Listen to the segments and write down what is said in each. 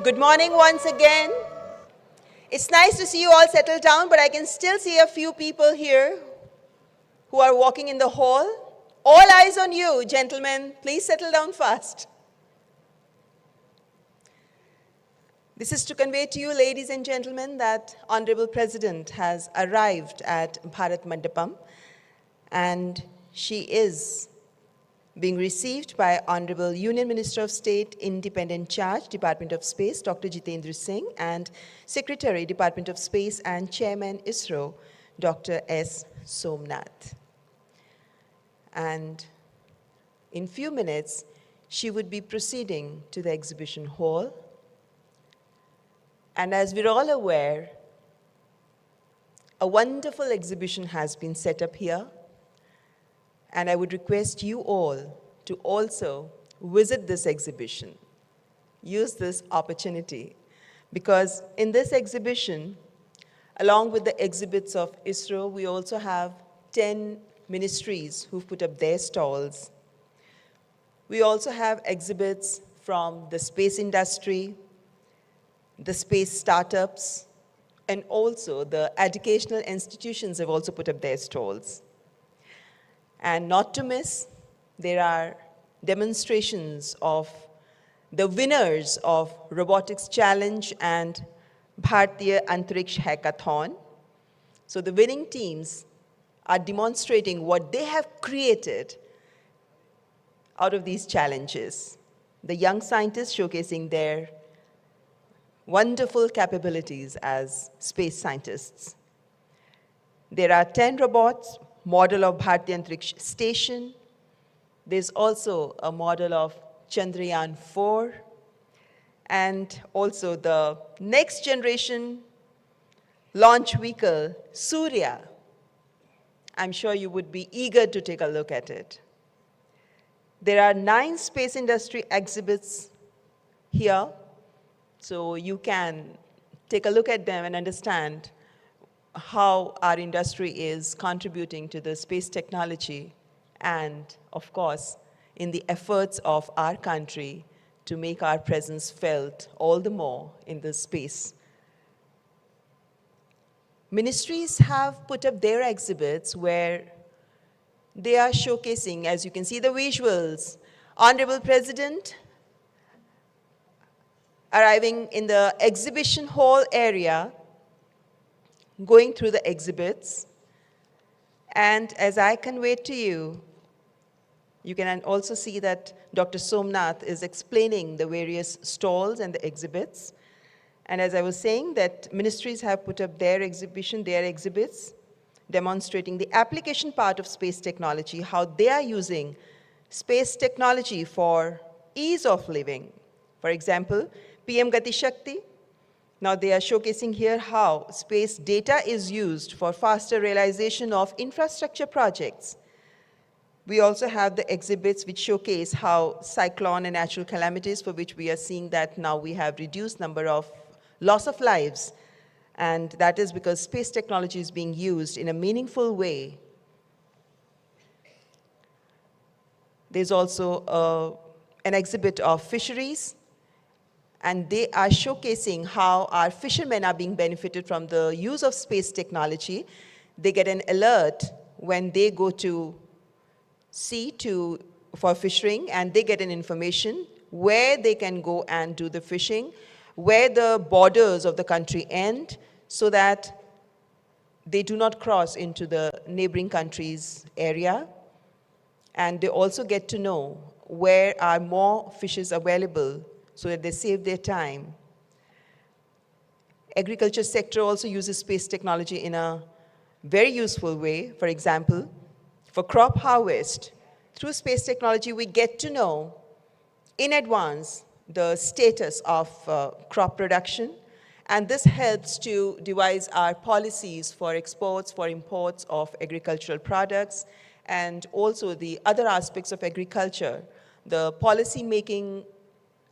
Good morning once again. It's nice to see you all settled down, but I can still see a few people here who are walking in the hall. All eyes on you, gentlemen. Please settle down fast. This is to convey to you, ladies and gentlemen, that Honorable President has arrived at Bharat Mandapam, and she is being received by Honorable Union Minister of State, Independent Charge, Department of Space, Dr. Jitendra Singh, and Secretary, Department of Space and Chairman, ISRO, Dr. S. Somnath. And in few minutes, she would be proceeding to the exhibition hall. And as we're all aware, a wonderful exhibition has been set up here. And I would request you all to also visit this exhibition. Use this opportunity, because in this exhibition, along with the exhibits of ISRO, we also have 10 ministries who've put up their stalls. We also have exhibits from the space industry, the space startups, and also the educational institutions have also put up their stalls. And not to miss, there are demonstrations of the winners of Robotics Challenge and Bharatiya Antariksh Hackathon. So the winning teams are demonstrating what they have created out of these challenges. The young scientists showcasing their wonderful capabilities as space scientists. There are 10 robots, model of Bharatiya Antariksh Station. There's also a model of Chandrayaan 4, and also the next generation launch vehicle, Surya. I'm sure you would be eager to take a look at it. There are 9 space industry exhibits here, so you can take a look at them and understand how our industry is contributing to the space technology and, of course, in the efforts of our country to make our presence felt all the more in the space. Ministries have put up their exhibits where they are showcasing, as you can see the visuals, Honorable President arriving in the exhibition hall area, going through the exhibits. And as I conveyed to you, you can also see that Dr. Somnath is explaining the various stalls and the exhibits. And as I was saying, that ministries have put up their exhibits, demonstrating the application part of space technology, how they are using space technology for ease of living. For example, PM Gati Shakti. Now they are showcasing here how space data is used for faster realization of infrastructure projects. We also have the exhibits which showcase how cyclone and natural calamities, for which we are seeing that now we have reduced number of loss of lives. And that is because space technology is being used in a meaningful way. There's also an exhibit of fisheries, and they are showcasing how our fishermen are being benefited from the use of space technology. They get an alert when they go to sea for fishing, and they get an information where they can go and do the fishing, where the borders of the country end, so that they do not cross into the neighboring country's area. And they also get to know where are more fishes available, so that they save their time. Agriculture sector also uses space technology in a very useful way. For example, for crop harvest, through space technology, we get to know in advance the status of crop production, and this helps to devise our policies for exports, for imports of agricultural products, and also the other aspects of agriculture. The policy making,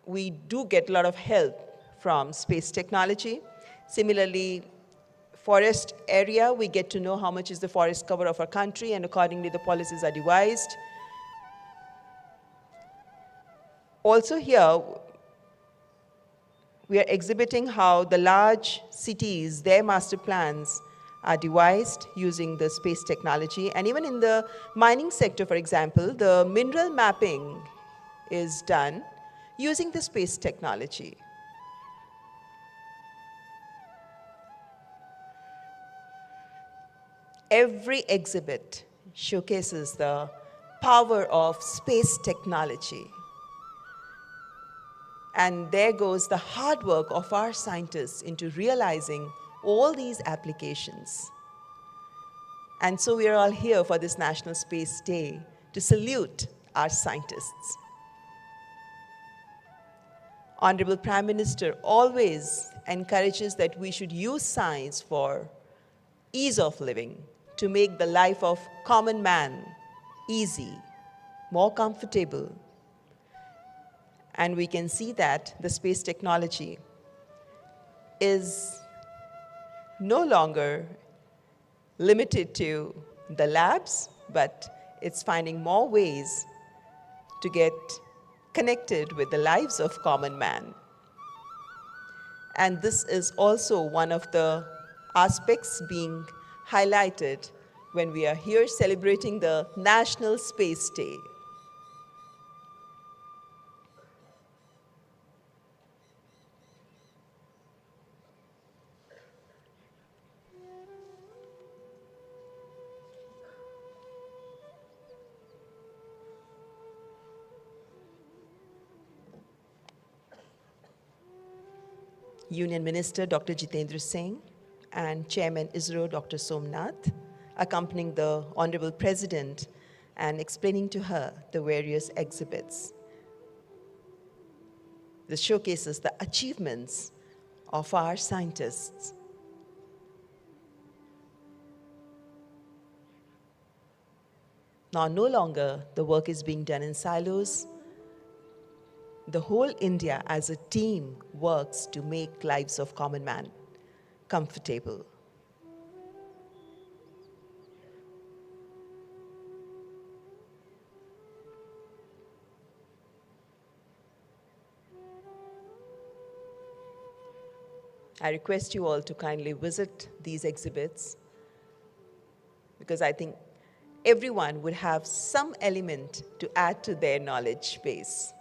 we do get a lot of help from space technology. Similarly, forest area, we get to know how much is the forest cover of our country, and accordingly the policies are devised. Also here, We are exhibiting how the large cities, their master plans are devised using the space technology. And even in the mining sector, for example, the mineral mapping is done using the space technology. Every exhibit showcases the power of space technology. And there goes the hard work of our scientists into realizing all these applications. And so we are all here for this National Space Day to salute our scientists. Honorable Prime Minister always encourages that we should use science for ease of living, to make the life of common man easy, more comfortable. And we can see that the space technology is no longer limited to the labs, but it's finding more ways to get connected with the lives of common man. And this is also one of the aspects being highlighted when we are here celebrating the National Space Day. Union Minister Dr. Jitendra Singh and Chairman ISRO Dr. Somnath accompanying the Honorable President and explaining to her the various exhibits. This showcases the achievements of our scientists. Now, no longer the work is being done in silos. The whole India as a team works to make lives of common man comfortable. I request you all to kindly visit these exhibits because I think everyone would have some element to add to their knowledge base.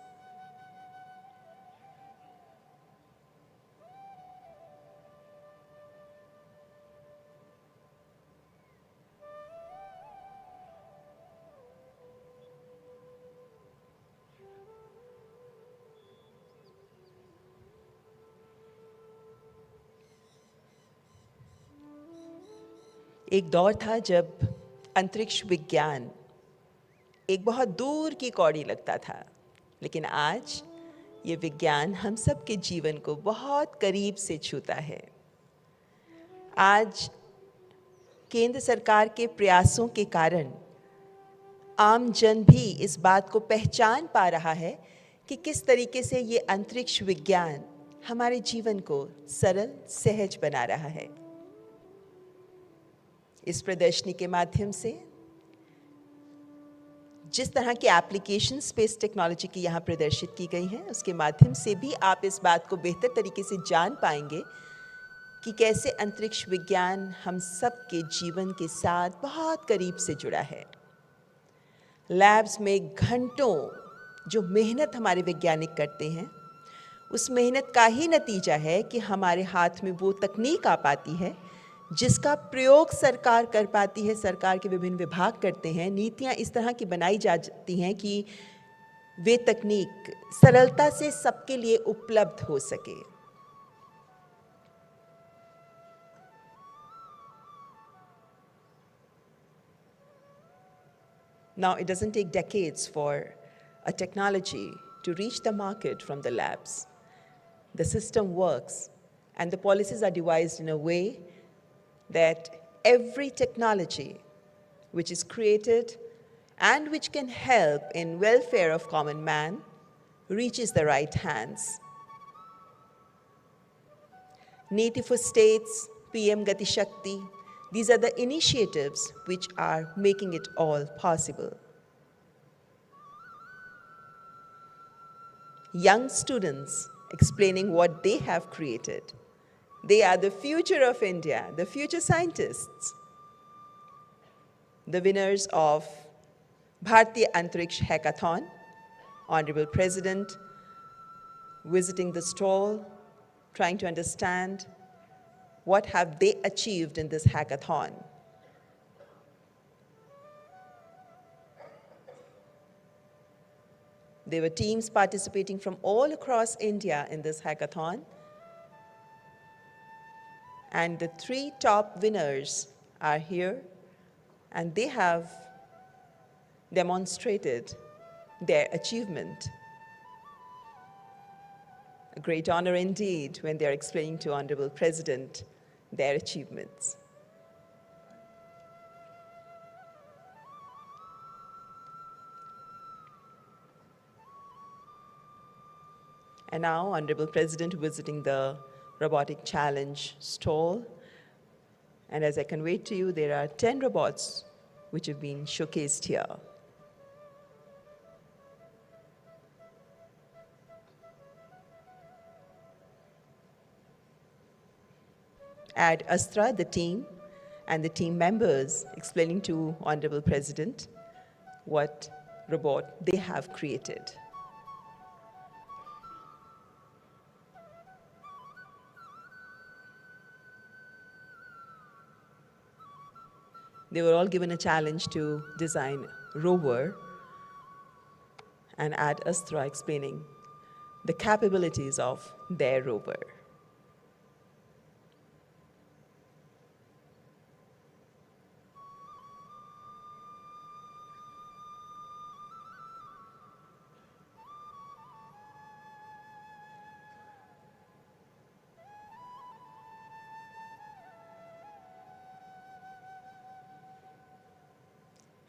एक दौर था जब अंतरिक्ष विज्ञान एक बहुत दूर की कौड़ी लगता था, लेकिन आज ये विज्ञान हम सब के जीवन को बहुत करीब से छूता है। आज केंद्र सरकार के प्रयासों के कारण आम जन भी इस बात को पहचान पा रहा है कि किस तरीके से ये अंतरिक्ष विज्ञान हमारे जीवन को सरल सहज बना रहा है। इस प्रदर्शनी के माध्यम से जिस तरह की एप्लीकेशन स्पेस टेक्नोलॉजी की यहाँ प्रदर्शित की गई हैं, उसके माध्यम से भी आप इस बात को बेहतर तरीके से जान पाएंगे कि कैसे अंतरिक्ष विज्ञान हम सब के जीवन के साथ बहुत करीब से जुड़ा है। लैब्स में घंटों जो मेहनत हमारे वैज्ञानिक करते हैं, उस मेहनत का ही नतीजा है कि हमारे हाथ में वो तकनीक आ पाती है जिसका प्रयोग सरकार कर पाती है, सरकार के विभिन्न विभाग करते हैं। नीतियाँ इस तरह की बनाई जाती हैं कि वे तकनीक सरलता से सबके लिए उपलब्ध हो सके। Now, it doesn't take decades for a technology to reach the market from the labs. The system works, and the policies are devised in a way that every technology which is created and which can help in welfare of common man reaches the right hands. Native for States, PM Gati Shakti, these are the initiatives which are making it all possible. Young students explaining what they have created. They are the future of India, the future scientists, the winners of Bharatiya Antariksh Hackathon, Honorable President visiting the stall, trying to understand what have they achieved in this hackathon. There were teams participating from all across India in this hackathon. And the 3 top winners are here, and they have demonstrated their achievement. A great honor indeed when they're explaining to Honorable President their achievements. And now, Honorable President visiting the Robotic Challenge stall. And as I conveyed to you, there are 10 robots which have been showcased here. Ad Astra, the team, and the team members explaining to Honorable President what robot they have created. They were all given a challenge to design rover, and Ad Astra explaining the capabilities of their rover.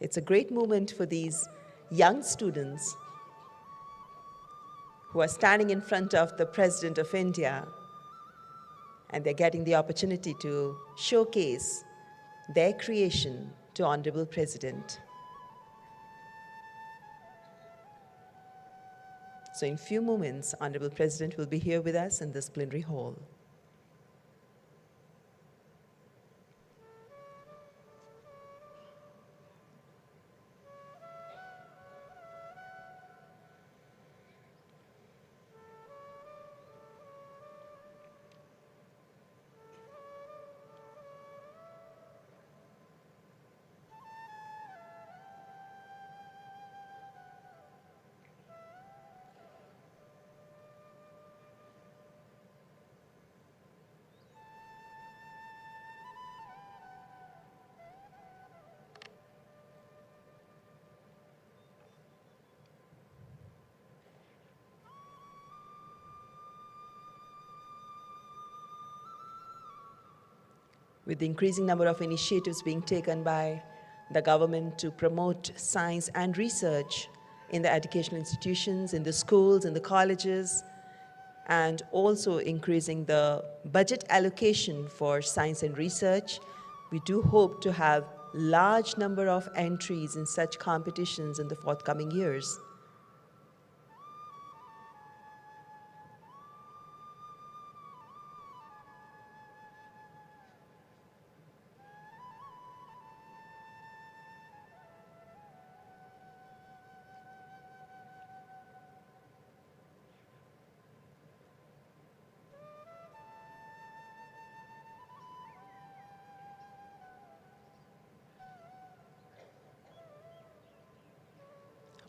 It's a great moment for these young students who are standing in front of the President of India, and they're getting the opportunity to showcase their creation to Honorable President. So in few moments, Honorable President will be here with us in this plenary hall. With the increasing number of initiatives being taken by the government to promote science and research in the educational institutions, in the schools, in the colleges, and also increasing the budget allocation for science and research, we do hope to have large number of entries in such competitions in the forthcoming years.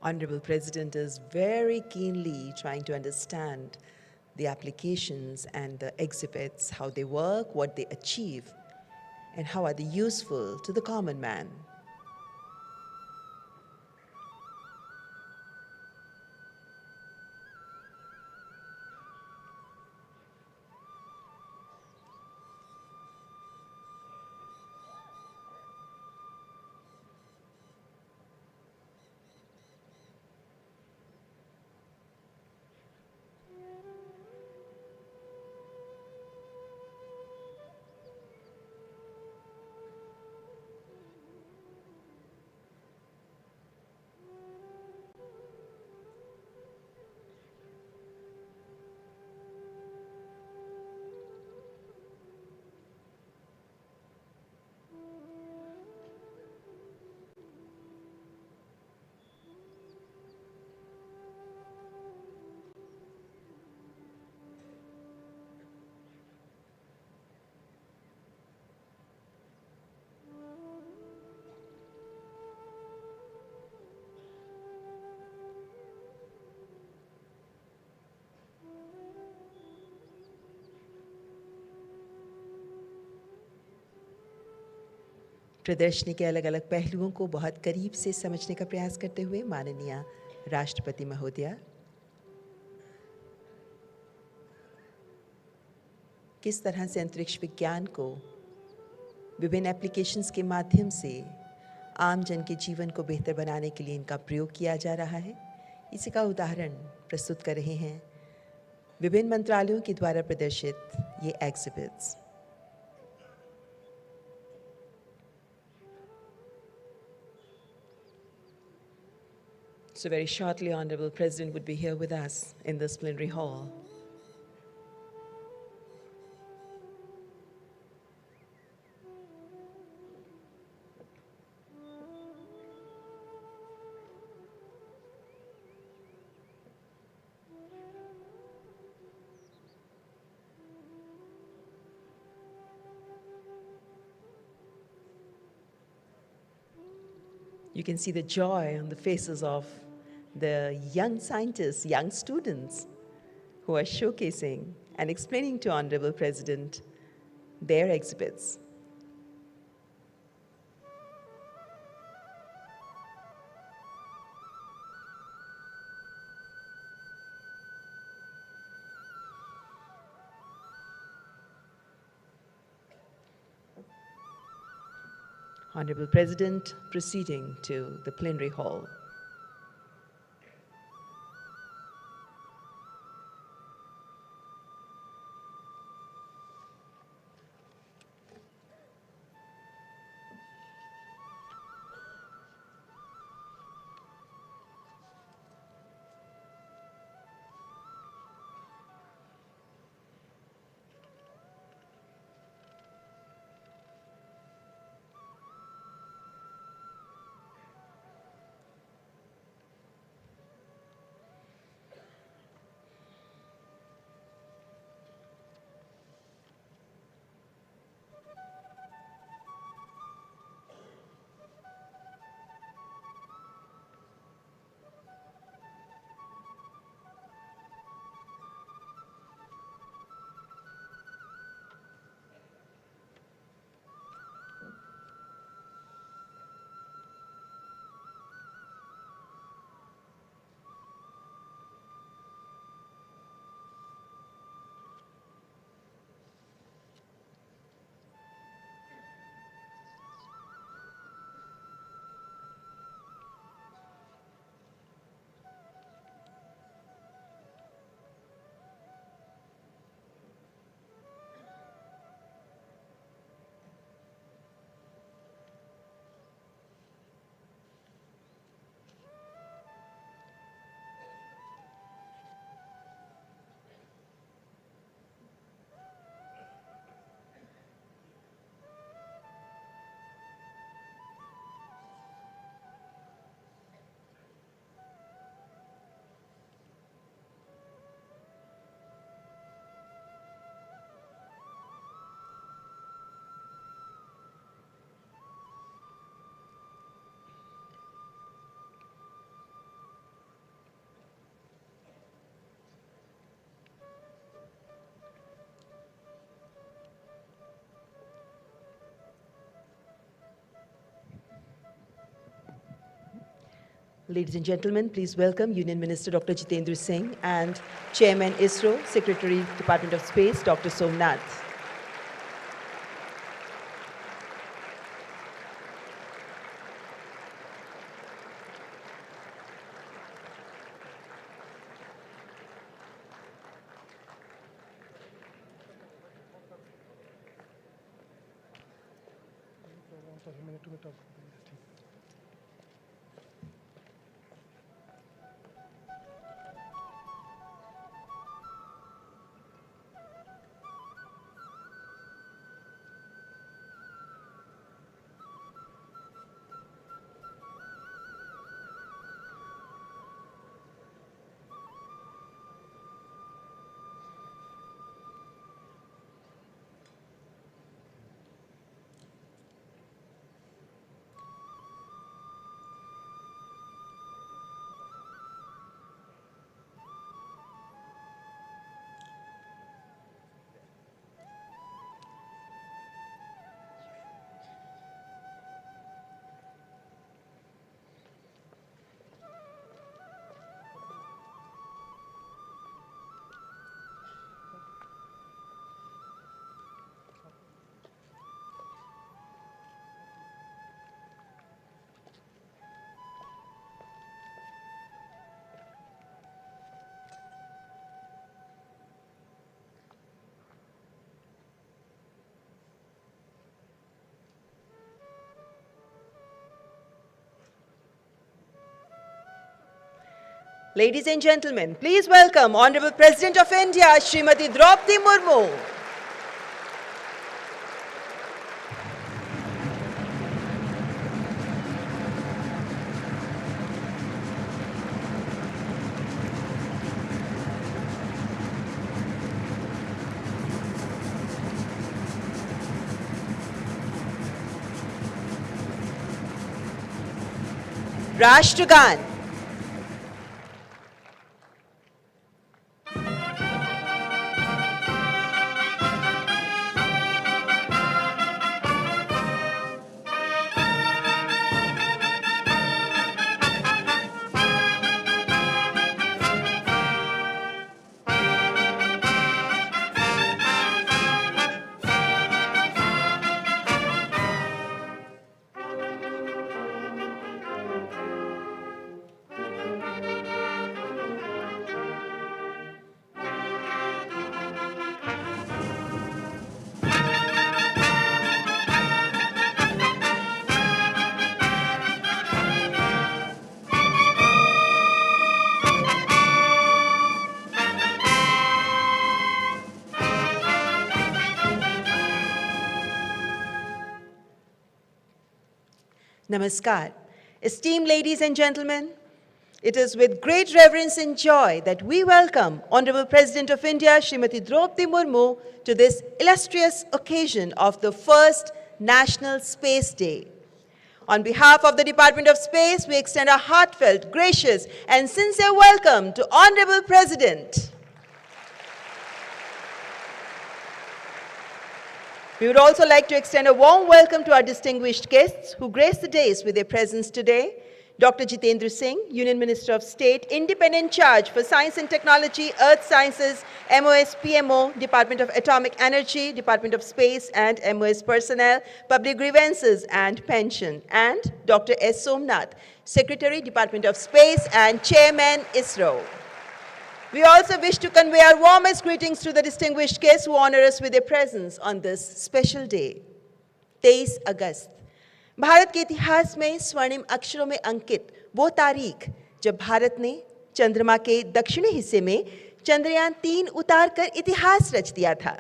Honorable President is very keenly trying to understand the applications and the exhibits, how they work, what they achieve, and how are they useful to the common man. प्रदर्शनी के अलग अलग पहलुओं को बहुत करीब से समझने का प्रयास करते हुए माननीय राष्ट्रपति महोदया, किस तरह से अंतरिक्ष विज्ञान को विभिन्न एप्लीकेशंस के माध्यम से आम जन के जीवन को बेहतर बनाने के लिए इनका प्रयोग किया जा रहा है, इसी का उदाहरण प्रस्तुत कर रहे हैं विभिन्न मंत्रालयों के द्वारा प्रदर्शित ये exhibits. So very shortly, Honorable President would be here with us in this plenary hall. You can see the joy on the faces of the young scientists, young students who are showcasing and explaining to Honorable President their exhibits. Honorable President proceeding to the plenary hall. Ladies and gentlemen, please welcome Union Minister Dr. Jitendra Singh and Chairman ISRO, Secretary, Department of Space, Dr. Somnath. Ladies and gentlemen, please welcome Honorable President of India, Srimati Droupadi Murmu. Rashtragan. Namaskar. Esteemed ladies and gentlemen, it is with great reverence and joy that we welcome Honorable President of India, Srimati Droupadi Murmu, to this illustrious occasion of the first National Space Day. On behalf of the Department of Space, we extend a heartfelt, gracious, and sincere welcome to Honorable President. We would also like to extend a warm welcome to our distinguished guests who grace the dais with their presence today. Dr. Jitendra Singh, Union Minister of State, Independent Charge for Science and Technology, Earth Sciences, MOS PMO, Department of Atomic Energy, Department of Space and MOS Personnel, Public Grievances and Pension, and Dr. S. Somnath, Secretary, Department of Space and Chairman, ISRO. We also wish to convey our warmest greetings to the distinguished guests who honor us with their presence on this special day. 23 अगस्त, भारत के इतिहास में स्वर्णिम अक्षरों में अंकित वो तारीख जब भारत ने चंद्रमा के दक्षिणी हिस्से में चंद्रयान 3 उतारकर इतिहास रच दिया था।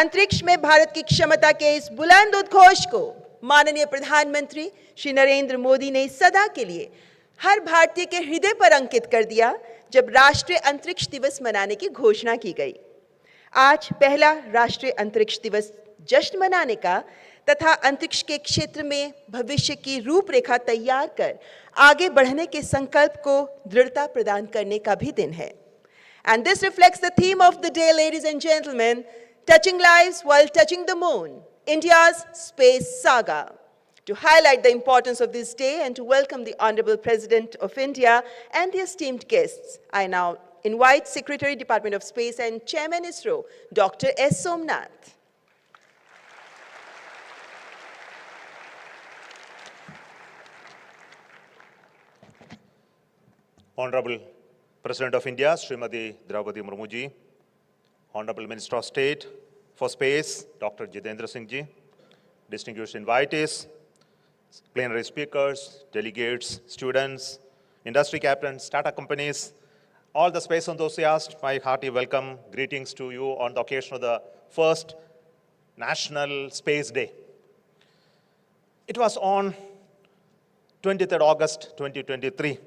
अंतरिक्ष में भारत की क्षमता के इस बुलंद उद्घोष को माननीय प्रधानमंत्री श्री नरेंद्र मोदी ने सदा के लिए हर भारतीय के हृदय पर अंकित कर दिया जब राष्ट्रीय अंतरिक्ष दिवस मनाने की घोषणा की गई। आज पहला राष्ट्रीय अंतरिक्ष दिवस जश्न मनाने का तथा अंतरिक्ष के क्षेत्र में भविष्य की रूपरेखा तैयार कर आगे बढ़ने के संकल्प को दृढ़ता प्रदान करने का भी दिन है। And this reflects the theme of the day, ladies and gentlemen, touching lives while touching the moon, India's space saga. To highlight the importance of this day and to welcome the Honorable President of India and the esteemed guests, I now invite Secretary, Department of Space and Chairman ISRO, Dr. S. Somnath. Honorable President of India, Srimati Droupadi Murmu ji, Honorable Minister of State for Space, Dr. Jitendra Singh ji, distinguished invitees, plenary speakers, delegates, students, industry captains, startup companies, all the space enthusiasts, my hearty welcome, greetings to you on the occasion of the first National Space Day. It was on 23rd August 2023,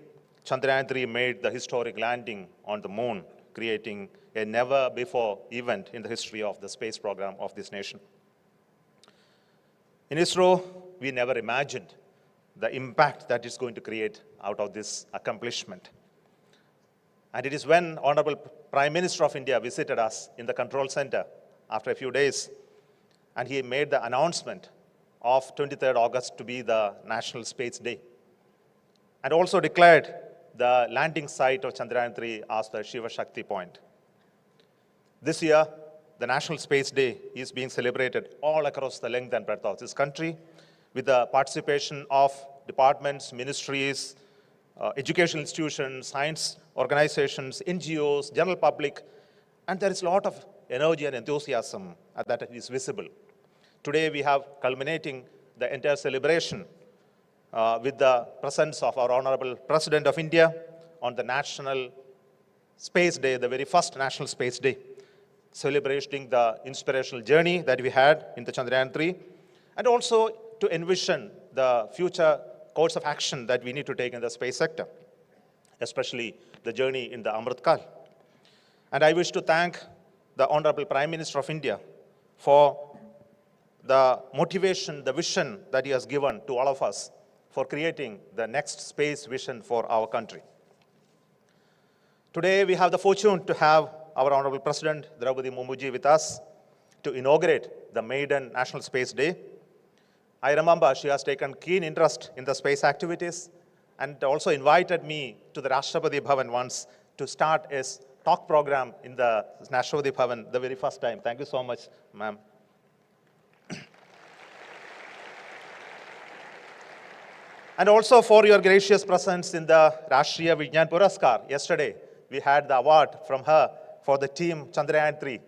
Chandrayaan 3 made the historic landing on the moon, creating a never-before event in the history of the space program of this nation. In ISRO, we never imagined the impact that it's going to create out of this accomplishment. And it is when Honorable Prime Minister of India visited us in the control center after a few days, and he made the announcement of 23rd August to be the National Space Day, and also declared the landing site of Chandrayaan 3 as the Shiva Shakti point. This year, the National Space Day is being celebrated all across the length and breadth of this country with the participation of departments, ministries, educational institutions, science organizations, NGOs, general public, and there is a lot of energy and enthusiasm that is visible. Today we have culminating the entire celebration with the presence of our Honorable President of India, on the National Space Day, the very first National Space Day, celebrating the inspirational journey that we had in the Chandrayaan 3, and also to envision the future course of action that we need to take in the space sector, especially the journey in the Amrit Kal. And I wish to thank the Honorable Prime Minister of India for the motivation, the vision that he has given to all of us for creating the next space vision for our country. Today, we have the fortune to have our Honorable President, Droupadi Murmu with us to inaugurate the maiden National Space Day. I remember she has taken keen interest in the space activities and also invited me to the Rashtrapati Bhavan once to start a talk program in the Rashtrapati Bhavan the very first time. Thank you so much, ma'am. And also for your gracious presence in the Rashtriya Vigyan Puraskar. Yesterday, we had the award from her for the team Chandrayaan 3.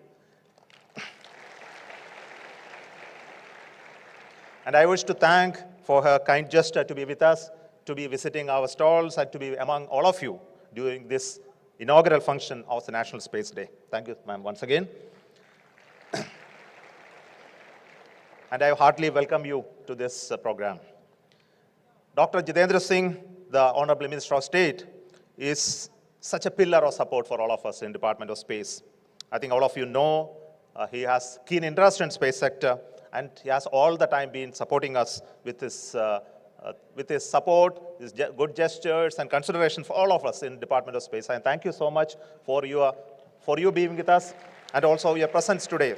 And I wish to thank for her kind gesture to be with us, to be visiting our stalls, and to be among all of you during this inaugural function of the National Space Day. Thank you, ma'am, once again. And I heartily welcome you to this program. Dr. Jitendra Singh, the Honorable Minister of State, is such a pillar of support for all of us in Department of Space. I think all of you know he has keen interest in space sector, and he has all the time been supporting us with his support, his good gestures and consideration for all of us in Department of Space. And thank you so much for you being with us and also your presence today.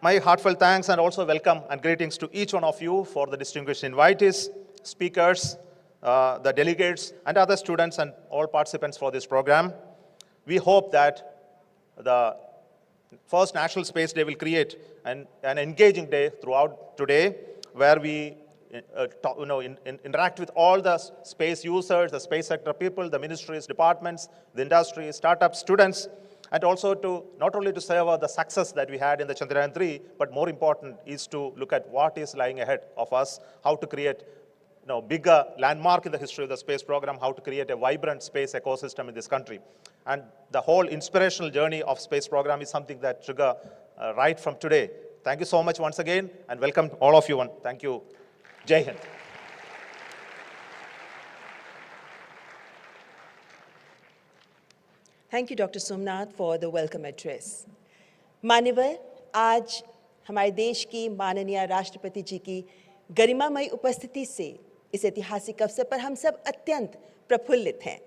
My heartfelt thanks and also welcome and greetings to each one of you for the distinguished invitees, speakers, the delegates, and other students and all participants for this program. We hope that the first National Space Day will create an engaging day throughout today, where we interact with all the space users, the space sector people, the ministries, departments, the industry, startups, students, and also to not only to savor the success that we had in the Chandrayaan 3, but more important is to look at what is lying ahead of us, how to create bigger landmark in the history of the space program, how to create a vibrant space ecosystem in this country. And the whole inspirational journey of space program is something that trigger right from today. Thank you so much once again, and welcome all of you. Thank you. Jai Hind. Thank you, Dr. Somnath, for the welcome address. मान्यवर, आज हमारे देश की माननीय राष्ट्रपति जी की गरिमामयी उपस्थिति से इस ऐतिहासिक अवसर पर हम सब अत्यंत प्रफुल्लित हैं।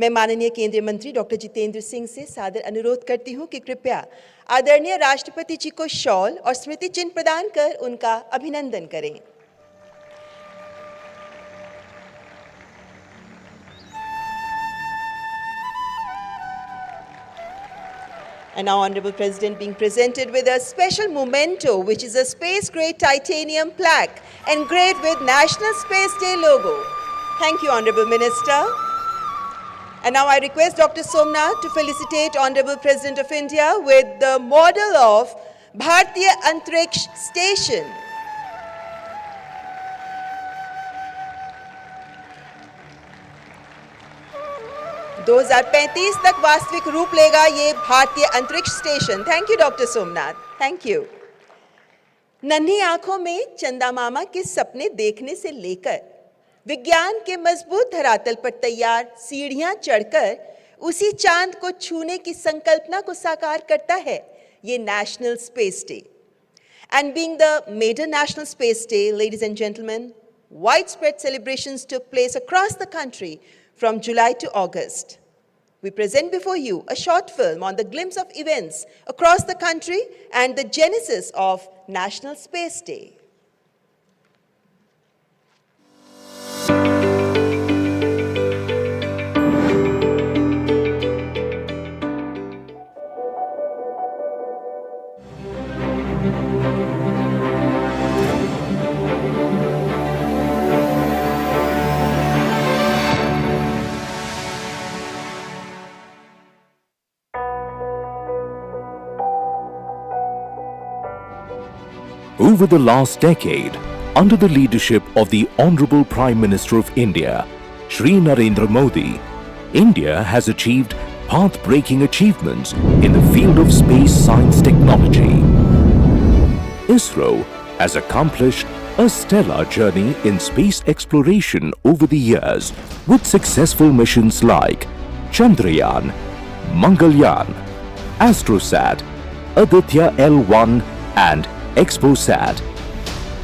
मैं माननीय केंद्रीय मंत्री डॉक्टर जितेंद्र सिंह से सादर अनुरोध करती हूं कि कृपया आदरणीय राष्ट्रपति जी को शॉल और स्मृति चिन्ह प्रदान कर उनका अभिनंदन करें। And now, Honorable President being presented with a special memento, which is a space-grade titanium plaque engraved with National Space Day logo. Thank you, Honorable Minister. And now I request Dr. Somnath to felicitate Honorable President of India with the model of Bharatiya Antariksh Station. दो 2035 तक वास्तविक रूप लेगा ये भारतीय अंतरिक्ष station. Thank you doctor Somnath, thank you. नन्ही आंखों में चंदा मामा के सपने देखने से लेकर विज्ञान के मजबूत धरातल पर तैयार सीढ़ियां चढ़कर उसी चांद को छूने की संकल्पना को साकार करता है ये national space day. And being the maiden National Space Day, ladies and gentlemen, widespread celebrations took place across the country from July to August. We present before you a short film on the glimpse of events across the country and the genesis of National Space Day. Over the last decade, under the leadership of the Honorable Prime Minister of India, Shri Narendra Modi, India has achieved path-breaking achievements in the field of space science technology. ISRO has accomplished a stellar journey in space exploration over the years with successful missions like Chandrayaan, Mangalyaan, Astrosat, Aditya L1 and Exposat.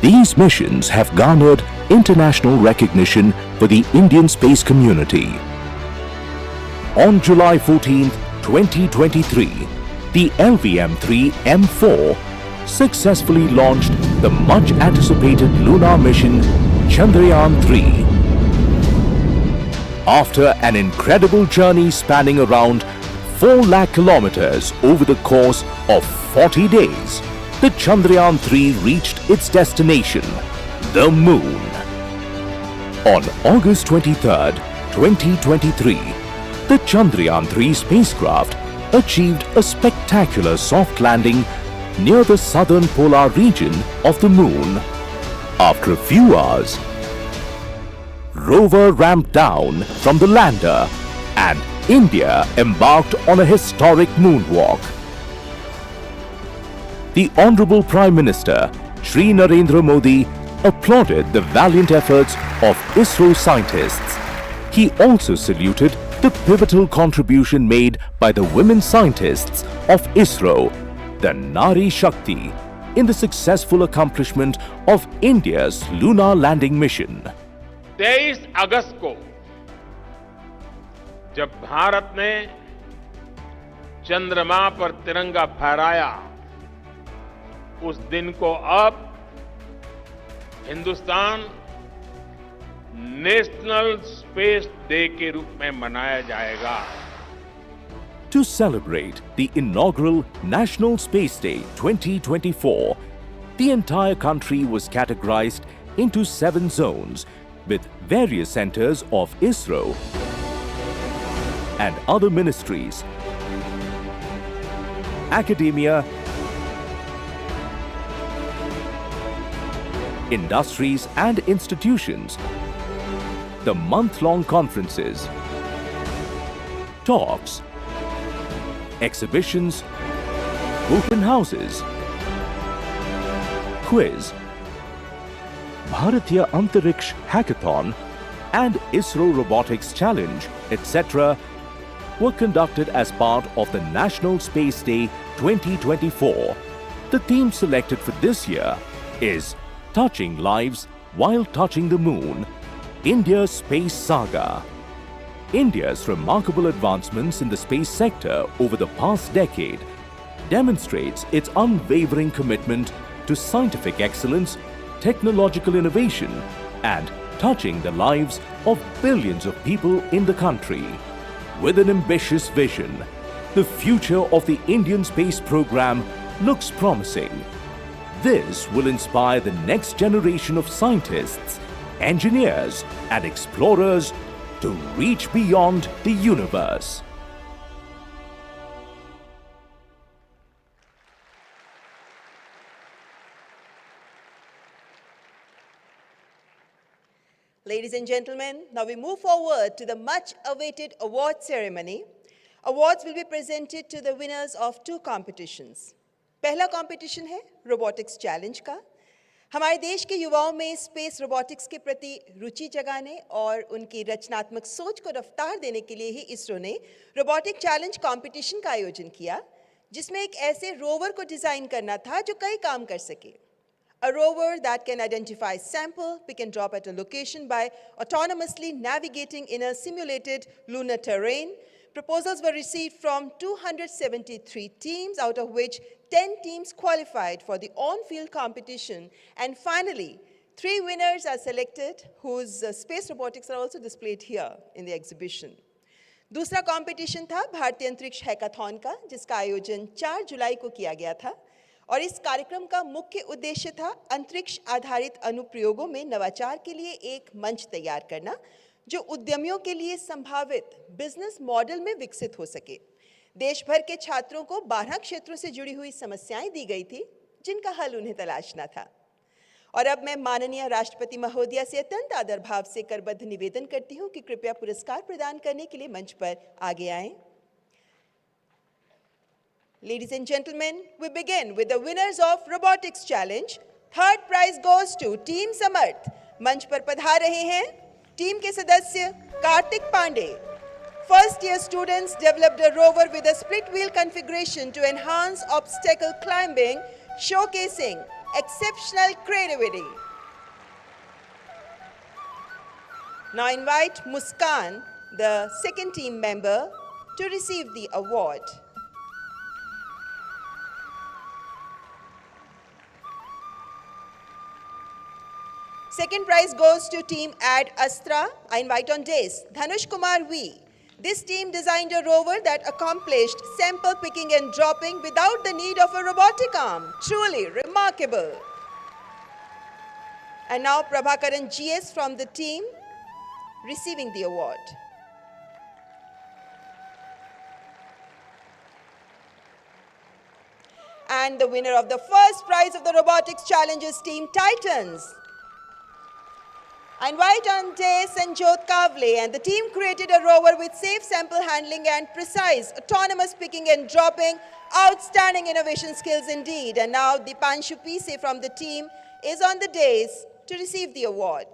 These missions have garnered international recognition for the Indian space community. On July 14, 2023, the LVM-3 M4 successfully launched the much-anticipated lunar mission Chandrayaan-3. After an incredible journey spanning around 4 lakh kilometers over the course of 40 days, the Chandrayaan-3 reached its destination, the Moon. On August 23, 2023, the Chandrayaan-3 spacecraft achieved a spectacular soft landing near the southern polar region of the Moon. After a few hours, rover ramped down from the lander and India embarked on a historic moonwalk. The Honorable Prime Minister, Shri Narendra Modi, applauded the valiant efforts of ISRO scientists. He also saluted the pivotal contribution made by the women scientists of ISRO, the Nari Shakti, in the successful accomplishment of India's lunar landing mission. 23 अगस्त को जब भारत ने चंद्रमा पर तिरंगा फहराया, उस दिन को अब हिंदुस्तान नेशनल स्पेस डे के रूप में मनाया जाएगा. To celebrate the inaugural National Space Day 2024, the entire country was categorized into 7 zones with various centers of ISRO and other ministries, academia, industries and institutions, the month-long conferences, talks, exhibitions, open houses, quiz, Bharatiya Antariksh Hackathon and ISRO Robotics Challenge, etc. were conducted as part of the National Space Day 2024. The theme selected for this year is Touching Lives While Touching the Moon, India's Space Saga. India's remarkable advancements in the space sector over the past decade demonstrates its unwavering commitment to scientific excellence, technological innovation, and touching the lives of billions of people in the country. With an ambitious vision, the future of the Indian space program looks promising. This will inspire the next generation of scientists, engineers, and explorers to reach beyond the universe. Ladies and gentlemen, now we move forward to the much-awaited award ceremony. Awards will be presented to the winners of 2 competitions. पहला competition है robotics challenge का. हमारे देश के युवाओं में space robotics के प्रति रुचि जगाने और उनकी रचनात्मक सोच को रफ्तार देने के लिए ही इसरो ने रोबोटिक चैलेंज कंपटीशन का आयोजन किया, जिसमें एक ऐसे रोवर को डिजाइन करना था जो कई काम कर सके. A rover that can identify sample, pick and drop at a location by autonomously navigating in a simulated lunar terrain. Proposals were received from 273 teams, out of which 10 teams qualified for the on-field competition. And finally, 3 winners are selected, whose space robotics are also displayed here in the exhibition. दूसरा competition था भारतीय अंतरिक्ष hackathon का, जिसका आयोजन 4 जुलाई को किया गया था. और इस कार्यक्रम का मुख्य उद्देश्य था अंतरिक्ष आधारित अनुप्रयोगों में नवाचार के लिए एक मंच तैयार करना, जो उद्यमियों के लिए संभावित बिजनेस मॉडल में विकसित हो सके. देश भर के छात्रों को 12 क्षेत्रों से जुड़ी हुई समस्याएं दी गई थी, जिनका हल उन्हें तलाशना था. और अब मैं माननीय राष्ट्रपति महोदया से अत्यंत आदर भाव से करबद्ध निवेदन करती हूं कि कृपया पुरस्कार प्रदान करने के लिए मंच पर आगे आएं। Ladies and gentlemen, we begin with the winners of Robotics Challenge. Third prize goes to Team Samarth. मंच पर पधार रहे हैं टीम के सदस्य Kartik Pandey. First year students developed a rover with a split wheel configuration to enhance obstacle climbing, showcasing exceptional creativity. Now invite Muskan, the second team member, to receive the award. Second prize goes to team Ad Astra. I invite on dais Dhanush Kumar V. This team designed a rover that accomplished sample picking and dropping without the need of a robotic arm. Truly remarkable. And now Prabhakaran GS from the team receiving the award. And the winner of the first prize of the Robotics Challenge is Team Titans. I invite on dais Sanjot Kavle, and the team created a rover with safe sample handling and precise autonomous picking and dropping. Outstanding innovation skills indeed. And now Dipanshu Pise from the team is on the dais to receive the award.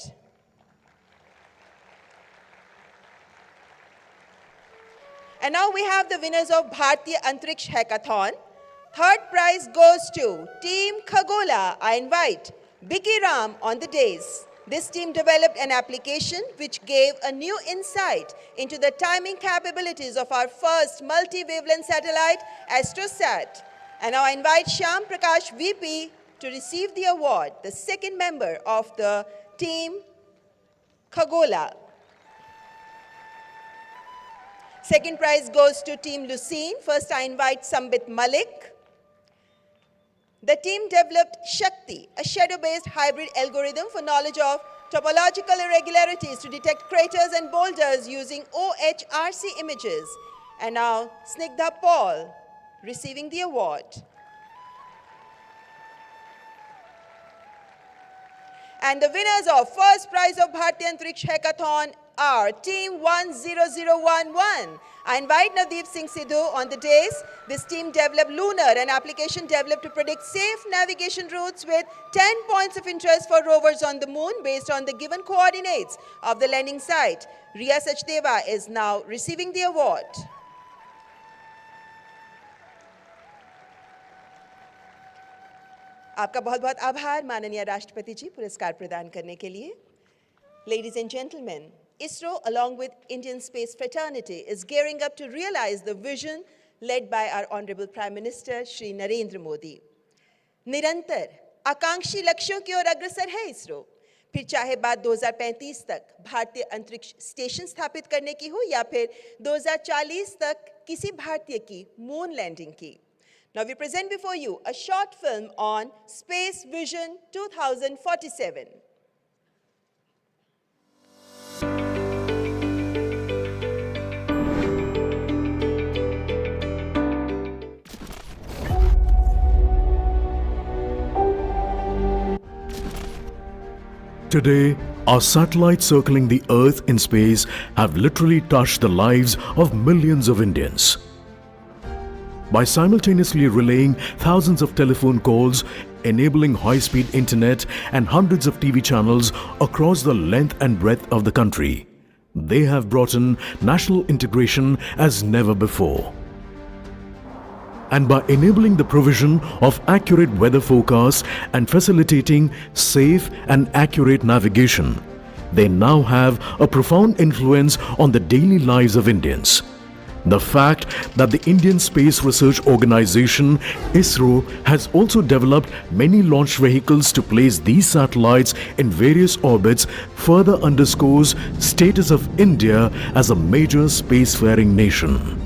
And now we have the winners of Bharatiya Antriksh Hackathon. Third prize goes to Team Khagola. I invite Biki Ram on the dais. This team developed an application which gave a new insight into the timing capabilities of our first multi-wavelength satellite, AstroSat. And now I invite Shyam Prakash VP to receive the award, the second member of the team Khagola. Second prize goes to Team Lucene. First I invite Sambit Malik. The team developed Shakti, a shadow-based hybrid algorithm for knowledge of topological irregularities to detect craters and boulders using OHRC images. And now, Snigdha Paul receiving the award. And the winners of first prize of Bharatiya Antriksh Hackathon are Team 10011. I invite Navdeep Singh Sidhu on the dais. This team developed Lunar, an application developed to predict safe navigation routes with 10 points of interest for rovers on the moon based on the given coordinates of the landing site. Riya Sachdeva is now receiving the award. आपका बहुत-बहुत आभार माननीय राष्ट्रपति जी पुरस्कार प्रदान करने के लिए. Ladies and gentlemen, ISRO, along with Indian space fraternity, is gearing up to realize the vision led by our Honorable Prime Minister, Shri Narendra Modi. निरंतर आकांक्षी लक्ष्यों की ओर अग्रसर है ISRO. फिर चाहे बात 2035 तक भारतीय अंतरिक्ष स्टेशन स्थापित करने की हो या फिर 2040 तक किसी भारतीय की मून लैंडिंग की. Now we present before you a short film on Space Vision 2047. Today, our satellites circling the Earth in space have literally touched the lives of millions of Indians. By simultaneously relaying thousands of telephone calls, enabling high-speed internet and hundreds of TV channels across the length and breadth of the country, they have brought in national integration as never before. And by enabling the provision of accurate weather forecasts and facilitating safe and accurate navigation, they now have a profound influence on the daily lives of Indians. The fact that the Indian Space Research Organization, ISRO, has also developed many launch vehicles to place these satellites in various orbits further underscores status of India as a major spacefaring nation.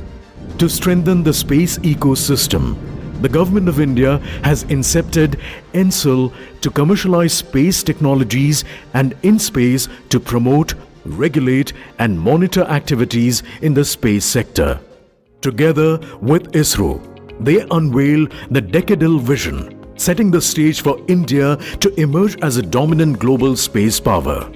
To strengthen the space ecosystem, the Government of India has incepted ENSIL to commercialize space technologies and InSpace to promote, regulate and monitor activities in the space sector. Together with ISRO, they unveil the decadal vision setting the stage for India to emerge as a dominant global space power.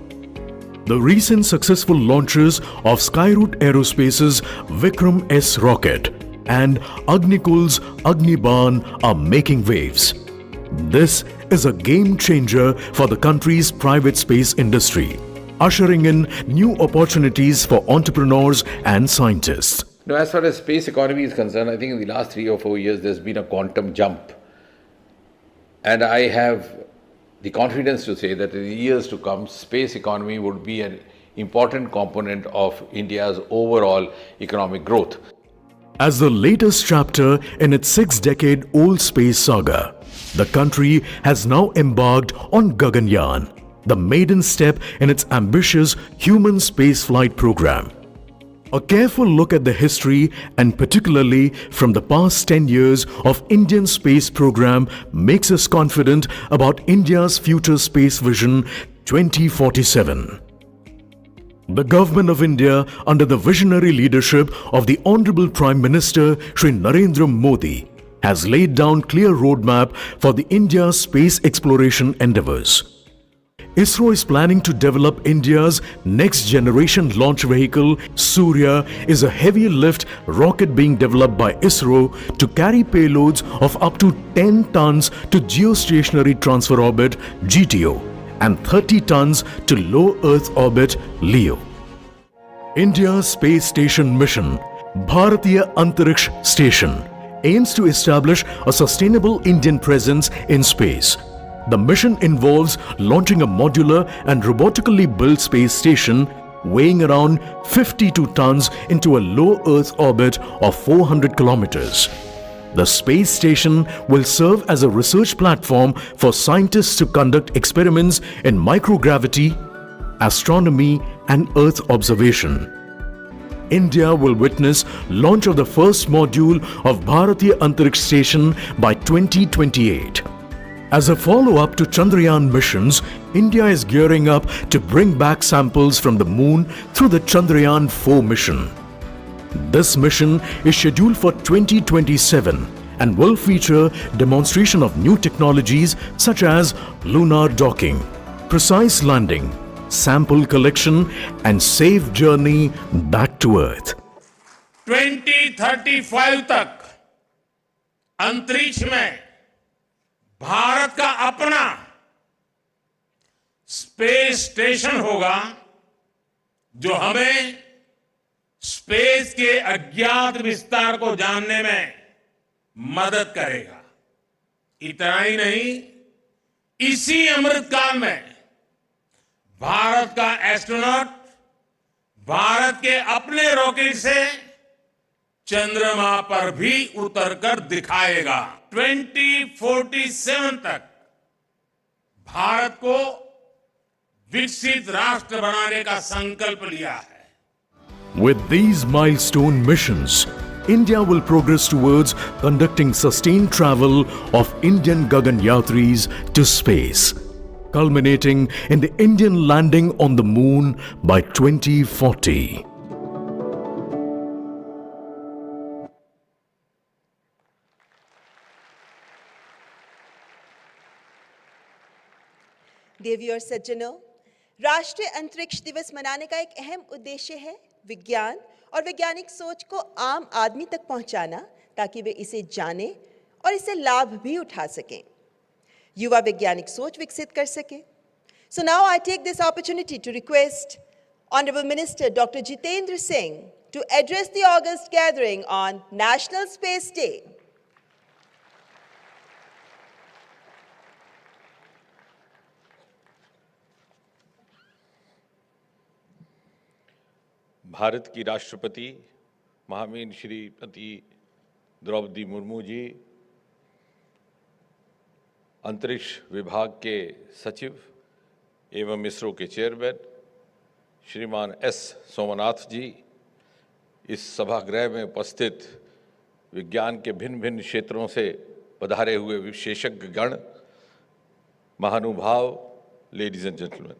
The recent successful launches of Skyroot Aerospace's Vikram S rocket and Agnikul's Agniban are making waves. This is a game changer for the country's private space industry, ushering in new opportunities for entrepreneurs and scientists. Now, as far as space economy is concerned, I think in the last 3 or 4 years there's been a quantum jump. And I have the confidence to say that in the years to come, space economy would be an important component of India's overall economic growth. As the latest chapter in its 6-decade-old space saga, the country has now embarked on Gaganyaan, the maiden step in its ambitious human spaceflight program. A careful look at the history, and particularly from the past 10 years of Indian space program, makes us confident about India's future space vision 2047. The Government of India, under the visionary leadership of the Honorable Prime Minister Shri Narendra Modi, has laid down clear roadmap for the India's space exploration endeavours. ISRO is planning to develop India's next generation launch vehicle. Surya is a heavy lift rocket being developed by ISRO to carry payloads of up to 10 tons to geostationary transfer orbit (GTO) and 30 tons to low Earth orbit (LEO). India's space station mission, Bharatiya Antariksh Station, aims to establish a sustainable Indian presence in space. The mission involves launching a modular and robotically built space station weighing around 52 tons into a low Earth orbit of 400 kilometers. The space station will serve as a research platform for scientists to conduct experiments in microgravity, astronomy, and Earth observation. India will witness launch of the first module of Bharatiya Antariksh Station by 2028. As a follow-up to Chandrayaan missions, India is gearing up to bring back samples from the moon through the Chandrayaan 4 mission. This mission is scheduled for 2027 and will feature demonstration of new technologies such as lunar docking, precise landing, sample collection, and safe journey back to Earth. 2035 तक अंतरिक्ष में भारत का अपना space station होगा, जो हमें space के अज्ञात विस्तार को जानने में मदद करेगा। इतना ही नहीं, इसी अमृतकाल में भारत का एस्ट्रोनॉट भारत के अपने रॉकेट से चंद्रमा पर भी उतरकर दिखाएगा। 2047 तक भारत को विकसित राष्ट्र बनाने का संकल्प लिया है। With these milestone missions, India will progress towards conducting sustained travel of Indian Gaganyatris to space, culminating in the Indian landing on the moon by 2040. देवी और सज्जनों, राष्ट्रीय अंतरिक्ष दिवस मनाने का एक अहम उद्देश्य है विज्ञान और वैज्ञानिक सोच को आम आदमी तक पहुंचाना, ताकि वे इसे जाने और इससे लाभ भी उठा सकें, युवा वैज्ञानिक सोच विकसित कर सकें। So now I take this opportunity to request Honorable Minister Dr. Jitendra Singh to address the August gathering on National Space Day. Bharat की राष्ट्रपति महामहिम श्रीमती द्रौपदी मुर्मू जी, अंतरिक्ष विभाग के सचिव एवं इसरो के चेयरमैन श्रीमान एस सोमनाथ जी, इस सभागृह में उपस्थित विज्ञान के भिन्न भिन्न क्षेत्रों से पधारे हुए विशेषज्ञ गण, महानुभाव, लेडीज एंड जेंटलमैन,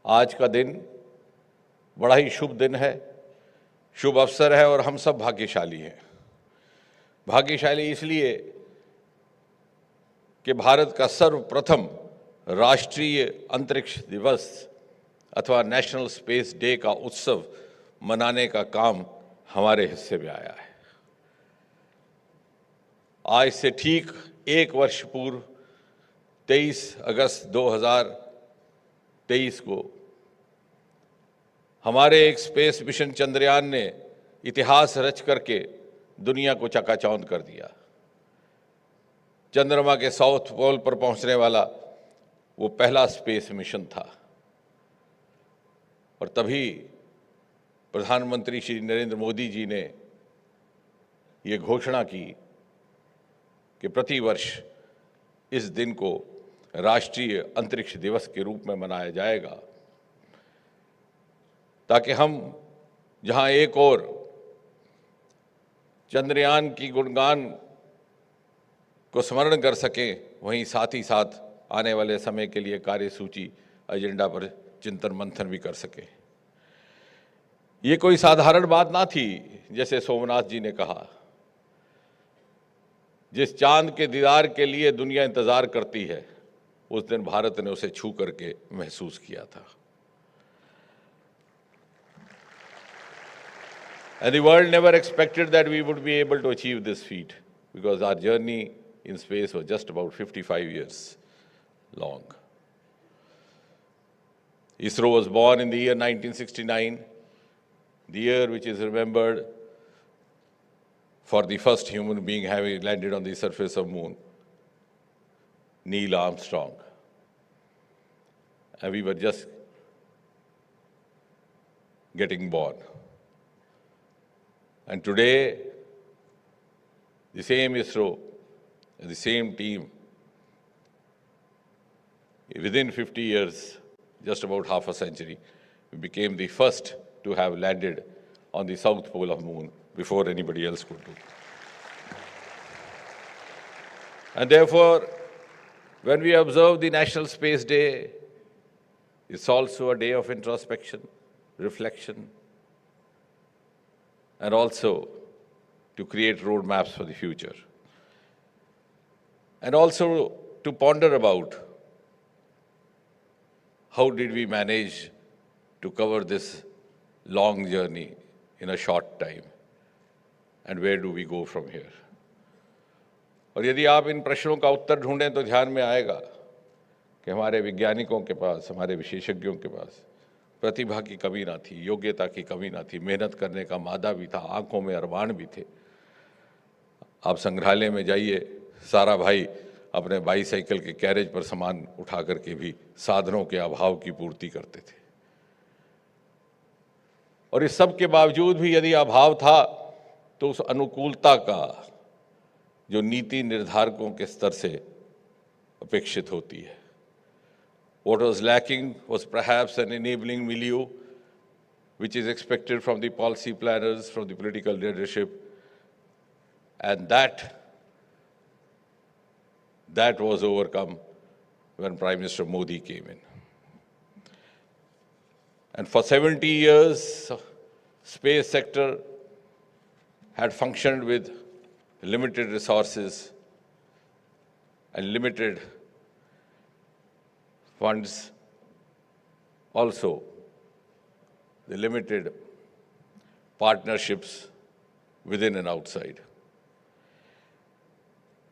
आज का दिन बड़ा ही शुभ दिन है, शुभ अवसर है और हम सब भाग्यशाली हैं। भाग्यशाली इसलिए कि भारत का सर्वप्रथम राष्ट्रीय अंतरिक्ष दिवस अथवा नेशनल स्पेस डे का उत्सव मनाने का काम हमारे हिस्से में आया है। आज से ठीक 1 वर्ष पूर्व 23 अगस्त 2023 को हमारे एक स्पेस मिशन चंद्रयान ने इतिहास रच करके दुनिया को चकाचौंध कर दिया। चंद्रमा के साउथ पोल पर पहुंचने वाला वो पहला स्पेस मिशन था और तभी प्रधानमंत्री श्री नरेंद्र मोदी जी ने ये घोषणा की कि प्रतिवर्ष इस दिन को राष्ट्रीय अंतरिक्ष दिवस के रूप में मनाया जाएगा, ताकि हम जहां एक और चंद्रयान की गुणगान को स्मरण कर सकें, वहीं साथ ही साथ आने वाले समय के लिए कार्यसूची एजेंडा पर चिंतन मंथन भी कर सकें। ये कोई साधारण बात ना थी। जैसे सोमनाथ जी ने कहा, जिस चांद के दीदार के लिए दुनिया इंतजार करती है, उस दिन भारत ने उसे छू करके महसूस किया था। And the world never expected that we would be able to achieve this feat, because our journey in space was just about 55 years long. ISRO was born in the year 1969, the year which is remembered for the first human being having landed on the surface of Moon, Neil Armstrong. And we were just getting born. And today, the same ISRO, the same team, within 50 years, just about half a century, we became the first to have landed on the south pole of Moon before anybody else could do. And therefore, when we observe the National Space Day, it's also a day of introspection, reflection, and also to create roadmaps for the future. And also to ponder about how did we manage to cover this long journey in a short time, and where do we go from here? और यदि आप इन प्रश्नों का उत्तर ढूंढें तो ध्यान में आएगा कि हमारे वैज्ञानिकों के पास, हमारे विशेषज्ञों के पास प्रतिभा की कमी ना थी, योग्यता की कमी ना थी, मेहनत करने का मादा भी था, आंखों में अरमान भी थे। आप संग्रहालय में जाइए, साराभाई अपने बाईसाइकिल के कैरेज पर सामान उठा करके भी साधनों के अभाव की पूर्ति करते थे। और इस सब के बावजूद भी यदि अभाव था तो उस अनुकूलता का जो नीति निर्धारकों के स्तर से अपेक्षित होती है। What was lacking was perhaps an enabling milieu which is expected from the policy planners, from the political leadership, and that was overcome when Prime Minister Modi came in. And for 70 years, space sector had functioned with limited resources and limited funds, also the limited partnerships within and outside.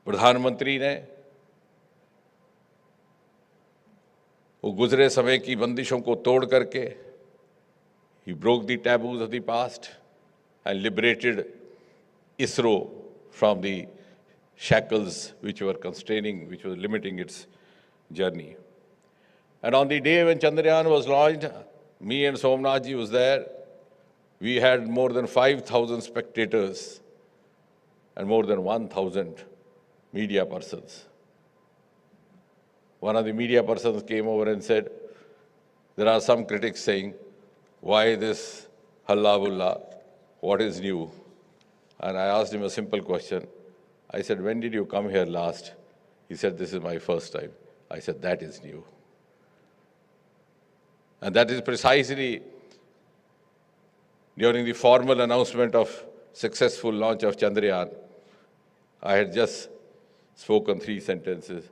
प्रधानमंत्री ने वो गुजरे समय की बंदिशों को तोड़ करके, he broke the taboos of the past and liberated ISRO from the shackles which were constraining, which were limiting its journey. And on the day when Chandrayaan was launched, me and Somnath ji was there. We had more than 5,000 spectators and more than 1,000 media persons. One of the media persons came over and said, there are some critics saying, why this halla-bulla, what is new? And I asked him a simple question. I said, when did you come here last? He said, this is my first time. I said, that is new. And that is precisely during the formal announcement of successful launch of Chandrayaan, I had just spoken 3 sentences.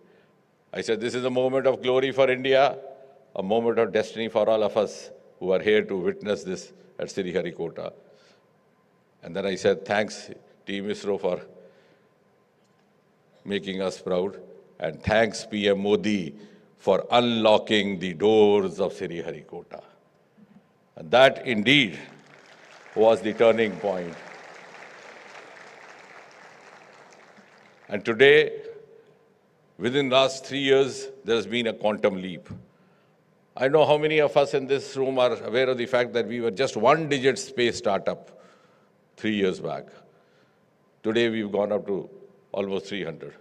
I said, this is a moment of glory for India, a moment of destiny for all of us who are here to witness this at Sriharikota. And then I said, thanks, Team ISRO, for making us proud. And thanks, PM Modi, for unlocking the doors of Sriharikota. And that indeed was the turning point. And today, within the last 3 years, there has been a quantum leap. I know how many of us in this room are aware of the fact that we were just one-digit space startup 3 years back. Today, we've gone up to almost 300.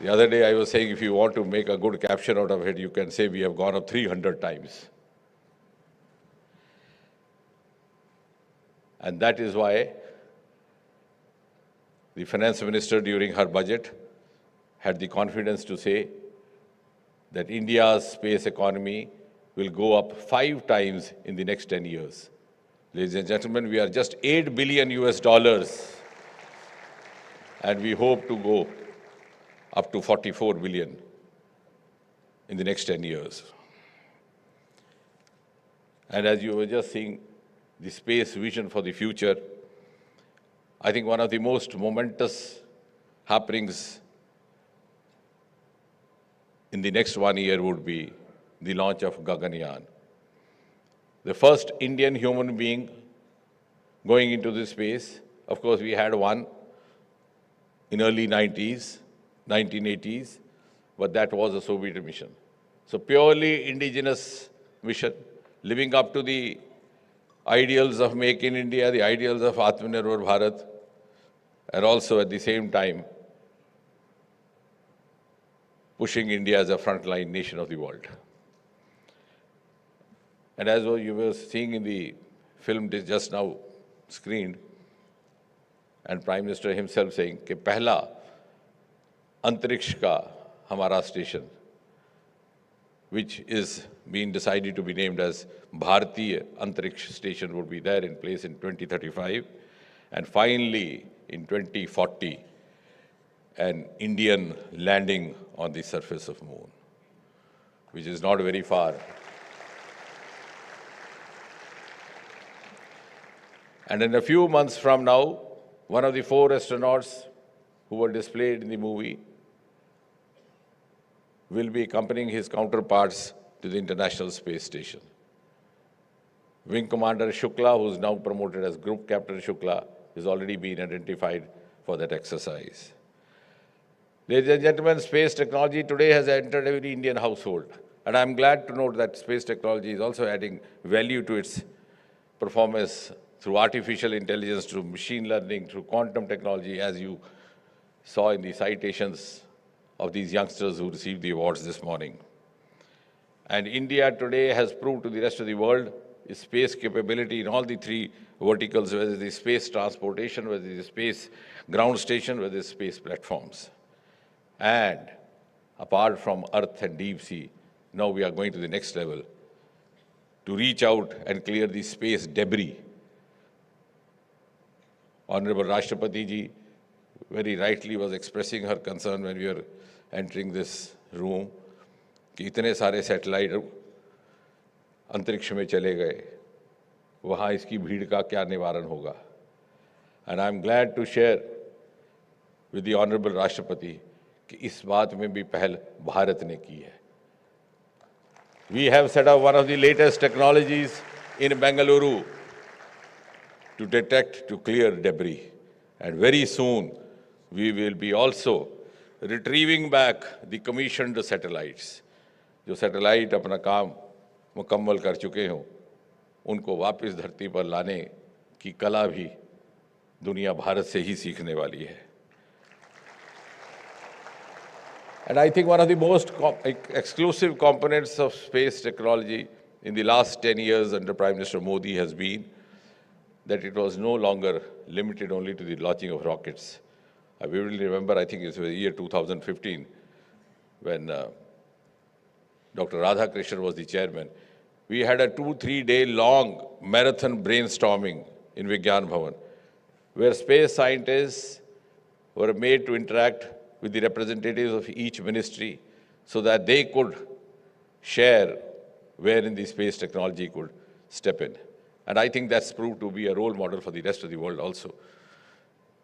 The other day, I was saying, if you want to make a good caption out of it, you can say we have gone up 300 times. And that is why the finance minister during her budget had the confidence to say that India's space economy will go up 5 times in the next 10 years. Ladies and gentlemen, we are just $8 billion US, and we hope to go up to 44 billion in the next 10 years. And as you were just seeing the space vision for the future, I think one of the most momentous happenings in the next 1 year would be the launch of Gaganyaan. The first Indian human being going into this space. Of course, we had one in early 1980s, but that was a Soviet mission. So purely indigenous mission, living up to the ideals of Make in India, the ideals of Atmanirbhar Bharat, and also at the same time pushing India as a frontline nation of the world. And as you were seeing in the film just now screened, and Prime Minister himself saying कि पहला अंतरिक्ष का हमारा station, which is being decided to be named as Bharatiya Antariksh Station, would be there in place in 2035, and finally in 2040, an Indian landing on the surface of Moon, which is not very far. And in a few months from now, one of the 4 astronauts who were displayed in the movie will be accompanying his counterparts to the International Space Station. Wing Commander Shukla, who is now promoted as Group Captain Shukla, has already been identified for that exercise. Ladies and gentlemen, space technology today has entered every Indian household. And I'm glad to note that space technology is also adding value to its performance through artificial intelligence, through machine learning, through quantum technology, as you saw in the citations of these youngsters who received the awards this morning. And India today has proved to the rest of the world its space capability in all the 3 verticals, whether it is space transportation, whether it is space ground station, whether it is space platforms. And apart from Earth and deep sea, now we are going to the next level to reach out and clear the space debris. Honorable Rashtrapati ji very rightly was expressing her concern when we were entering this room कि इतने सारे satellite अंतरिक्ष में चले गए, वहाँ इसकी भीड़ का क्या निवारण होगा. And I'm glad to share with the Honorable Rashtrapati कि इस बात में भी पहल भारत ने की है. We have set up one of the latest technologies in Bengaluru to detect, to clear debris. And very soon, we will be also retrieving back the commissioned satellites. जो सैटेलाइट अपना काम मुकम्मल कर चुके हों, उनको वापस धरती पर लाने की कला भी दुनिया भारत से ही सीखने वाली है. And I think one of the most exclusive components of space technology in the last 10 years under Prime Minister Modi has been that it was no longer limited only to the launching of rockets. I vividly remember, I think it was the year 2015, when Dr. Radhakrishnan was the chairman. We had a 2-3 day long marathon brainstorming in Vigyan Bhavan, where space scientists were made to interact with the representatives of each ministry so that they could share wherein the space technology could step in. And I think that's proved to be a role model for the rest of the world also,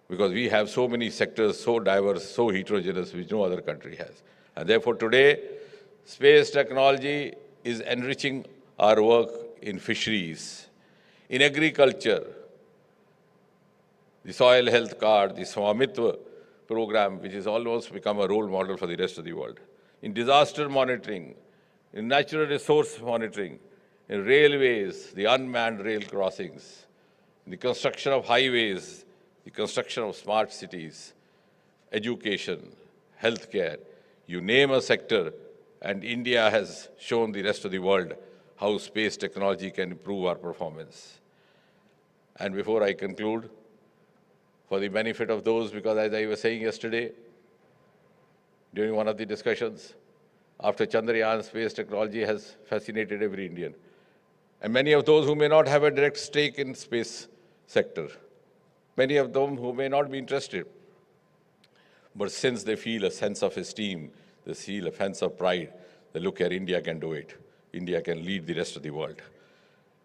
because we have so many sectors, so diverse, so heterogeneous, which no other country has. And therefore today, space technology is enriching our work in fisheries, in agriculture, the soil health card, the Swamitva program, which has almost become a role model for the rest of the world, in disaster monitoring, in natural resource monitoring, in railways, the unmanned rail crossings, in the construction of highways, the construction of smart cities, education, healthcare, you name a sector, and India has shown the rest of the world how space technology can improve our performance. And before I conclude, for the benefit of those, because as I was saying yesterday, during one of the discussions, after Chandrayaan, space technology has fascinated every Indian. And many of those who may not have a direct stake in space sector, many of them who may not be interested, but since they feel a sense of esteem, they feel a sense of pride, they look here, India can do it. India can lead the rest of the world.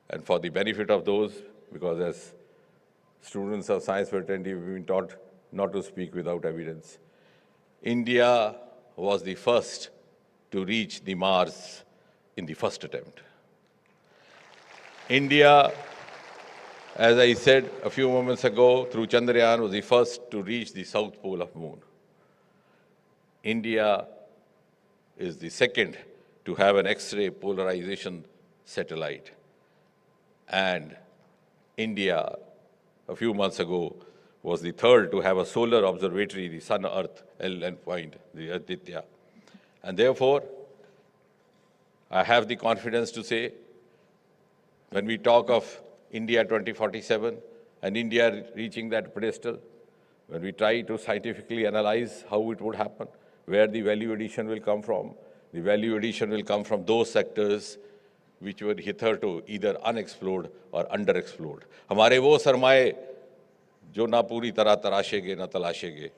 And for the benefit of those, because as students of science fraternity, we've been taught not to speak without evidence. India was the first to reach the Mars in the first attempt. India, as I said a few moments ago, through Chandrayaan, was the first to reach the south pole of the moon. India is the second to have an X-ray polarization satellite. And India, a few months ago, was the third to have a solar observatory, the Sun-Earth endpoint, the Aditya. And therefore, I have the confidence to say, when we talk of India 2047 and India reaching that pedestal, when we try to scientifically analyze how it would happen, where the value addition will come from, the value addition will come from those sectors which were hitherto either unexplored or underexplored. हमारे वो सरमाए जो ना पूरी तरह तराशेंगे ना तलाशेंगे,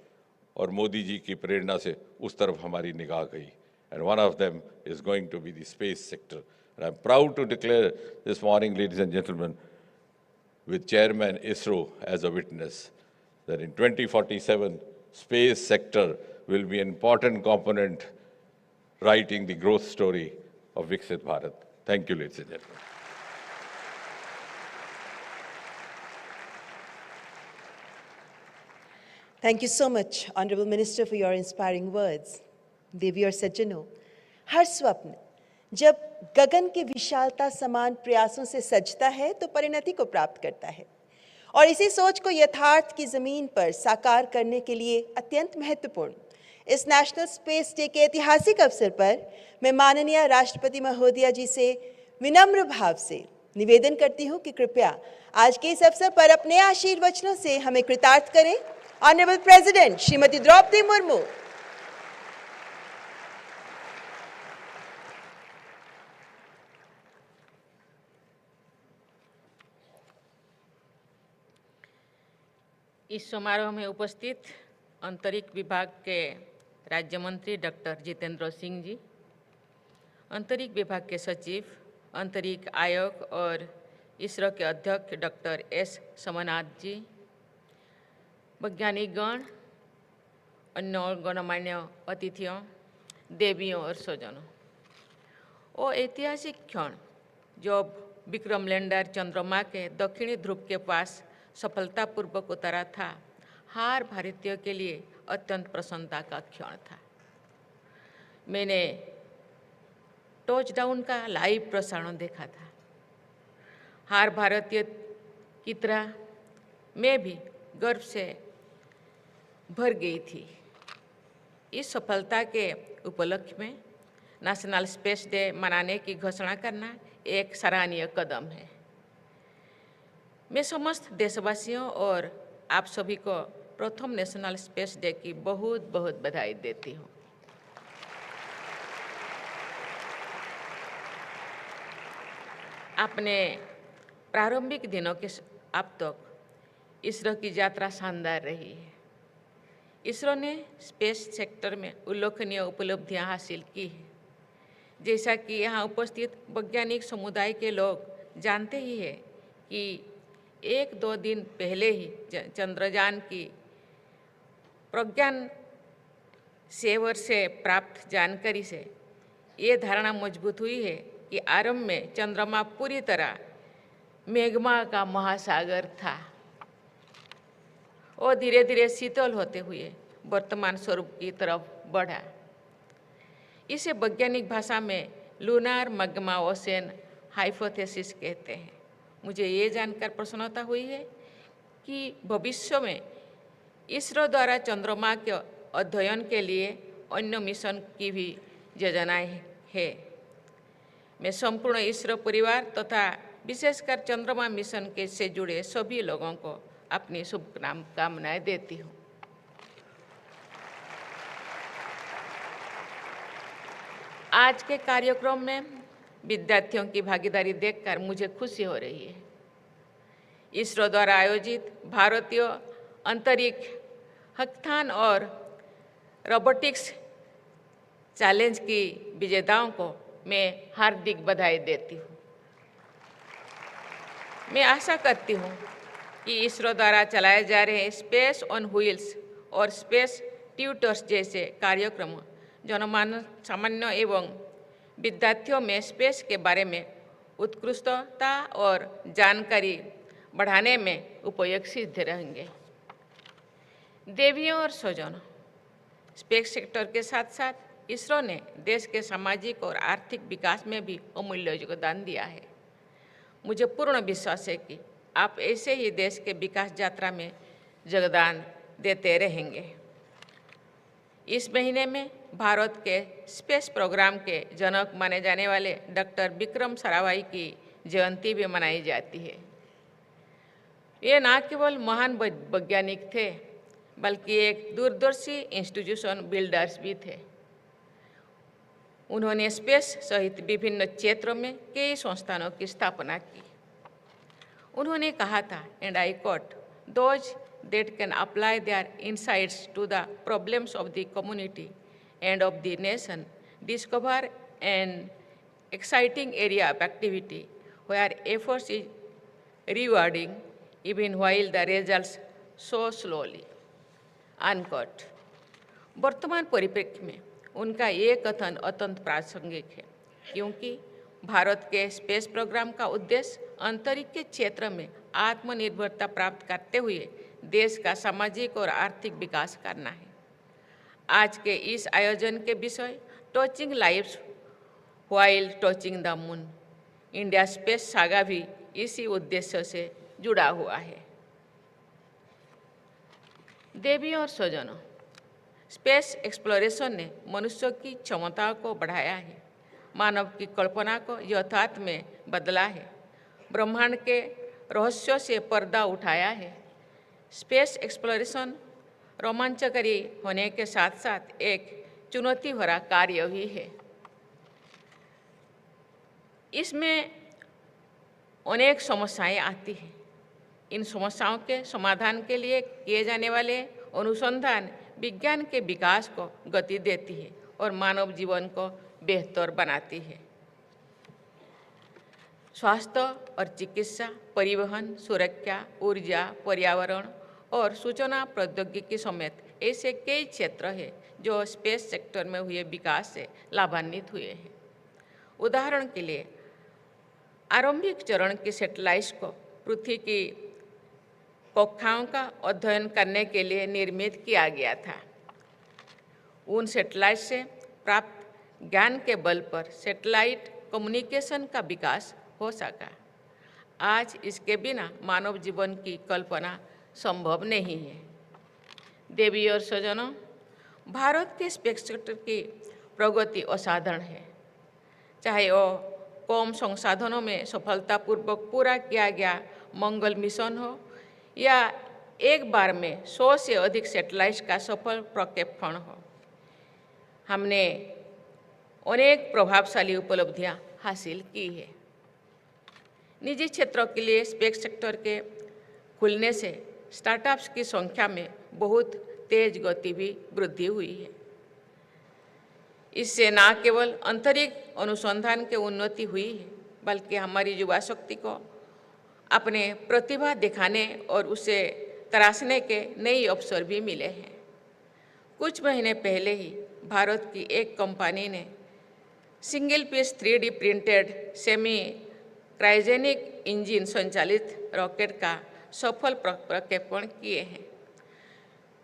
और मोदी जी की प्रेरणा से उस तरफ हमारी निगाह गई. And one of them is going to be the space sector. And I'm proud to declare this morning, ladies and gentlemen, with Chairman ISRO as a witness, that in 2047, space sector will be an important component writing the growth story of Viksit Bharat. Thank you, ladies and gentlemen. Thank you so much, Honorable Minister, for your inspiring words. देवी और सज्जनों, हर स्वप्न जब गगन की विशालता समान प्रयासों से सजता है तो परिणति को प्राप्त करता है, और इसी सोच को यथार्थ की जमीन पर साकार करने के लिए अत्यंत महत्वपूर्ण इस नेशनल स्पेस डे के ऐतिहासिक अवसर पर मैं माननीय राष्ट्रपति महोदया जी से विनम्र भाव से निवेदन करती हूं कि कृपया आज के इस अवसर पर अपने आशीर्वचनों से हमें कृतार्थ करें. Honourable president Shrimati Droupadi Murmu. इस समारोह में उपस्थित अंतरिक्ष विभाग के राज्य मंत्री डॉक्टर जितेंद्र सिंह जी, अंतरिक्ष विभाग के सचिव, अंतरिक्ष आयोग और इसरो के अध्यक्ष डॉक्टर एस सोमनाथ जी, वैज्ञानिकगण, अन्य गणमान्य अतिथियों, देवियों और स्वजनों, वो ऐतिहासिक क्षण जब विक्रम लैंडर चंद्रमा के दक्षिणी ध्रुव के पास सफलतापूर्वक उतरा था, हर भारतीय के लिए अत्यंत प्रसन्नता का क्षण था. मैंने टचडाउन का लाइव प्रसारण देखा था. हर भारतीय की तरह मैं भी गर्व से भर गई थी. इस सफलता के उपलक्ष्य में नेशनल स्पेस डे मनाने की घोषणा करना एक सराहनीय कदम है. मैं समस्त देशवासियों और आप सभी को प्रथम नेशनल स्पेस डे की बहुत बहुत बधाई देती हूँ. अपने प्रारंभिक दिनों के अब तक इसरो की यात्रा शानदार रही है. इसरो ने स्पेस सेक्टर में उल्लेखनीय उपलब्धियां हासिल की हैं। जैसा कि यहाँ उपस्थित वैज्ञानिक समुदाय के लोग जानते ही हैं कि 1-2 दिन पहले ही चंद्रयान की प्रज्ञान सेवर से प्राप्त जानकारी से ये धारणा मजबूत हुई है कि आरंभ में चंद्रमा पूरी तरह मैग्मा का महासागर था और धीरे धीरे शीतल होते हुए वर्तमान स्वरूप की तरफ बढ़ा। इसे वैज्ञानिक भाषा में लूनार मैग्मा ओशन हाइपोथेसिस कहते हैं। मुझे ये जानकर प्रसन्नता हुई है कि भविष्य में इसरो द्वारा चंद्रमा के अध्ययन के लिए अन्य मिशन की भी योजनाएं है। मैं संपूर्ण इसरो परिवार तथा विशेषकर चंद्रमा मिशन के से जुड़े सभी लोगों को अपनी शुभकामनाएं देती हूँ। आज के कार्यक्रम में विद्यार्थियों की भागीदारी देखकर मुझे खुशी हो रही है। इसरो द्वारा आयोजित भारतीय अंतरिक्ष हैकाथॉन और रोबोटिक्स चैलेंज की विजेताओं को मैं हार्दिक बधाई देती हूँ। मैं आशा करती हूँ कि इसरो द्वारा चलाए जा रहे स्पेस ऑन व्हील्स और स्पेस ट्यूटर्स जैसे कार्यक्रम जनमानस सामान्य एवं विद्यार्थियों में स्पेस के बारे में उत्कृष्टता और जानकारी बढ़ाने में उपयोगी सिद्ध रहेंगे। देवियों और स्वजनों, स्पेस सेक्टर के साथ साथ इसरो ने देश के सामाजिक और आर्थिक विकास में भी अमूल्य योगदान दिया है। मुझे पूर्ण विश्वास है कि आप ऐसे ही देश के विकास यात्रा में योगदान देते रहेंगे। इस महीने में भारत के स्पेस प्रोग्राम के जनक माने जाने वाले डॉक्टर विक्रम साराभाई की जयंती भी मनाई जाती है। ये न केवल महान वैज्ञानिक थे बल्कि एक दूरदर्शी इंस्टीट्यूशन बिल्डर्स भी थे। उन्होंने स्पेस सहित विभिन्न क्षेत्रों में कई संस्थानों की स्थापना की। उन्होंने कहा था, and I quote, "Those that can apply their insights to the problems of the community and of the nation discover an exciting area of activity where efforts is rewarding even while the results so slowly." Unquote. वर्तमान परिप्रेक्ष्य में उनका ये कथन अत्यंत प्रासंगिक है क्योंकि भारत के स्पेस प्रोग्राम का उद्देश्य अंतरिक्ष के क्षेत्र में आत्मनिर्भरता प्राप्त करते हुए देश का सामाजिक और आर्थिक विकास करना है। आज के इस आयोजन के विषय touching lives while touching the moon, India space saga भी इसी उद्देश्य से जुड़ा हुआ है। देवियों और स्वजनों, स्पेस एक्सप्लोरेशन ने मनुष्य की क्षमताओं को बढ़ाया है, मानव की कल्पना को यथार्थ में बदला है, ब्रह्मांड के रहस्यों से पर्दा उठाया है। स्पेस एक्सप्लोरेशन रोमांचकारी होने के साथ साथ एक चुनौती भरा कार्य भी है। इसमें अनेक समस्याएं आती हैं। इन समस्याओं के समाधान के लिए किए जाने वाले अनुसंधान विज्ञान के विकास को गति देती है और मानव जीवन को बेहतर बनाती है। स्वास्थ्य और चिकित्सा, परिवहन, सुरक्षा, ऊर्जा, पर्यावरण और सूचना प्रौद्योगिकी समेत ऐसे कई क्षेत्र हैं जो स्पेस सेक्टर में हुए विकास से लाभान्वित हुए हैं। उदाहरण के लिए आरंभिक चरण की सैटेलाइट्स को पृथ्वी की कक्षाओं का अध्ययन करने के लिए निर्मित किया गया था। उन सैटेलाइट से प्राप्त ज्ञान के बल पर सैटेलाइट कम्युनिकेशन का विकास हो सका। आज इसके बिना मानव जीवन की कल्पना संभव नहीं है। देवी और स्वजनों, भारत के स्पेस सेक्टर की प्रगति असाधारण है। चाहे वो कम संसाधनों में सफलतापूर्वक पूरा किया गया मंगल मिशन हो या एक बार में 100 से अधिक सैटेलाइट्स का सफल प्रक्षेपण हो, हमने अनेक प्रभावशाली उपलब्धियां हासिल की है। निजी क्षेत्रों के लिए स्पेस सेक्टर के खुलने से स्टार्टअप्स की संख्या में बहुत तेज गति भी वृद्धि हुई है। इससे न केवल अंतरिक्ष अनुसंधान की उन्नति हुई है, बल्कि हमारी युवा शक्ति को अपने प्रतिभा दिखाने और उसे तराशने के नए अवसर भी मिले हैं। कुछ महीने पहले ही भारत की एक कंपनी ने single piece 3D printed semi cryogenic engine संचालित रॉकेट का सफल प्रक्षेपण किए हैं,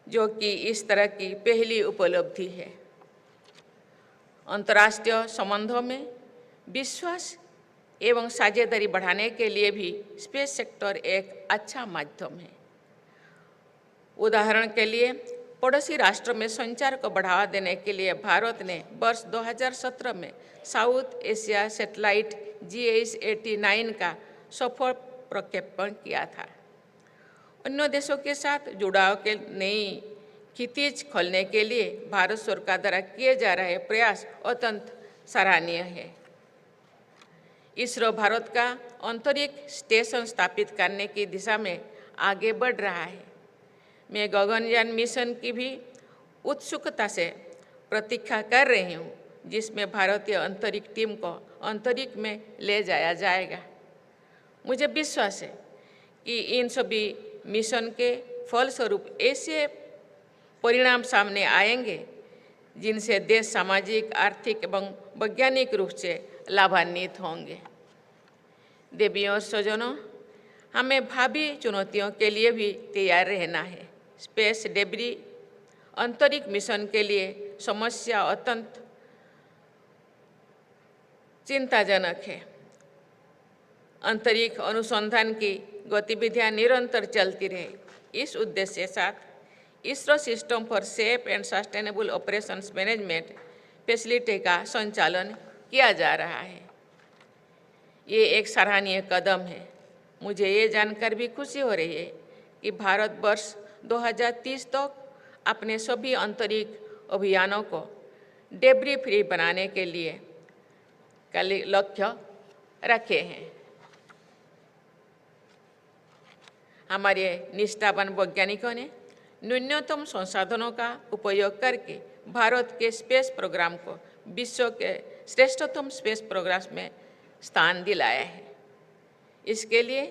जो कि इस तरह की पहली उपलब्धि है। अंतर्राष्ट्रीय संबंधों में विश्वास एवं साझेदारी बढ़ाने के लिए भी स्पेस सेक्टर एक अच्छा माध्यम है। उदाहरण के लिए, पड़ोसी राष्ट्र में संचार को बढ़ावा देने के लिए भारत ने वर्ष 2017 में साउथ एशिया सैटेलाइट GS-89 का सफल प्रक्षेपण किया था। अन्य देशों के साथ जुड़ाव के नई खितीज खोलने के लिए भारत सरकार द्वारा किए जा रहे प्रयास अत्यंत सराहनीय है। इसरो भारत का अंतरिक्ष स्टेशन स्थापित करने की दिशा में आगे बढ़ रहा है। मैं गगनयान मिशन की भी उत्सुकता से प्रतीक्षा कर रही हूँ, जिसमें भारतीय अंतरिक्ष टीम को अंतरिक्ष में ले जाया जाएगा। मुझे विश्वास है कि इन सभी मिशन के फलस्वरूप ऐसे परिणाम सामने आएंगे जिनसे देश सामाजिक, आर्थिक एवं वैज्ञानिक रूप से लाभान्वित होंगे। देवियों और स्वजनों, हमें भावी चुनौतियों के लिए भी तैयार रहना है। स्पेस डेब्री अंतरिक्ष मिशन के लिए समस्या अत्यंत चिंताजनक है। अंतरिक्ष अनुसंधान की गतिविधियां निरंतर चलती रहे, इस उद्देश्य के साथ ISRO system for safe and sustainable operations management facility का संचालन किया जा रहा है। ये एक सराहनीय कदम है। मुझे ये जानकर भी खुशी हो रही है कि भारत वर्ष 2030 तक अपने सभी अंतरिक्ष अभियानों को डेब्री फ्री बनाने के लिए लक्ष्य रखे हैं। हमारे निष्ठावान वैज्ञानिकों ने न्यूनतम संसाधनों का उपयोग करके भारत के स्पेस प्रोग्राम को विश्व के श्रेष्ठतम स्पेस प्रोग्राम में स्थान दिलाया है। इसके लिए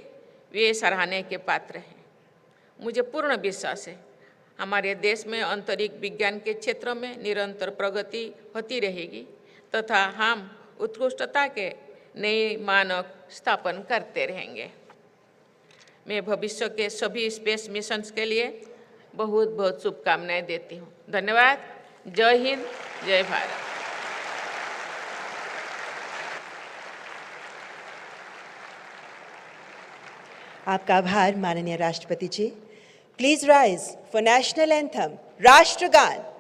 वे सराहने के पात्र हैं। मुझे पूर्ण विश्वास है हमारे देश में अंतरिक्ष विज्ञान के क्षेत्र में निरंतर प्रगति होती रहेगी तथा हम उत्कृष्टता के नए मानक स्थापन करते रहेंगे। मैं भविष्य के सभी स्पेस मिशंस के लिए बहुत बहुत शुभकामनाएं देती हूँ। धन्यवाद। जय हिंद, जय भारत। आपका आभार माननीय राष्ट्रपति जी। Please rise for national anthem, राष्ट्रगान।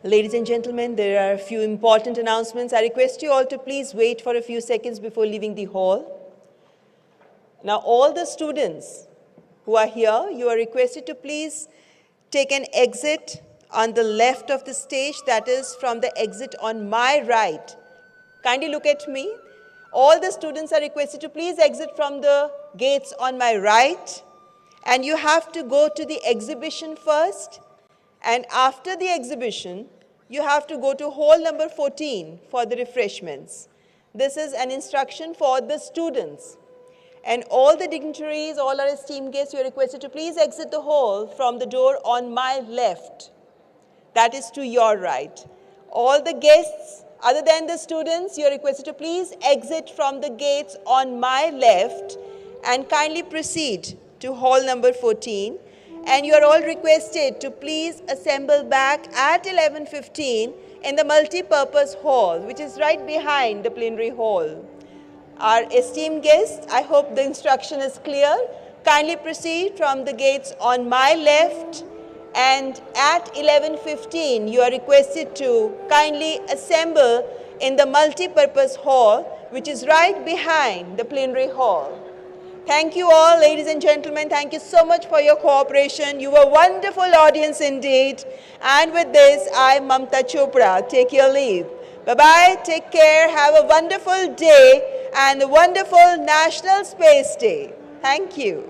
Ladies and gentlemen, there are a few important announcements. I request you all to please wait for a few seconds before leaving the hall. Now, all the students who are here, you are requested to please take an exit on the left of the stage, that is from the exit on my right. Kindly look at me. All the students are requested to please exit from the gates on my right, and you have to go to the exhibition first, and after the exhibition, you have to go to hall number 14 for the refreshments. This is an instruction for the students. And all the dignitaries, all our esteemed guests, you are requested to please exit the hall from the door on my left. That is to your right. All the guests, other than the students, you are requested to please exit from the gates on my left and kindly proceed to hall number 14. And you are all requested to please assemble back at 11:15 in the multi-purpose hall, which is right behind the plenary hall. Our esteemed guests, I hope the instruction is clear. Kindly proceed from the gates on my left, and at 11:15, you are requested to kindly assemble in the multi-purpose hall, which is right behind the plenary hall. Thank you all, ladies and gentlemen. Thank you so much for your cooperation. You were a wonderful audience indeed. And with this, I, Mamta Chopra, take your leave. Bye-bye, take care, have a wonderful day and a wonderful National Space Day. Thank you.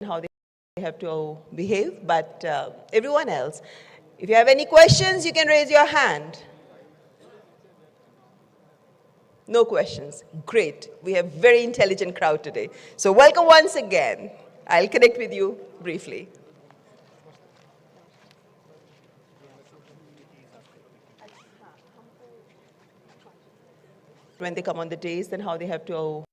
How they have to behave, but everyone else, if you have any questions, you can raise your hand. No questions. Great. We have a very intelligent crowd today. So welcome once again. I'll connect with you briefly. When they come on the days, then how they have to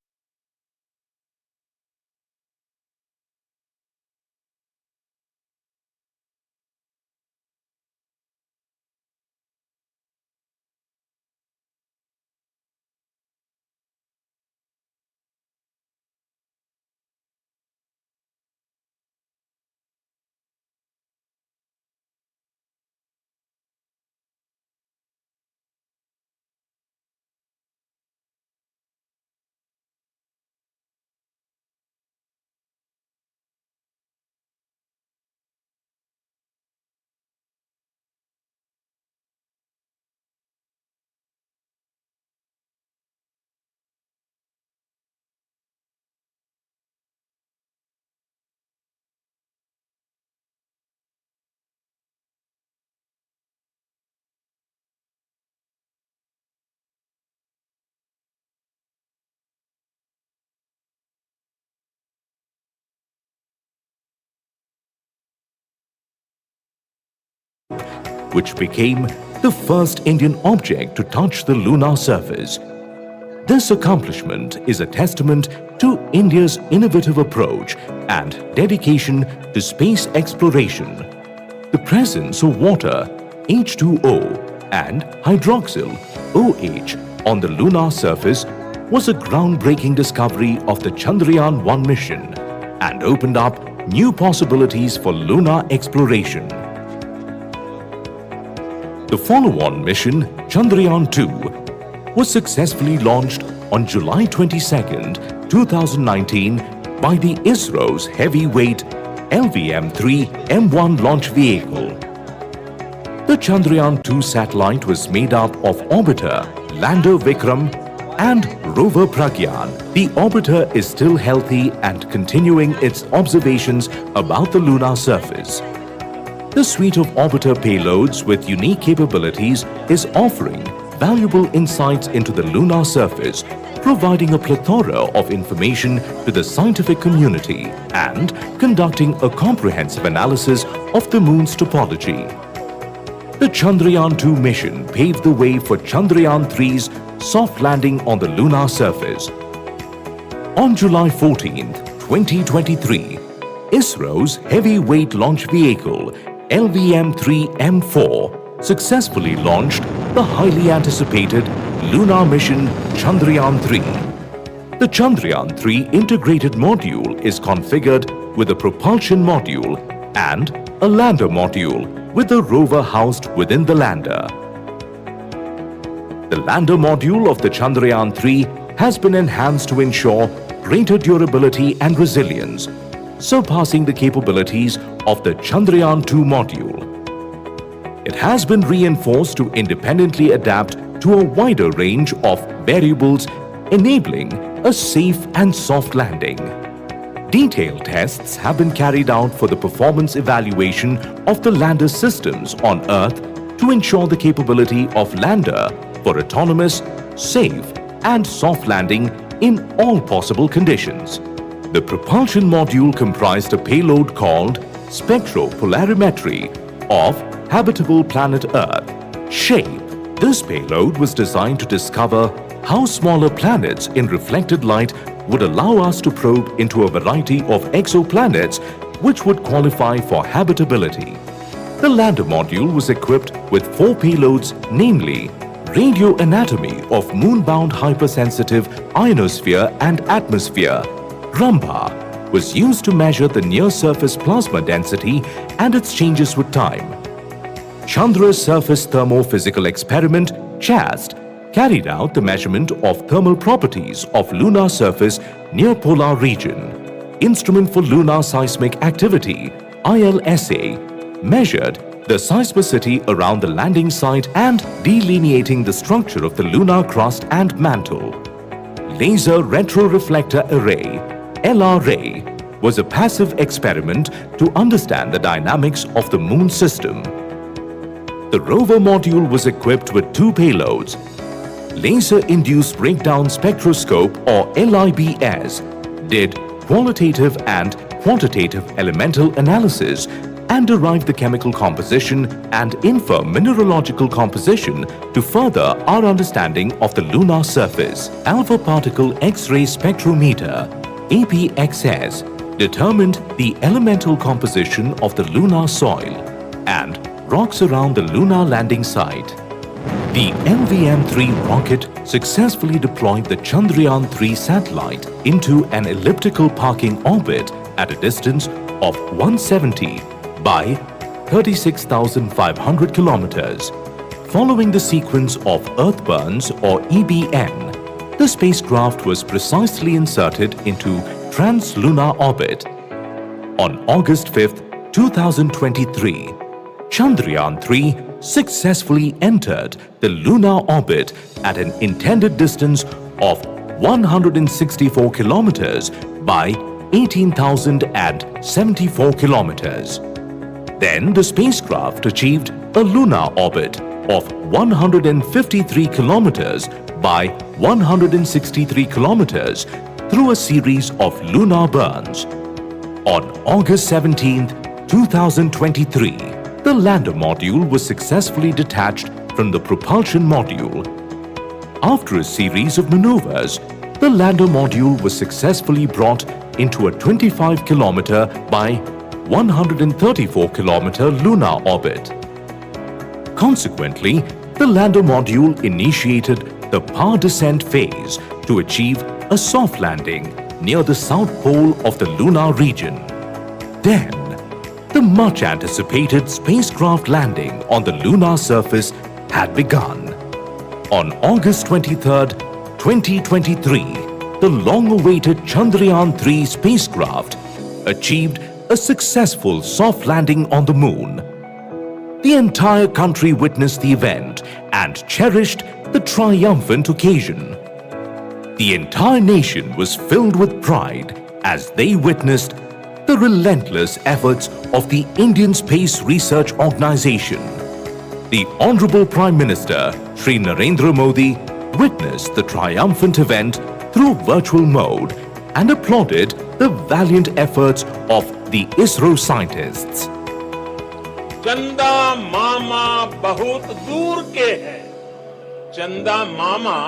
which became the first Indian object to touch the lunar surface. This accomplishment is a testament to India's innovative approach and dedication to space exploration. The presence of water, H2O, and hydroxyl, OH, on the lunar surface was a groundbreaking discovery of the Chandrayaan 1 mission and opened up new possibilities for lunar exploration. The follow-on mission, Chandrayaan 2, was successfully launched on July 22, 2019 by the ISRO's heavyweight LVM-3 M1 launch vehicle. The Chandrayaan 2 satellite was made up of orbiter, lander Vikram and rover Pragyan. The orbiter is still healthy and continuing its observations about the lunar surface. The suite of orbiter payloads with unique capabilities is offering valuable insights into the lunar surface, providing a plethora of information to the scientific community and conducting a comprehensive analysis of the moon's topology. The Chandrayaan 2 mission paved the way for Chandrayaan 3's soft landing on the lunar surface. On July 14, 2023, ISRO's heavyweight launch vehicle LVM-3M4 successfully launched the highly anticipated lunar mission Chandrayaan 3. The Chandrayaan 3 integrated module is configured with a propulsion module and a lander module with the rover housed within the lander. The lander module of the Chandrayaan 3 has been enhanced to ensure greater durability and resilience, surpassing the capabilities of the Chandrayaan 2 module. It has been reinforced to independently adapt to a wider range of variables, enabling a safe and soft landing. Detailed tests have been carried out for the performance evaluation of the lander systems on Earth to ensure the capability of lander for autonomous, safe and soft landing in all possible conditions. The propulsion module comprised a payload called spectropolarimetry of habitable planet Earth, SHAPE. This payload was designed to discover how smaller planets in reflected light would allow us to probe into a variety of exoplanets which would qualify for habitability. The lander module was equipped with 4 payloads, namely radio anatomy of moon-bound hypersensitive ionosphere and atmosphere. RAMBA was used to measure the near-surface plasma density and its changes with time. Chandra's Surface Thermophysical Experiment, CHAST, carried out the measurement of thermal properties of lunar surface near polar region. Instrument for Lunar Seismic Activity, ILSA, measured the seismicity around the landing site and delineating the structure of the lunar crust and mantle. Laser Retroreflector Array, LRA, was a passive experiment to understand the dynamics of the moon system. The rover module was equipped with 2 payloads. Laser-Induced Breakdown Spectroscope, or LIBS, did qualitative and quantitative elemental analysis and derived the chemical composition and infer mineralogical composition to further our understanding of the lunar surface. Alpha Particle X-ray Spectrometer, APXS, determined the elemental composition of the lunar soil and rocks around the lunar landing site. The LVM-3 rocket successfully deployed the Chandrayaan 3 satellite into an elliptical parking orbit at a distance of 170 by 36,500 kilometers. Following the sequence of Earth burns, or EBN, the spacecraft was precisely inserted into trans-lunar orbit. On August 5, 2023, Chandrayaan 3 successfully entered the lunar orbit at an intended distance of 164 kilometers by 18,074 kilometers. Then the spacecraft achieved a lunar orbit of 153 kilometers by 163 kilometers through a series of lunar burns. On August 17, 2023, the lander module was successfully detached from the propulsion module. After a series of maneuvers, the lander module was successfully brought into a 25-kilometer by 134-kilometer lunar orbit. Consequently, the lander module initiated the power descent phase to achieve a soft landing near the south pole of the lunar region. Then, the much-anticipated spacecraft landing on the lunar surface had begun. On August 23, 2023, the long-awaited Chandrayaan 3 spacecraft achieved a successful soft landing on the moon. The entire country witnessed the event and cherished the triumphant occasion. The entire nation was filled with pride as they witnessed the relentless efforts of the Indian Space Research Organisation. The Honourable Prime Minister, Shri Narendra Modi, witnessed the triumphant event through virtual mode and applauded the valiant efforts of the ISRO scientists. चंदा मामा बहुत दूर के हैं, चंदा मामा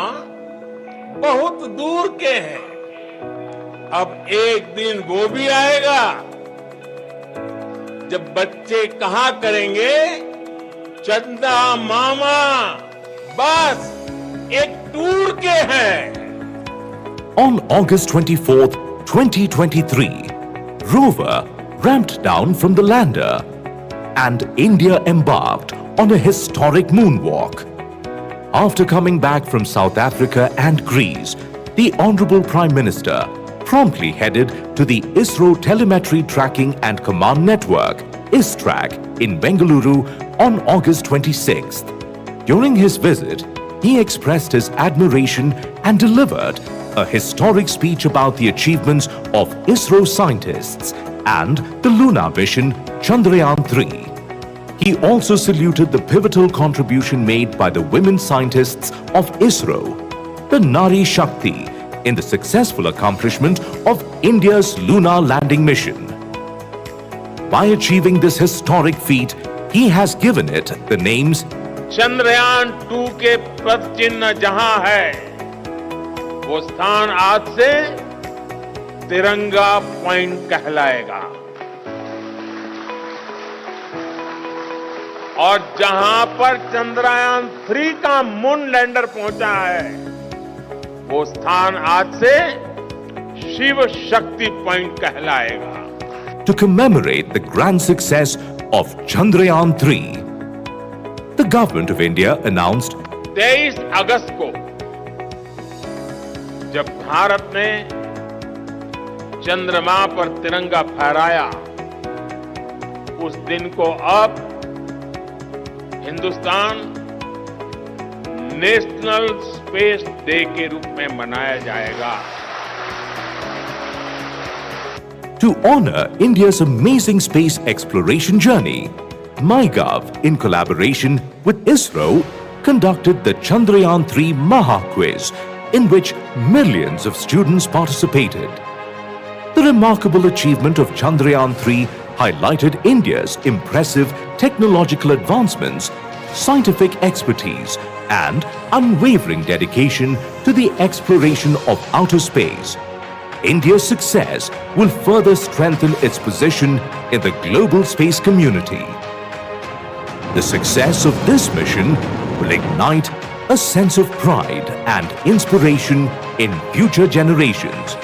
बहुत दूर के हैं। अब एक दिन वो भी आएगा जब बच्चे कहा करेंगे, चंदा मामा बस एक टूर के हैं। On August 24th, 2023, rover ramped down from the lander and India embarked on a historic moonwalk. After coming back from South Africa and Greece, the Honourable Prime Minister promptly headed to the ISRO Telemetry Tracking and Command Network, ISTRAC, in Bengaluru on August 26th. During his visit, he expressed his admiration and delivered a historic speech about the achievements of ISRO scientists and the lunar mission Chandrayaan 3. He also saluted the pivotal contribution made by the women scientists of ISRO, the Nari Shakti, in the successful accomplishment of India's lunar landing mission. By achieving this historic feat, he has given it the names Chandrayaan 2 के पद चिन्ह जहां है, वो स्थान आज से तिरंगा पॉइंट कहलाएगा। और जहां पर चंद्रयान 3 का मून लैंडर पहुंचा है, वो स्थान आज से शिव शक्ति पॉइंट कहलाएगा। To commemorate the grand success of Chandrayaan 3, the Government of India announced 23 अगस्त को जब भारत ने चंद्रमा पर तिरंगा फहराया, उस दिन को अब हिंदुस्तान नेशनल स्पेस डे के रूप में मनाया जाएगा। To honor India's amazing space exploration journey, MyGov, in collaboration with ISRO, conducted the Chandrayaan 3 Maha Quiz, in which millions of students participated. The remarkable achievement of Chandrayaan 3 highlighted India's impressive technological advancements, scientific expertise, and unwavering dedication to the exploration of outer space. India's success will further strengthen its position in the global space community. The success of this mission will ignite a sense of pride and inspiration in future generations.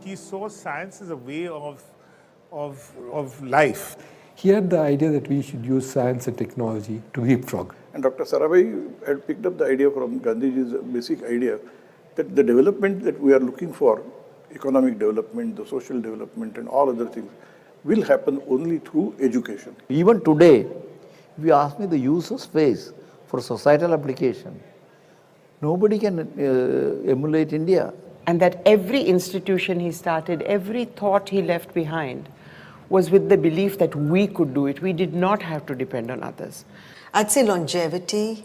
He saw science as a way of life. He had the idea that we should use science and technology to leapfrog. And Dr. Sarabhai had picked up the idea from Gandhiji's basic idea that the development that we are looking for, economic development, the social development and all other things, will happen only through education. Even today, if you ask me the use of space for societal application, nobody can emulate India. And that every institution he started, every thought he left behind, was with the belief that we could do it. We did not have to depend on others. I'd say longevity,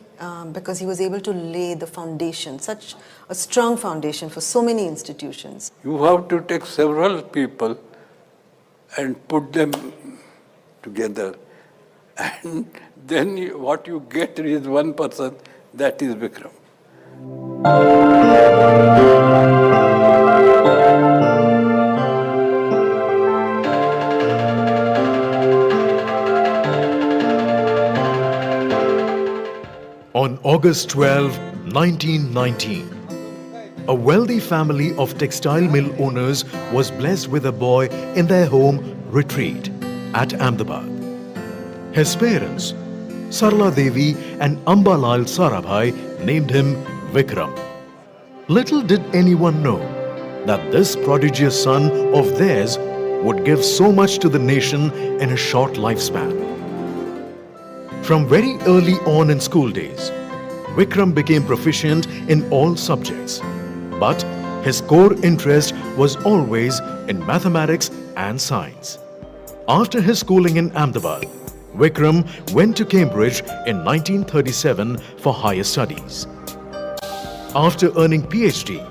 because he was able to lay the foundation, such a strong foundation for so many institutions. You have to take several people and put them together. And then what you get is one person, that is Vikram. On August 12, 1919, a wealthy family of textile mill owners was blessed with a boy in their home retreat at Ahmedabad. His parents, Sarla Devi and Ambalal Sarabhai, named him Vikram. Little did anyone know that this prodigious son of theirs would give so much to the nation in a short lifespan. From very early on in school days, Vikram became proficient in all subjects, but his core interest was always in mathematics and science. After his schooling in Ahmedabad, Vikram went to Cambridge in 1937 for higher studies. After earning PhD,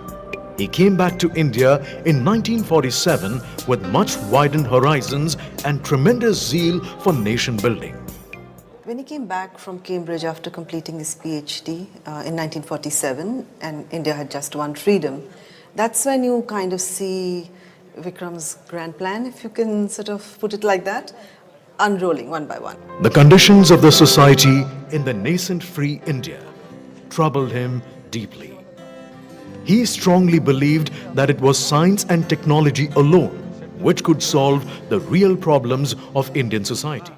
he came back to India in 1947 with much widened horizons and tremendous zeal for nation building. When he came back from Cambridge after completing his PhD in 1947, and India had just won freedom, that's when you kind of see Vikram's grand plan, if you can sort of put it like that, unrolling one by one. The conditions of the society in the nascent free India troubled him deeply. He strongly believed that it was science and technology alone which could solve the real problems of Indian society.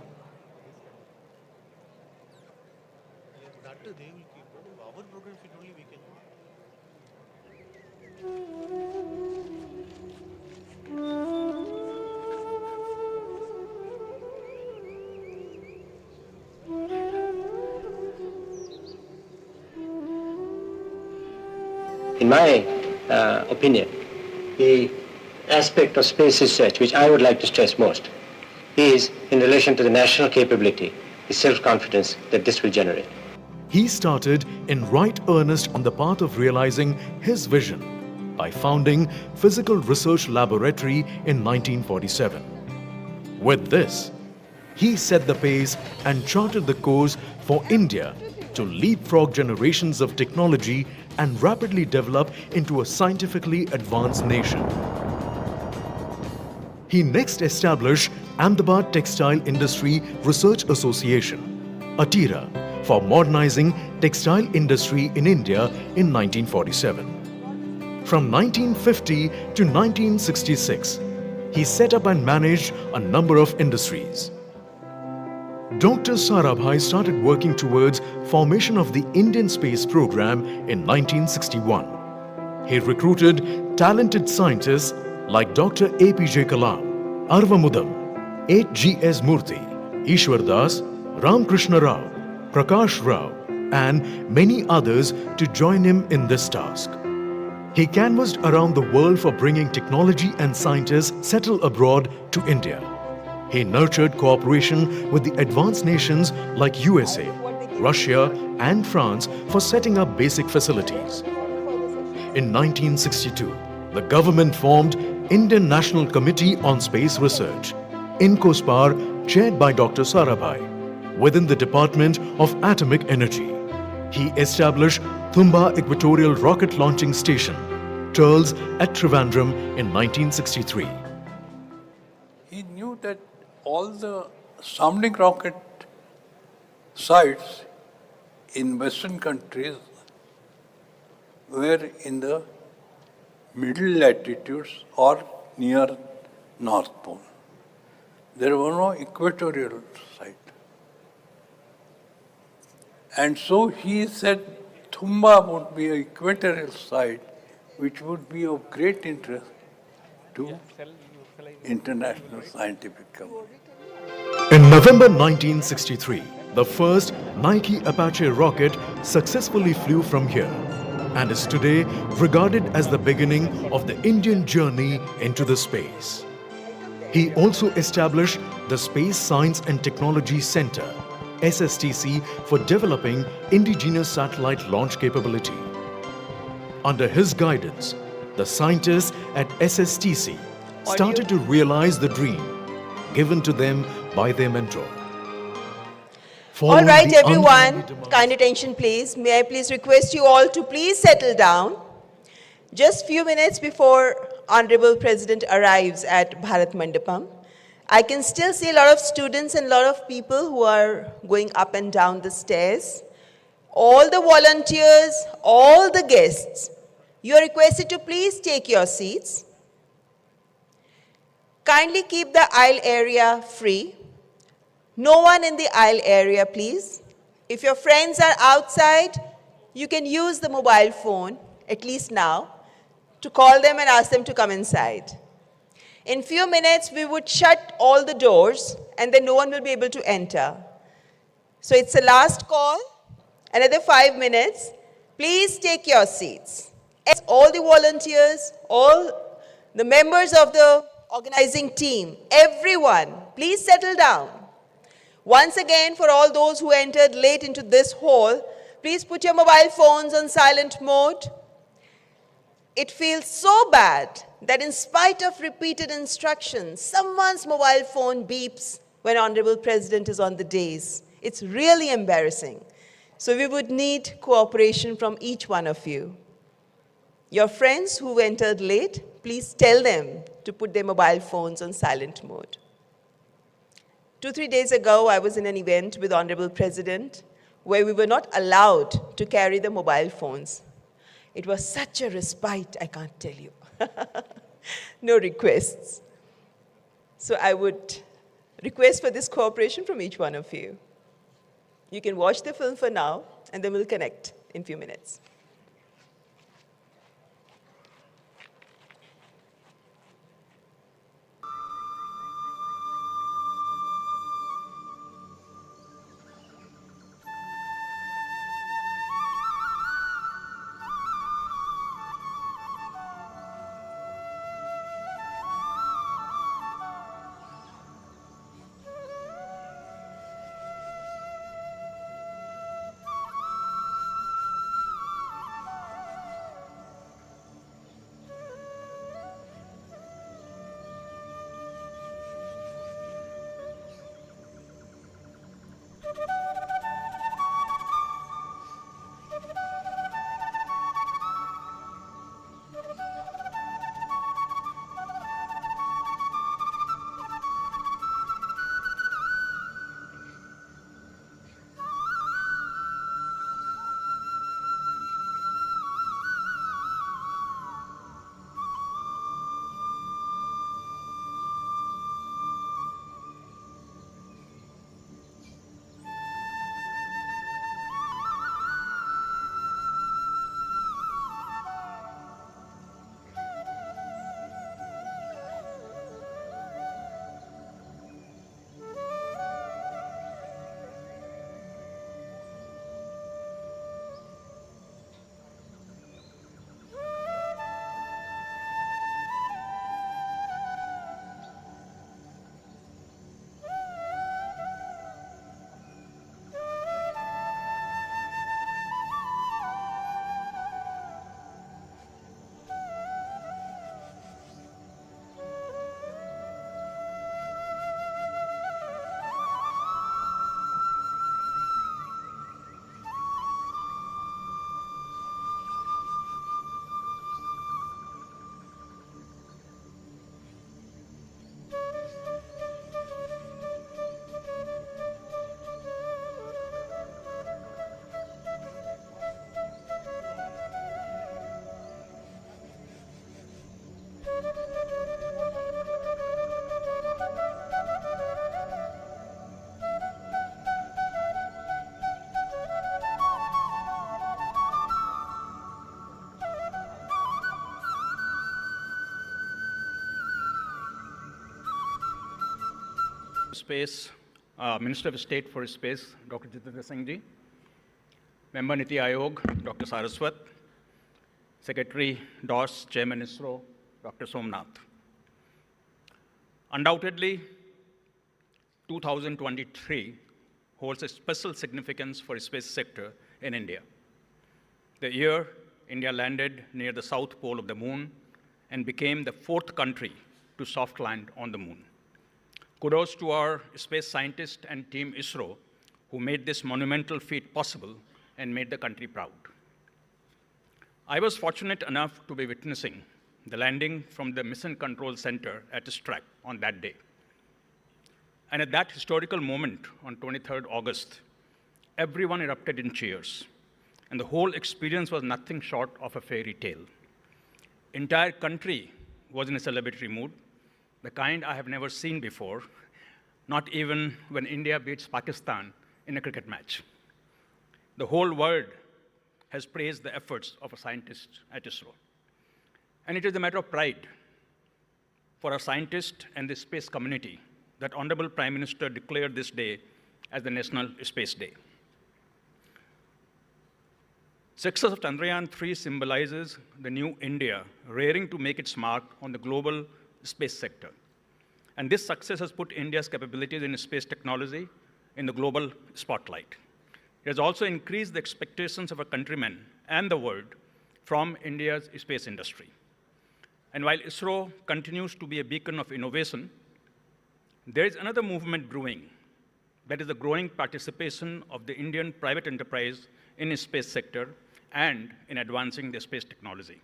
In my opinion, the aspect of space research which I would like to stress most is in relation to the national capability, the self-confidence that this will generate. He started in right earnest on the path of realizing his vision by founding Physical Research Laboratory in 1947. With this, he set the pace and charted the course for India to leapfrog generations of technology and rapidly develop into a scientifically advanced nation. He next established Ahmedabad Textile Industry Research Association, ATIRA, for modernizing textile industry in India in 1947. From 1950 to 1966, he set up and managed a number of industries. Dr. Sarabhai started working towards formation of the Indian space program in 1961. He recruited talented scientists like Dr. APJ Kalam, Arvamudam, H.G.S. Murthy, Ishwar Das, Ramkrishna Rao, Prakash Rao, and many others to join him in this task. He canvassed around the world for bringing technology and scientists settled abroad to India. He nurtured cooperation with the advanced nations like USA, Russia, and France for setting up basic facilities. In 1962, the government formed Indian National Committee on Space Research, INCOSPAR, chaired by Dr. Sarabhai, within the Department of Atomic Energy. He established Thumba Equatorial Rocket Launching Station, TERLS, at Trivandrum in 1963. He knew that all the sounding rocket sites in Western countries were in the middle latitudes or near North Pole. There were no equatorial sites. And so he said Thumba would be an equatorial site which would be of great interest to international scientific community. In November 1963, the first Nike Apache rocket successfully flew from here and is today regarded as the beginning of the Indian journey into the space. He also established the Space Science and Technology Center, SSTC, for developing indigenous satellite launch capability. Under his guidance, the scientists at SSTC started to realize the dream given to them by their mentor. All right, everyone, kind attention please. May I please request you all to please settle down. Just few minutes before Honorable President arrives at Bharat Mandapam, I can still see a lot of students and a lot of people who are going up and down the stairs. All the volunteers, all the guests, you are requested to please take your seats. Kindly keep the aisle area free. No one in the aisle area, please. If your friends are outside, you can use the mobile phone, at least now, to call them and ask them to come inside. In few minutes, we would shut all the doors and then no one will be able to enter. So it's a last call, another 5 minutes. Please take your seats. All the volunteers, all the members of the organizing team, everyone, please settle down. Once again, for all those who entered late into this hall, please put your mobile phones on silent mode. It feels so bad that in spite of repeated instructions, someone's mobile phone beeps when Honorable President is on the dais. It's really embarrassing. So we would need cooperation from each one of you. Your friends who entered late, please tell them to put their mobile phones on silent mode. 2-3 days ago, I was in an event with Honorable President where we were not allowed to carry the mobile phones. It was such a respite, I can't tell you. No requests. So I would request for this cooperation from each one of you. You can watch the film for now, and then we'll connect in a few minutes. Space, Minister of State for Space, Dr. Jitendra Singh Ji, Member Niti Aayog, Dr. Saraswat, Secretary DOS, Chairman ISRO, Dr. Somnath. Undoubtedly, 2023 holds a special significance for the space sector in India. The year India landed near the south pole of the moon and became the 4th country to soft land on the moon. Kudos to our space scientists and team ISRO who made this monumental feat possible and made the country proud. I was fortunate enough to be witnessing the landing from the Mission Control Center at Strat on that day. And at that historical moment on 23rd August, everyone erupted in cheers and the whole experience was nothing short of a fairy tale. Entire country was in a celebratory mood, the kind I have never seen before, not even when India beats Pakistan in a cricket match. The whole world has praised the efforts of a scientist at ISRO. And it is a matter of pride for our scientists and the space community that Honorable Prime Minister declared this day as the National Space Day. Success of Chandrayaan 3 symbolizes the new India raring to make its mark on the global space sector. And this success has put India's capabilities in space technology in the global spotlight. It has also increased the expectations of our countrymen and the world from India's space industry. And while ISRO continues to be a beacon of innovation, there is another movement brewing, that is the growing participation of the Indian private enterprise in the space sector and in advancing the space technology.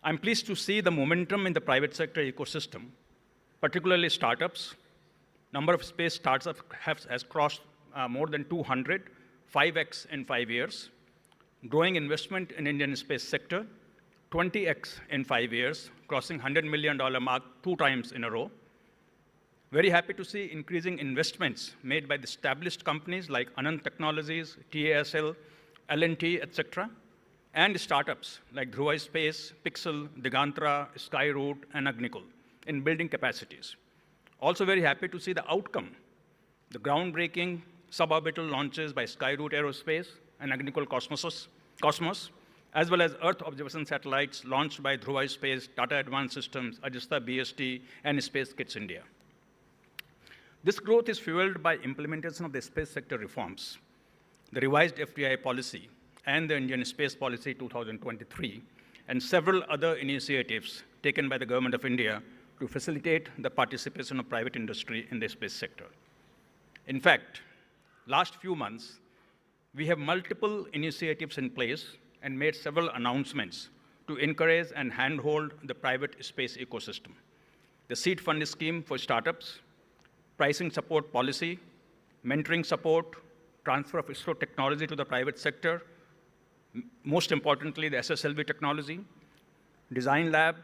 I'm pleased to see the momentum in the private sector ecosystem, particularly startups. Number of space startups has crossed more than 200, 5x in 5 years. Growing investment in Indian space sector, 20x in 5 years, crossing $100 million mark 2 times in a row. Very happy to see increasing investments made by the established companies like Anand Technologies, TASL, L&T, etc., and startups like Droupadi Space, Pixel, Digantra, Skyroot, and Agnikul in building capacities. Also very happy to see the outcome, the groundbreaking suborbital launches by Skyroot Aerospace and Agnikul Cosmos, as well as Earth observation satellites launched by Droupadi Space, Tata Advanced Systems, Ajista BST, and Space Kits India. This growth is fueled by implementation of the space sector reforms, the revised FDI policy, and the Indian Space Policy 2023, and several other initiatives taken by the Government of India to facilitate the participation of private industry in the space sector. In fact, last few months, we have multiple initiatives in place and made several announcements to encourage and handhold the private space ecosystem. The seed fund scheme for startups, pricing support policy, mentoring support, transfer of ISRO technology to the private sector, most importantly, the SSLV technology, design lab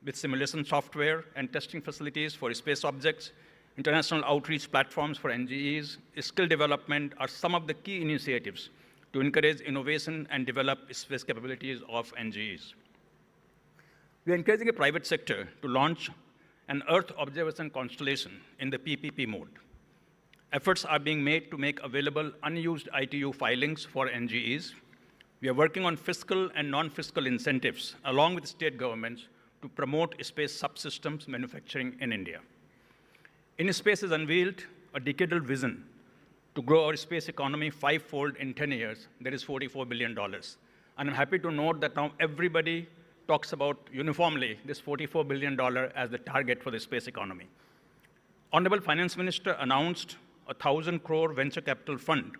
with simulation software and testing facilities for space objects, international outreach platforms for NGEs, skill development are some of the key initiatives to encourage innovation and develop space capabilities of NGEs. We are encouraging the private sector to launch an Earth observation constellation in the PPP mode. Efforts are being made to make available unused ITU filings for NGEs. We are working on fiscal and non-fiscal incentives, along with state governments, to promote space subsystems manufacturing in India. InSpace has unveiled a decadal vision to grow our space economy 5-fold in 10 years. That is $44 billion. And I'm happy to note that now everybody talks about uniformly this $44 billion as the target for the space economy. Honorable Finance Minister announced a 1,000 crore venture capital fund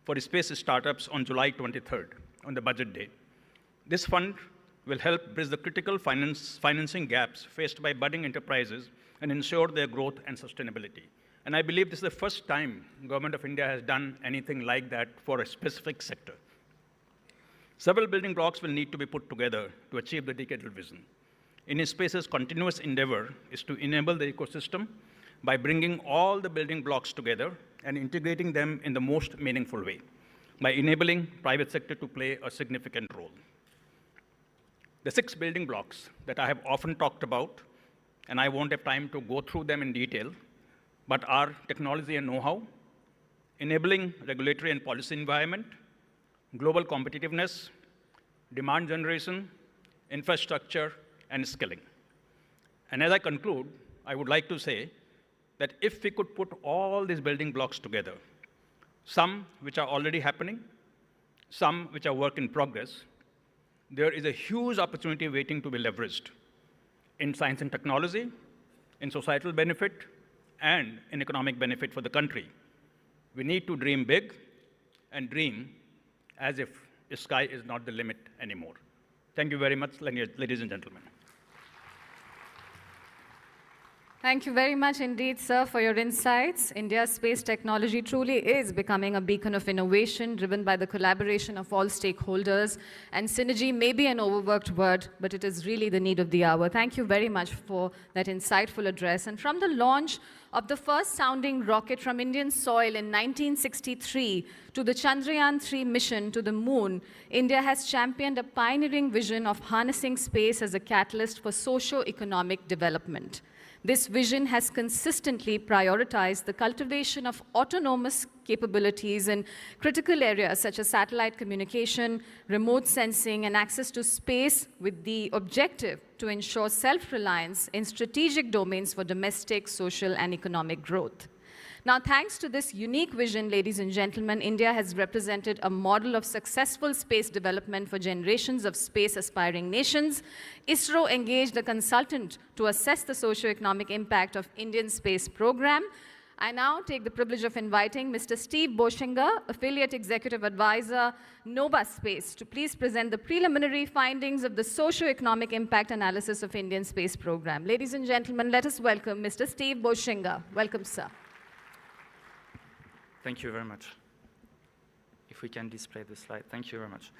for space startups on July 23rd, on the budget day. This fund will help bridge the critical financing gaps faced by budding enterprises and ensure their growth and sustainability. And I believe this is the first time Government of India has done anything like that for a specific sector. Several building blocks will need to be put together to achieve the decadal vision. InSpace's continuous endeavor is to enable the ecosystem by bringing all the building blocks together and integrating them in the most meaningful way, by enabling private sector to play a significant role. The 6 building blocks that I have often talked about, and I won't have time to go through them in detail, but are technology and know-how, enabling regulatory and policy environment, global competitiveness, demand generation, infrastructure, and skilling. And as I conclude, I would like to say that if we could put all these building blocks together, some which are already happening, some which are work in progress, there is a huge opportunity waiting to be leveraged in science and technology, in societal benefit, and in economic benefit for the country. We need to dream big and dream as if the sky is not the limit anymore. Thank you very much, ladies and gentlemen. Thank you very much indeed, sir, for your insights. India's space technology truly is becoming a beacon of innovation driven by the collaboration of all stakeholders. And synergy may be an overworked word, but it is really the need of the hour. Thank you very much for that insightful address. And from the launch of the first sounding rocket from Indian soil in 1963 to the Chandrayaan 3 mission to the moon, India has championed a pioneering vision of harnessing space as a catalyst for socio-economic development. This vision has consistently prioritized the cultivation of autonomous capabilities in critical areas such as satellite communication, remote sensing, and access to space with the objective to ensure self-reliance in strategic domains for domestic, social, and economic growth. Now, thanks to this unique vision, ladies and gentlemen, India has represented a model of successful space development for generations of space-aspiring nations. ISRO engaged a consultant to assess the socio-economic impact of Indian space program. I now take the privilege of inviting Mr. Steve Boshinger, Affiliate Executive Advisor, Nova Space, to please present the preliminary findings of the socio-economic impact analysis of Indian space program. Ladies and gentlemen, let us welcome Mr. Steve Boshinger. Welcome, sir. Thank you very much. If we can display the slide. Thank you very much.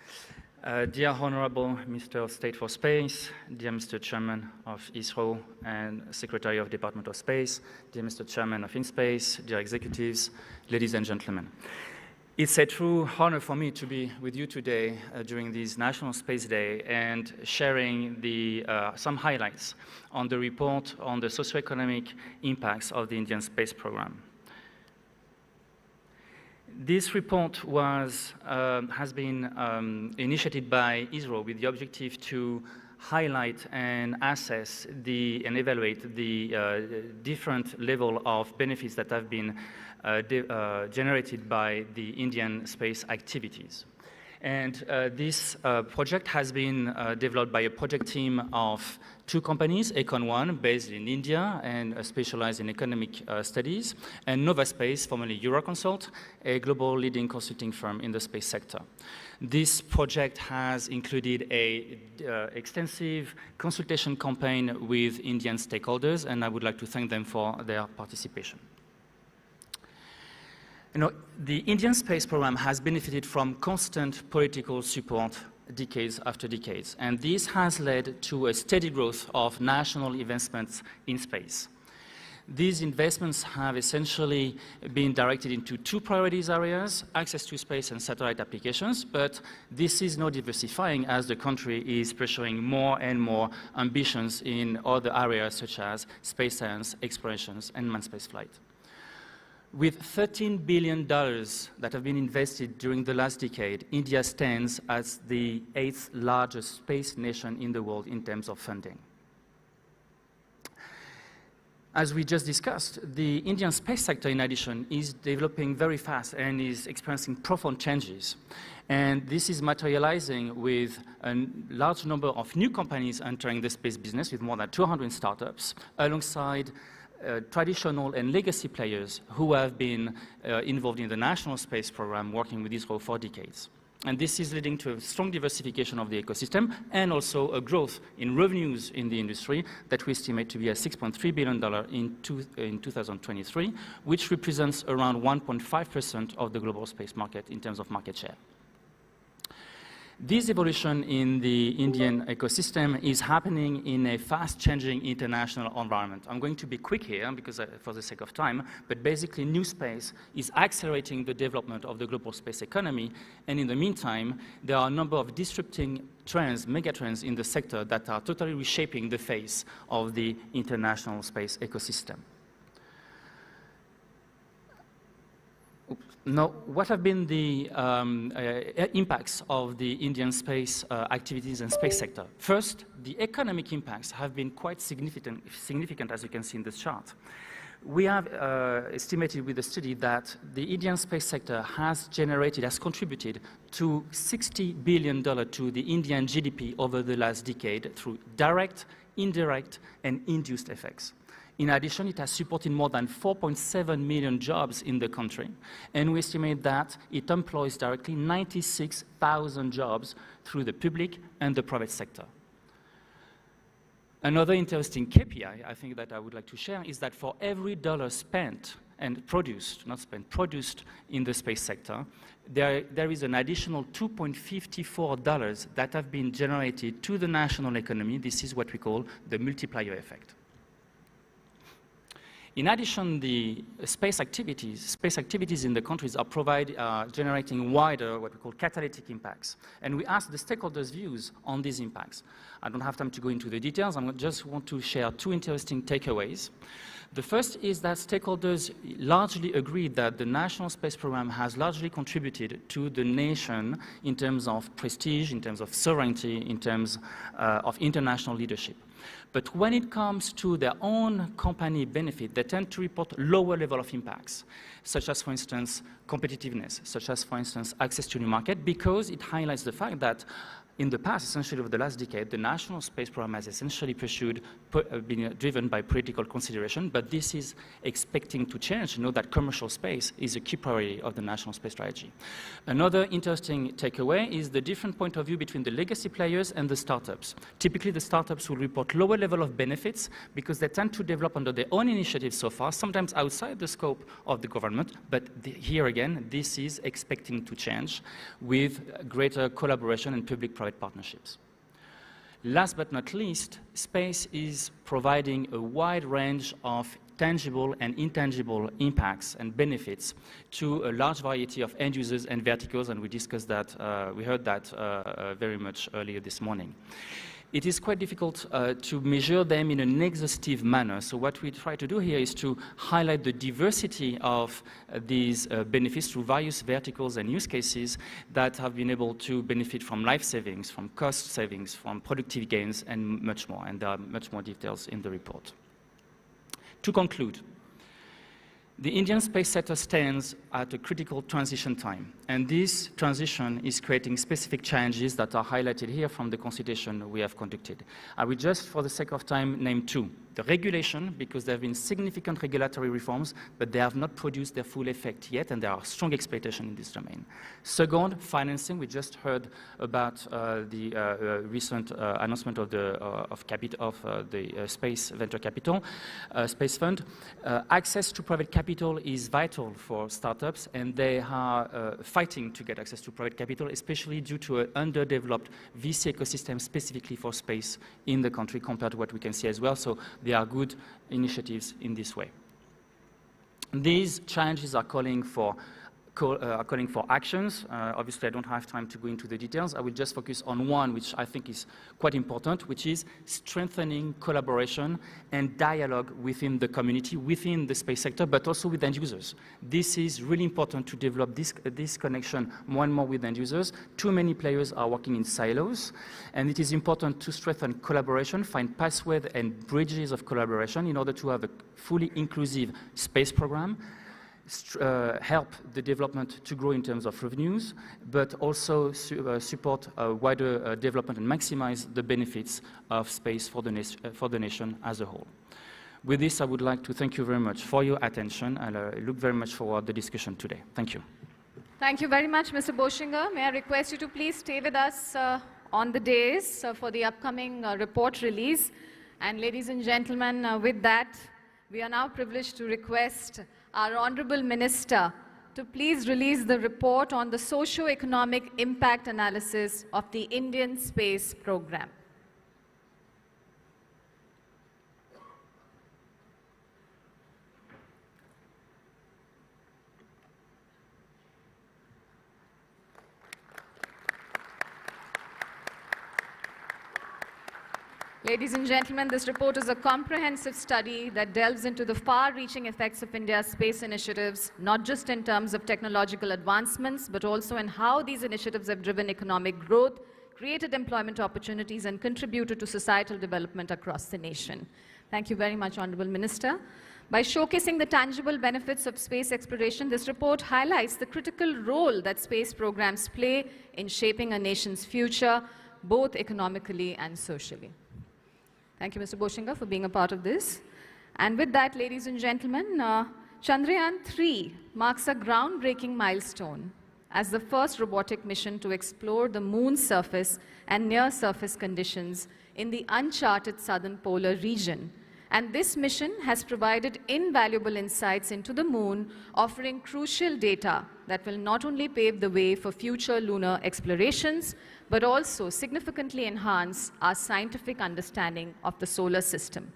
Dear Honorable Minister of State for Space, dear Mr. Chairman of ISRO and Secretary of Department of Space, dear Mr. Chairman of InSpace, dear executives, ladies and gentlemen. It's a true honor for me to be with you today during this National Space Day and sharing some highlights on the report on the socioeconomic impacts of the Indian space program. This report has been initiated by ISRO with the objective to highlight and assess and evaluate the different level of benefits that have been generated by the Indian space activities. And this project has been developed by a project team of 2 companies, Econ1, based in India and specialized in economic studies, and Nova Space, formerly Euroconsult, a global leading consulting firm in the space sector. This project has included an extensive consultation campaign with Indian stakeholders, and I would like to thank them for their participation. You know, the Indian space program has benefited from constant political support decades after decades, and this has led to a steady growth of national investments in space. These investments have essentially been directed into 2 priorities areas, access to space and satellite applications, but this is not diversifying as the country is pursuing more and more ambitions in other areas such as space science, explorations, and manned spaceflight. With $13 billion that have been invested during the last decade, India stands as the 8th largest space nation in the world in terms of funding. As we just discussed, the Indian space sector, in addition, is developing very fast and is experiencing profound changes. And this is materializing with a large number of new companies entering the space business with more than 200 startups, alongside traditional and legacy players who have been involved in the national space program working with ISRO for decades. And this is leading to a strong diversification of the ecosystem and also a growth in revenues in the industry that we estimate to be at $6.3 billion in 2023, which represents around 1.5% of the global space market in terms of market share. This evolution in the Indian ecosystem is happening in a fast-changing international environment. I'm going to be quick here because for the sake of time, but basically new space is accelerating the development of the global space economy, and in the meantime, there are a number of disrupting trends, megatrends in the sector that are totally reshaping the face of the international space ecosystem. Now, what have been the impacts of the Indian space activities and space sector? First, the economic impacts have been quite significant, as you can see in this chart. We have estimated with the study that the Indian space sector has contributed to $60 billion to the Indian GDP over the last decade through direct, indirect, and induced effects. In addition, it has supported more than 4.7 million jobs in the country, and we estimate that it employs directly 96,000 jobs through the public and the private sector. Another interesting KPI I think that I would like to share is that for every dollar spent and produced, not spent, produced in the space sector, there is an additional $2.54 that have been generated to the national economy. This is what we call the multiplier effect. In addition, the space activities in the countries are generating wider, what we call catalytic impacts. And we asked the stakeholders' views on these impacts. I don't have time to go into the details. I just want to share two interesting takeaways. The first is that stakeholders largely agreed that the National Space Program has largely contributed to the nation in terms of prestige, in terms of sovereignty, in terms of international leadership. But when it comes to their own company benefit, they tend to report lower level of impacts, such as, for instance, competitiveness, such as, for instance, access to new market, because it highlights the fact that in the past, essentially over the last decade, the National Space Program has essentially been driven by political consideration, but this is expecting to change. You know that commercial space is a key priority of the National Space Strategy. Another interesting takeaway is the different point of view between the legacy players and the startups. Typically, the startups will report lower level of benefits because they tend to develop under their own initiatives so far, sometimes outside the scope of the government, but here again, this is expecting to change with greater collaboration and public-private partnerships. Last but not least, space is providing a wide range of tangible and intangible impacts and benefits to a large variety of end users and verticals, and we discussed that, we heard that very much earlier this morning. It is quite difficult to measure them in an exhaustive manner. So what we try to do here is to highlight the diversity of these benefits through various verticals and use cases that have been able to benefit from life savings, from cost savings, from productivity gains, and much more. And there are much more details in the report. To conclude, the Indian space sector stands at a critical transition time, and this transition is creating specific challenges that are highlighted here from the consultation we have conducted. I will just, for the sake of time, name two. The regulation, because there have been significant regulatory reforms, but they have not produced their full effect yet, and there are strong expectations in this domain. Second, financing. We just heard about the recent announcement of the Space Venture Capital, Space Fund. Access to private capital is vital for startups, and they are fighting to get access to private capital, especially due to an underdeveloped VC ecosystem specifically for space in the country compared to what we can see as well. So there are good initiatives in this way. These challenges are calling for actions. Obviously, I don't have time to go into the details. I will just focus on one, which I think is quite important, which is strengthening collaboration and dialogue within the community, within the space sector, but also with end users. This is really important to develop this connection more and more with end users. Too many players are working in silos, and it is important to strengthen collaboration, find pathways and bridges of collaboration in order to have a fully inclusive space program, help the development to grow in terms of revenues, but also support wider development and maximize the benefits of space for the nation as a whole. With this, I would like to thank you very much for your attention, and I look very much forward to the discussion today. Thank you. Thank you very much, Mr. Boshinger. May I request you to please stay with us on the days for the upcoming report release. And ladies and gentlemen, with that, we are now privileged to request our Honorable Minister to please release the report on the socio-economic impact analysis of the Indian space program. Ladies and gentlemen, this report is a comprehensive study that delves into the far-reaching effects of India's space initiatives, not just in terms of technological advancements, but also in how these initiatives have driven economic growth, created employment opportunities, and contributed to societal development across the nation. Thank you very much, Honorable Minister. By showcasing the tangible benefits of space exploration, this report highlights the critical role that space programs play in shaping a nation's future, both economically and socially. Thank you, Mr. Boshinger, for being a part of this. And with that, ladies and gentlemen, Chandrayaan 3 marks a groundbreaking milestone. as the first robotic mission to explore the moon's surface and near-surface conditions in the uncharted southern polar region. And this mission has provided invaluable insights into the moon, offering crucial data that will not only pave the way for future lunar explorations, but also significantly enhance our scientific understanding of the solar system.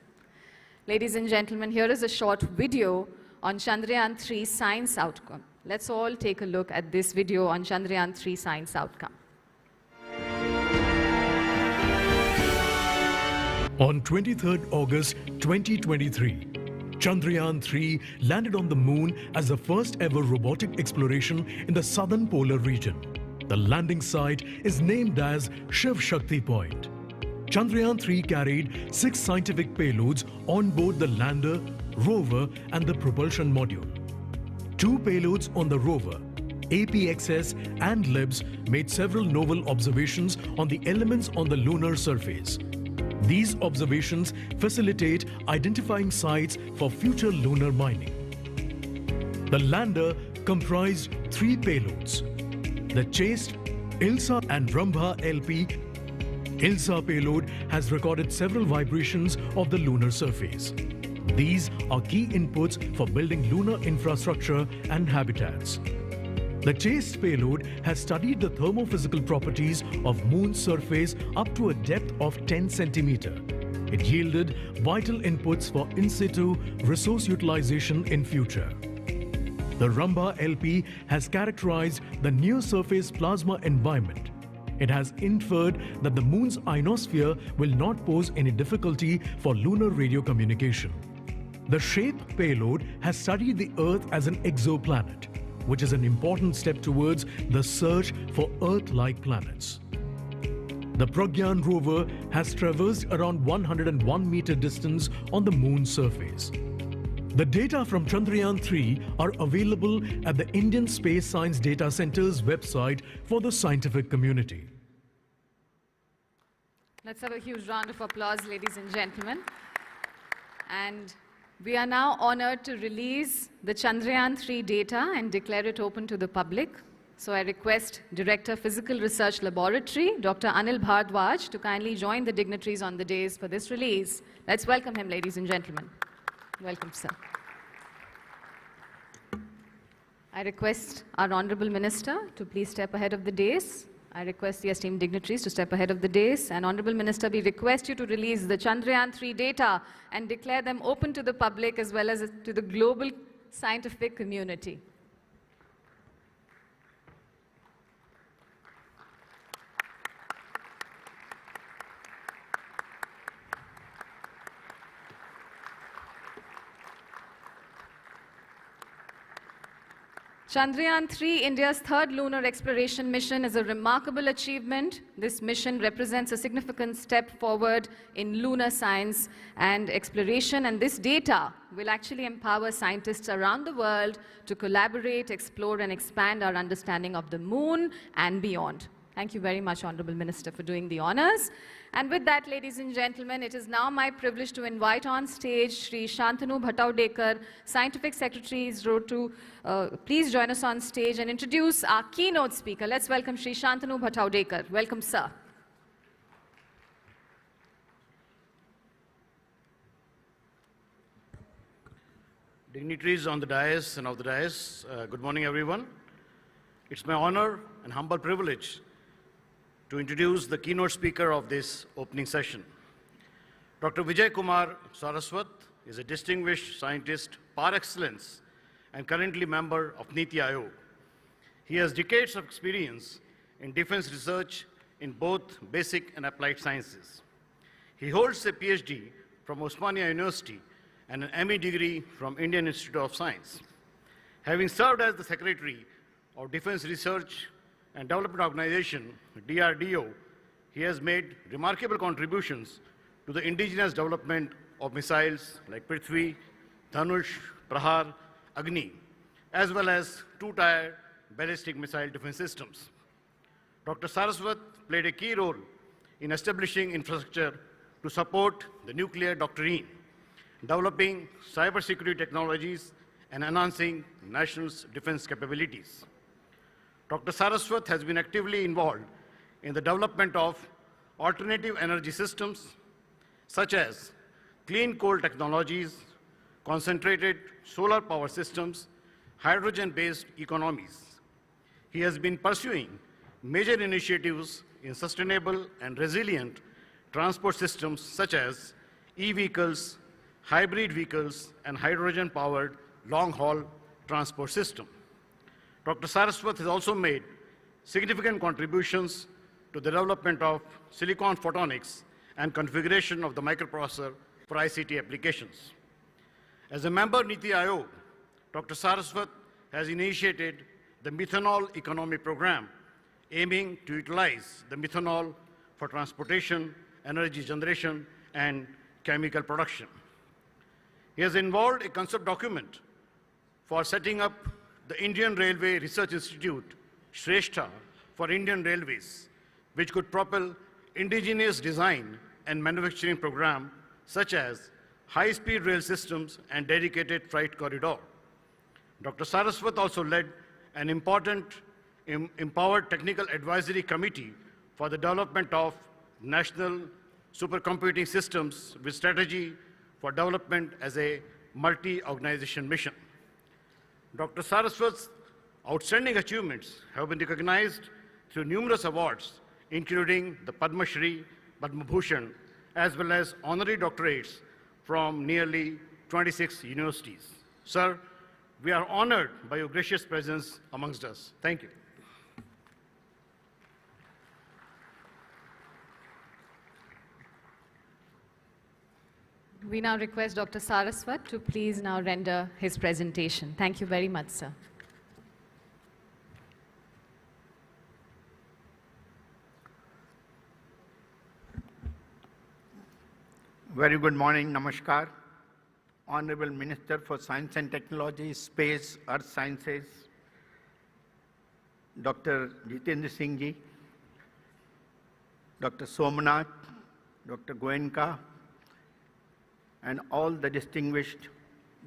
Ladies and gentlemen, here is a short video on Chandrayaan 3 science outcome. Let's all take a look at this video on Chandrayaan 3 science outcome. On 23rd August 2023, Chandrayaan 3 landed on the moon as the first ever robotic exploration in the southern polar region. The landing site is named as Shiv Shakti Point. Chandrayaan 3 carried 6 scientific payloads on board the lander, rover and the propulsion module. 2 payloads on the rover, APXS and LIBS, made several novel observations on the elements on the lunar surface. These observations facilitate identifying sites for future lunar mining. The lander comprised 3 payloads. The chased ILSA and Rambha LP. ILSA payload has recorded several vibrations of the lunar surface. These are key inputs for building lunar infrastructure and habitats. The chased payload has studied the thermophysical properties of moon's surface up to a depth of 10 centimeter. It yielded vital inputs for in situ resource utilization in future. The Rambha LP has characterized the near-surface plasma environment. It has inferred that the moon's ionosphere will not pose any difficulty for lunar radio communication. The SHAPE payload has studied the Earth as an exoplanet, which is an important step towards the search for Earth-like planets. The Pragyan rover has traversed around 101 meter distance on the moon's surface. The data from Chandrayaan 3 are available at the Indian Space Science Data Center's website for the scientific community. Let's have a huge round of applause, ladies and gentlemen. And we are now honored to release the Chandrayaan 3 data and declare it open to the public. So I request Director Physical Research Laboratory, Dr. Anil Bhardwaj, to kindly join the dignitaries on the dais for this release. Let's welcome him, ladies and gentlemen. Welcome, sir. I request our Honorable Minister to please step ahead of the dais. I request the esteemed dignitaries to step ahead of the dais. And Honorable Minister, we request you to release the Chandrayaan 3 data and declare them open to the public as well as to the global scientific community. Chandrayaan 3, India's third lunar exploration mission, is a remarkable achievement. This mission represents a significant step forward in lunar science and exploration, and this data will actually empower scientists around the world to collaborate, explore, and expand our understanding of the moon and beyond. Thank you very much, Honorable Minister, for doing the honors. And with that, ladies and gentlemen, it is now my privilege to invite on stage Shri Shantanu Bhattawdekar, Scientific Secretary, to please join us on stage and introduce our keynote speaker. Let's welcome Shri Shantanu Bhattawdekar. Welcome, sir. Dignitaries on the dais and off the dais, good morning, everyone. It's my honor and humble privilege to introduce the keynote speaker of this opening session. Dr. Vijay Kumar Saraswat is a distinguished scientist par excellence and currently member of Niti Aayog. He has decades of experience in defense research in both basic and applied sciences. He holds a PhD from Osmania University and an ME degree from Indian Institute of Science. Having served as the Secretary of Defense Research and Development Organization, DRDO, he has made remarkable contributions to the indigenous development of missiles like Prithvi, Dhanush, Prahar, Agni, as well as two-tier ballistic missile defense systems. Dr. Saraswat played a key role in establishing infrastructure to support the nuclear doctrine, developing cybersecurity technologies, and enhancing national defense capabilities. Dr. Saraswat has been actively involved in the development of alternative energy systems, such as clean coal technologies, concentrated solar power systems, hydrogen-based economies. He has been pursuing major initiatives in sustainable and resilient transport systems such as e-vehicles, hybrid vehicles, and hydrogen-powered long-haul transport system. Dr. Saraswat has also made significant contributions to the development of silicon photonics and configuration of the microprocessor for ICT applications. As a member of NITI Aayog, Dr. Saraswat has initiated the Methanol Economy Program, aiming to utilize the methanol for transportation, energy generation, and chemical production. He has involved a concept document for setting up the Indian Railway Research Institute, Shrestha, for Indian Railways, which could propel indigenous design and manufacturing program such as high-speed rail systems and dedicated freight corridor. Dr. Saraswat also led an important empowered technical advisory committee for the development of national supercomputing systems with strategy for development as a multi-organization mission. Dr. Saraswat's outstanding achievements have been recognized through numerous awards, including the Padma Shri, Padma Bhushan, as well as honorary doctorates from nearly 26 universities. Sir, we are honored by your gracious presence amongst us. Thank you. We now request Dr. Saraswat to please now render his presentation. Thank you very much, sir. Very good morning, Namaskar. Honorable Minister for Science and Technology, Space, Earth Sciences, Dr. Jitendra Singh ji, Dr. Somanath, Dr. Goenka, and all the distinguished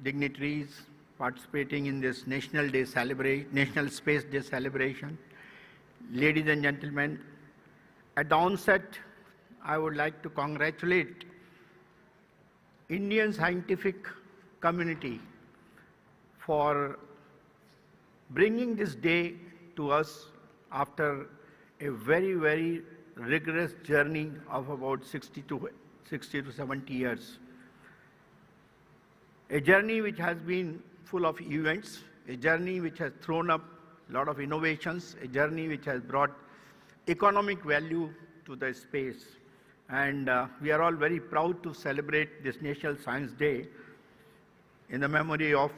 dignitaries participating in this National Space Day celebration. Ladies and gentlemen, at the onset, I would like to congratulate Indian scientific community for bringing this day to us after a very, very rigorous journey of about 60 to 70 years. A journey which has been full of events, a journey which has thrown up a lot of innovations, a journey which has brought economic value to the space. And we are all very proud to celebrate this National Science Day in the memory of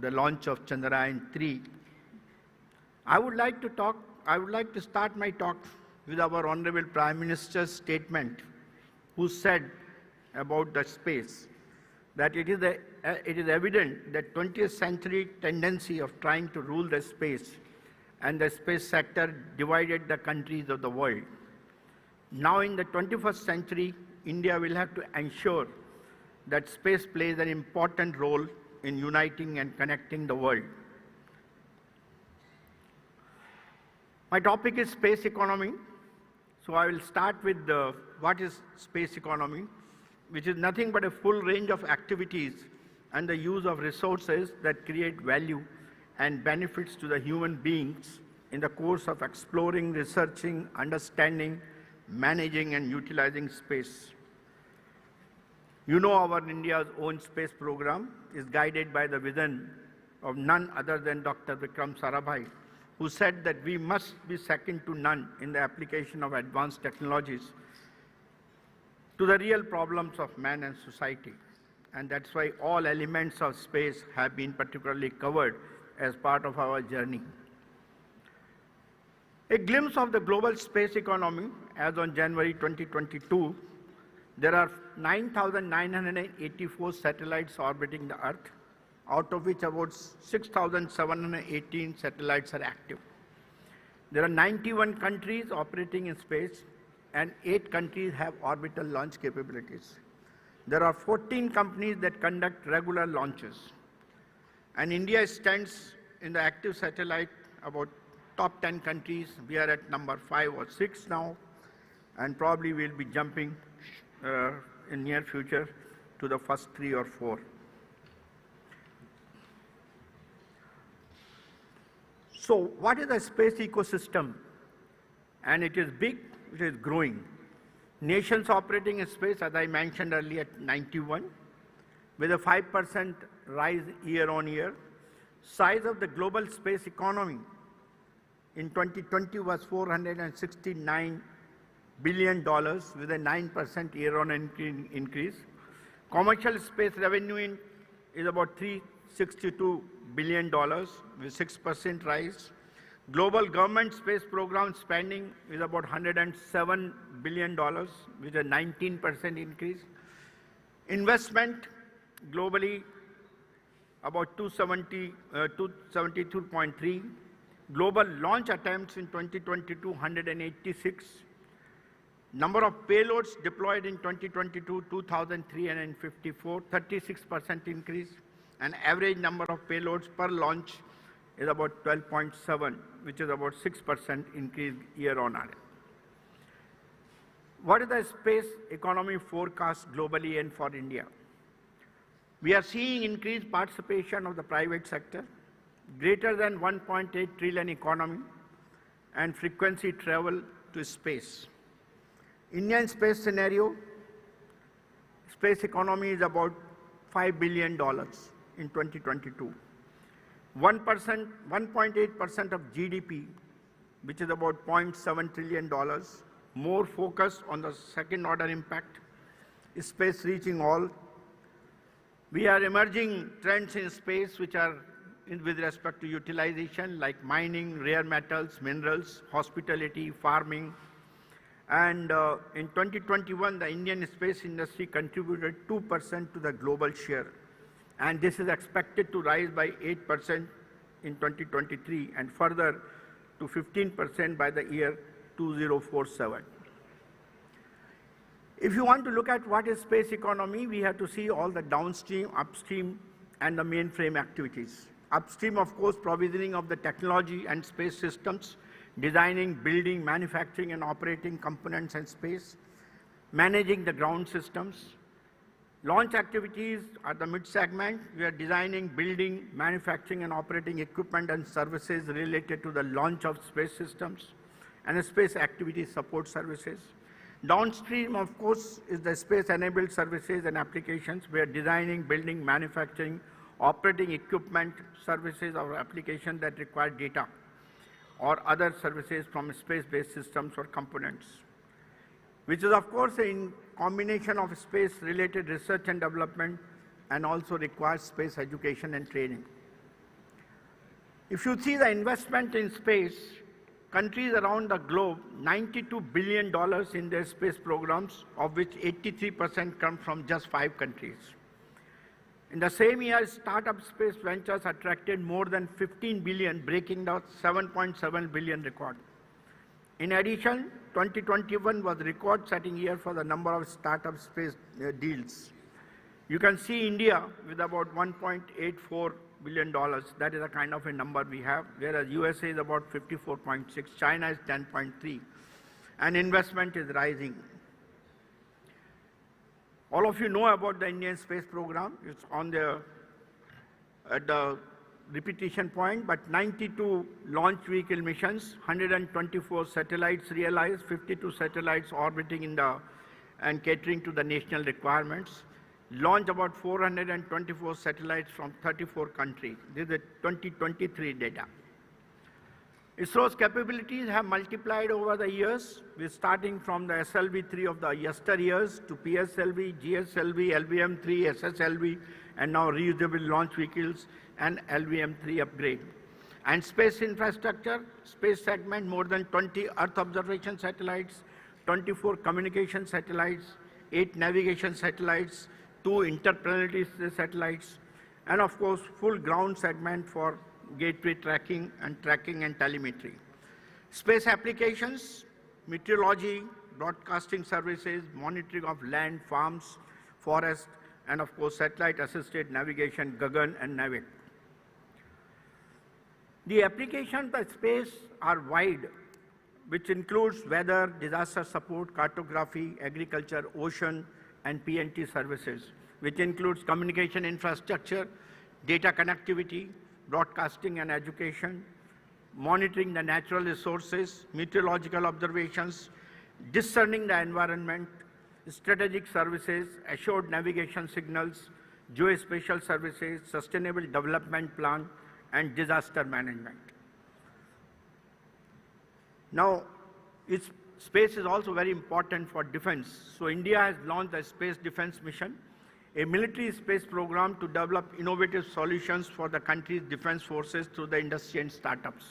the launch of Chandrayaan 3. I would like to start my talk with our Honorable Prime Minister's statement, who said about the space that it is evident that 20th century tendency of trying to rule the space and the space sector divided the countries of the world. Now in the 21st century, India will have to ensure that space plays an important role in uniting and connecting the world. My topic is space economy. So I will start with what is space economy, which is nothing but a full range of activities and the use of resources that create value and benefits to the human beings in the course of exploring, researching, understanding, managing and utilizing space. You know our India's own space program is guided by the vision of none other than Dr. Vikram Sarabhai, who said that we must be second to none in the application of advanced technologies to the real problems of man and society. And that's why all elements of space have been particularly covered as part of our journey. A glimpse of the global space economy as on January 2022, there are 9,984 satellites orbiting the Earth, out of which about 6,718 satellites are active. There are 91 countries operating in space, and 8 countries have orbital launch capabilities. There are 14 companies that conduct regular launches. And India stands in the active satellite about top 10 countries. We are at number 5 or 6 now, and probably we'll be jumping in near future to the first 3 or 4. So what is the space ecosystem? And it is big, it is growing. Nations operating in space, as I mentioned earlier, at 91, with a 5% rise year on year. Size of the global space economy in 2020 was $469 billion with a 9% year-on increase. Commercial space revenue is about $362 billion with 6% rise. Global government space program spending is about $107 billion with a 19% increase. Investment globally about 272.3. Global launch attempts in 2022, 186. Number of payloads deployed in 2022, 2,354, 36% increase. And average number of payloads per launch is about 12.7, which is about 6% increase year on year. What is the space economy forecast globally and for India? We are seeing increased participation of the private sector, greater than 1.8 trillion economy, and frequency travel to space. Indian space scenario, space economy is about $5 billion in 2022. 1.8% of GDP, which is about $0.7 trillion, more focused on the second order impact, space reaching all. We are emerging trends in space which are with respect to utilization like mining, rare metals, minerals, hospitality, farming. And in 2021, the Indian space industry contributed 2% to the global share. And this is expected to rise by 8% in 2023 and further to 15% by the year 2047. If you want to look at what is space economy, we have to see all the downstream, upstream, and the mainframe activities. Upstream, of course, provisioning of the technology and space systems, designing, building, manufacturing, and operating components and space, managing the ground systems. Launch activities are the mid-segment. We are designing, building, manufacturing, and operating equipment and services related to the launch of space systems and space activity support services. Downstream, of course, is the space-enabled services and applications. We are designing, building, manufacturing, operating equipment, services, or applications that require data or other services from space-based systems or components, which is, of course, in combination of space-related research and development and also requires space education and training. If you see the investment in space, countries around the globe, $92 billion in their space programs, of which 83% come from just 5 countries. In the same year, startup space ventures attracted more than 15 billion, breaking the 7.7 billion record. In addition, 2021 was a record-setting year for the number of startup space deals. You can see India with about $1.84 billion. That is the kind of a number we have, whereas USA is about 54.6, China is 10.3, and investment is rising. All of you know about the Indian space program. It's on at the repetition point, but 92 launch vehicle missions, 124 satellites realized, 52 satellites orbiting in and catering to the national requirements. Launched about 424 satellites from 34 countries. This is 2023 data. ISRO's capabilities have multiplied over the years, with starting from the SLV-3 of the yesteryears to PSLV, GSLV, LVM-3, SSLV, and now reusable launch vehicles and LVM-3 upgrade. And space infrastructure, space segment, more than 20 Earth observation satellites, 24 communication satellites, 8 navigation satellites, 2 interplanetary satellites, and of course, full ground segment for gateway tracking and telemetry. Space applications, meteorology, broadcasting services, monitoring of land, farms, forests, and of course, satellite-assisted navigation, Gagan and Navik. The applications of space are wide, which includes weather, disaster support, cartography, agriculture, ocean, and PNT services, which includes communication infrastructure, data connectivity, broadcasting and education, monitoring the natural resources, meteorological observations, discerning the environment, strategic services, assured navigation signals, geospatial services, sustainable development plan, and disaster management. Now, space is also very important for defense. So India has launched a space defense mission, a military space program to develop innovative solutions for the country's defense forces through the industry and startups.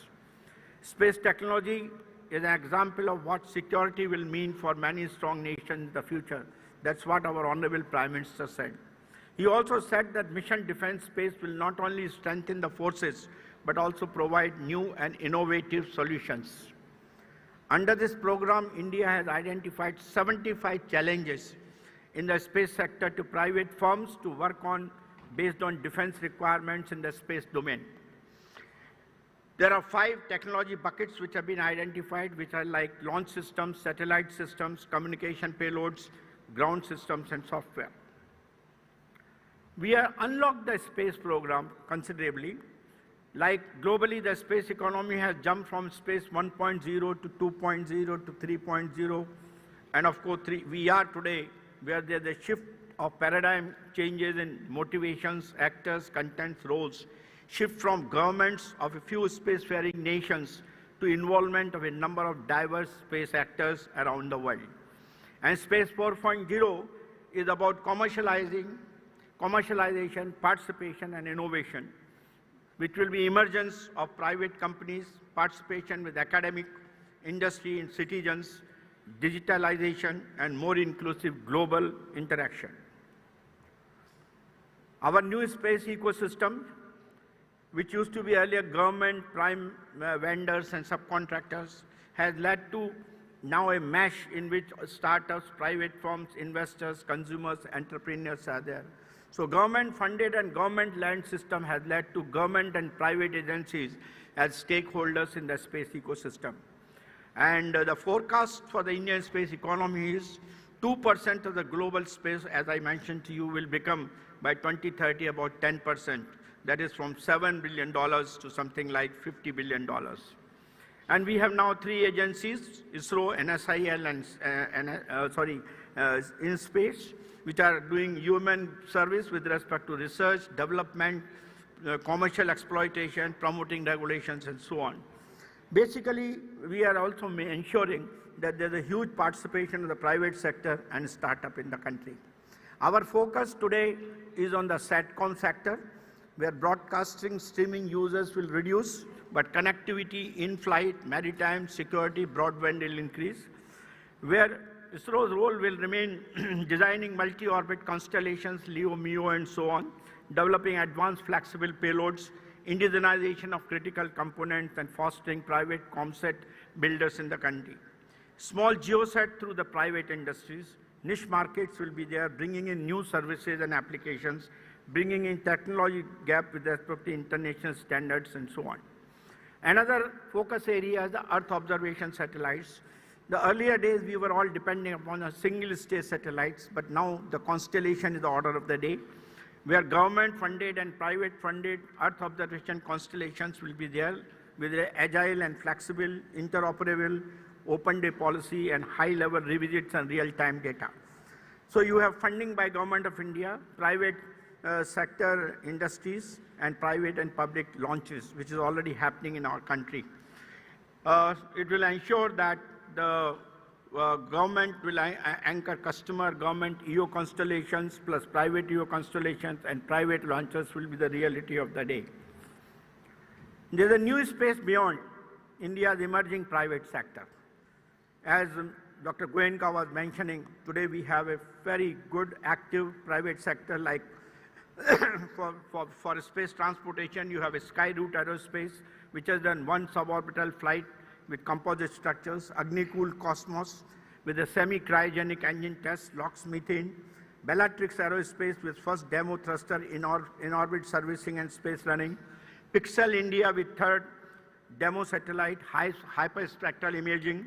Space technology is an example of what security will mean for many strong nations in the future. That's what our Honorable Prime Minister said. He also said that mission defense space will not only strengthen the forces, but also provide new and innovative solutions. Under this program, India has identified 75 challenges in the space sector to private firms to work on based on defense requirements in the space domain. There are 5 technology buckets which have been identified, which are like launch systems, satellite systems, communication payloads, ground systems, and software. We have unlocked the space program considerably. Like globally, the space economy has jumped from space 1.0 to 2.0 to 3.0. And of course, we are today where there's a shift of paradigm changes in motivations, actors, contents, roles, shift from governments of a few spacefaring nations to involvement of a number of diverse space actors around the world. And Space 4.0 is about commercialization, participation, and innovation, which will be emergence of private companies, participation with academic, industry, and citizens, digitalization, and more inclusive global interaction. Our new space ecosystem, which used to be earlier government, prime vendors, and subcontractors, has led to now a mesh in which startups, private firms, investors, consumers, entrepreneurs are there. So government-funded and government-led system has led to government and private agencies as stakeholders in the space ecosystem. And the forecast for the Indian space economy is 2% of the global space, as I mentioned to you, will become by 2030 about 10%. That is from $7 billion to something like $50 billion. And we have now 3 agencies, ISRO, NSIL, and InSpace, which are doing human service with respect to research, development, commercial exploitation, promoting regulations, and so on. Basically, we are also ensuring that there's a huge participation of the private sector and startup in the country. Our focus today is on the SATCOM sector, where broadcasting, streaming users will reduce, but connectivity, in-flight, maritime, security, broadband will increase, where ISRO's role will remain designing multi-orbit constellations, LEO, MEO, and so on, developing advanced flexible payloads, indigenization of critical components, and fostering private comset builders in the country. Small geosat through the private industries, niche markets will be there, bringing in new services and applications, bringing in technology gap with respect to international standards, and so on. Another focus area is the Earth observation satellites. The earlier days, we were all depending upon a single-stage satellites, but now the constellation is the order of the day, where government-funded and private-funded Earth observation constellations will be there with an agile and flexible, interoperable, open-day policy and high-level revisits and real-time data. So you have funding by Government of India, private sector industries, and private and public launches, which is already happening in our country. It will ensure that the government will anchor customer, government EO constellations plus private EO constellations, and private launches will be the reality of the day. There is a new space beyond India's emerging private sector. As Dr. Goenka was mentioning, today we have a very good active private sector like for space transportation, you have a Skyroot Aerospace, which has done 1 suborbital flight with composite structures, Agni-cooled Cosmos with a semi-cryogenic engine test, LOX methane, Bellatrix Aerospace with first demo thruster in orbit servicing and space running, Pixel India with third demo satellite, hyperspectral imaging,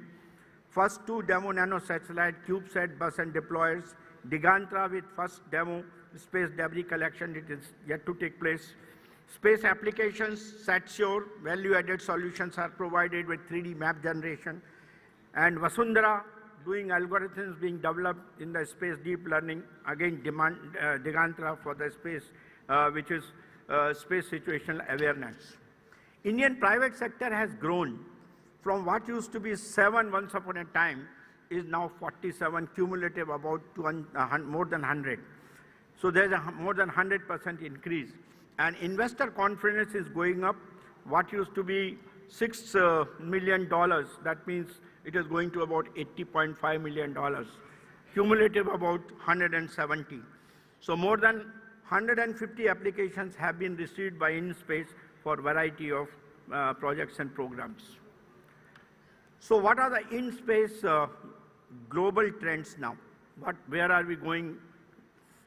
first 2 demo nano satellite, CubeSat, bus and deployers, Digantra with first demo space debris collection, it is yet to take place. Space applications, SatSure, value-added solutions are provided with 3D map generation, and Vasundhara, doing algorithms being developed in the space deep learning, again Digantra for the space, which is space situational awareness. Indian private sector has grown from what used to be 7 once upon a time, is now 47, cumulative about more than 100. So there's a more than 100% increase. And investor confidence is going up. What used to be $6 million, that means it is going to about $80.5 million. Cumulative about 170. So more than 150 applications have been received by InSpace for variety of projects and programs. So what are the InSpace global trends now? Where are we going?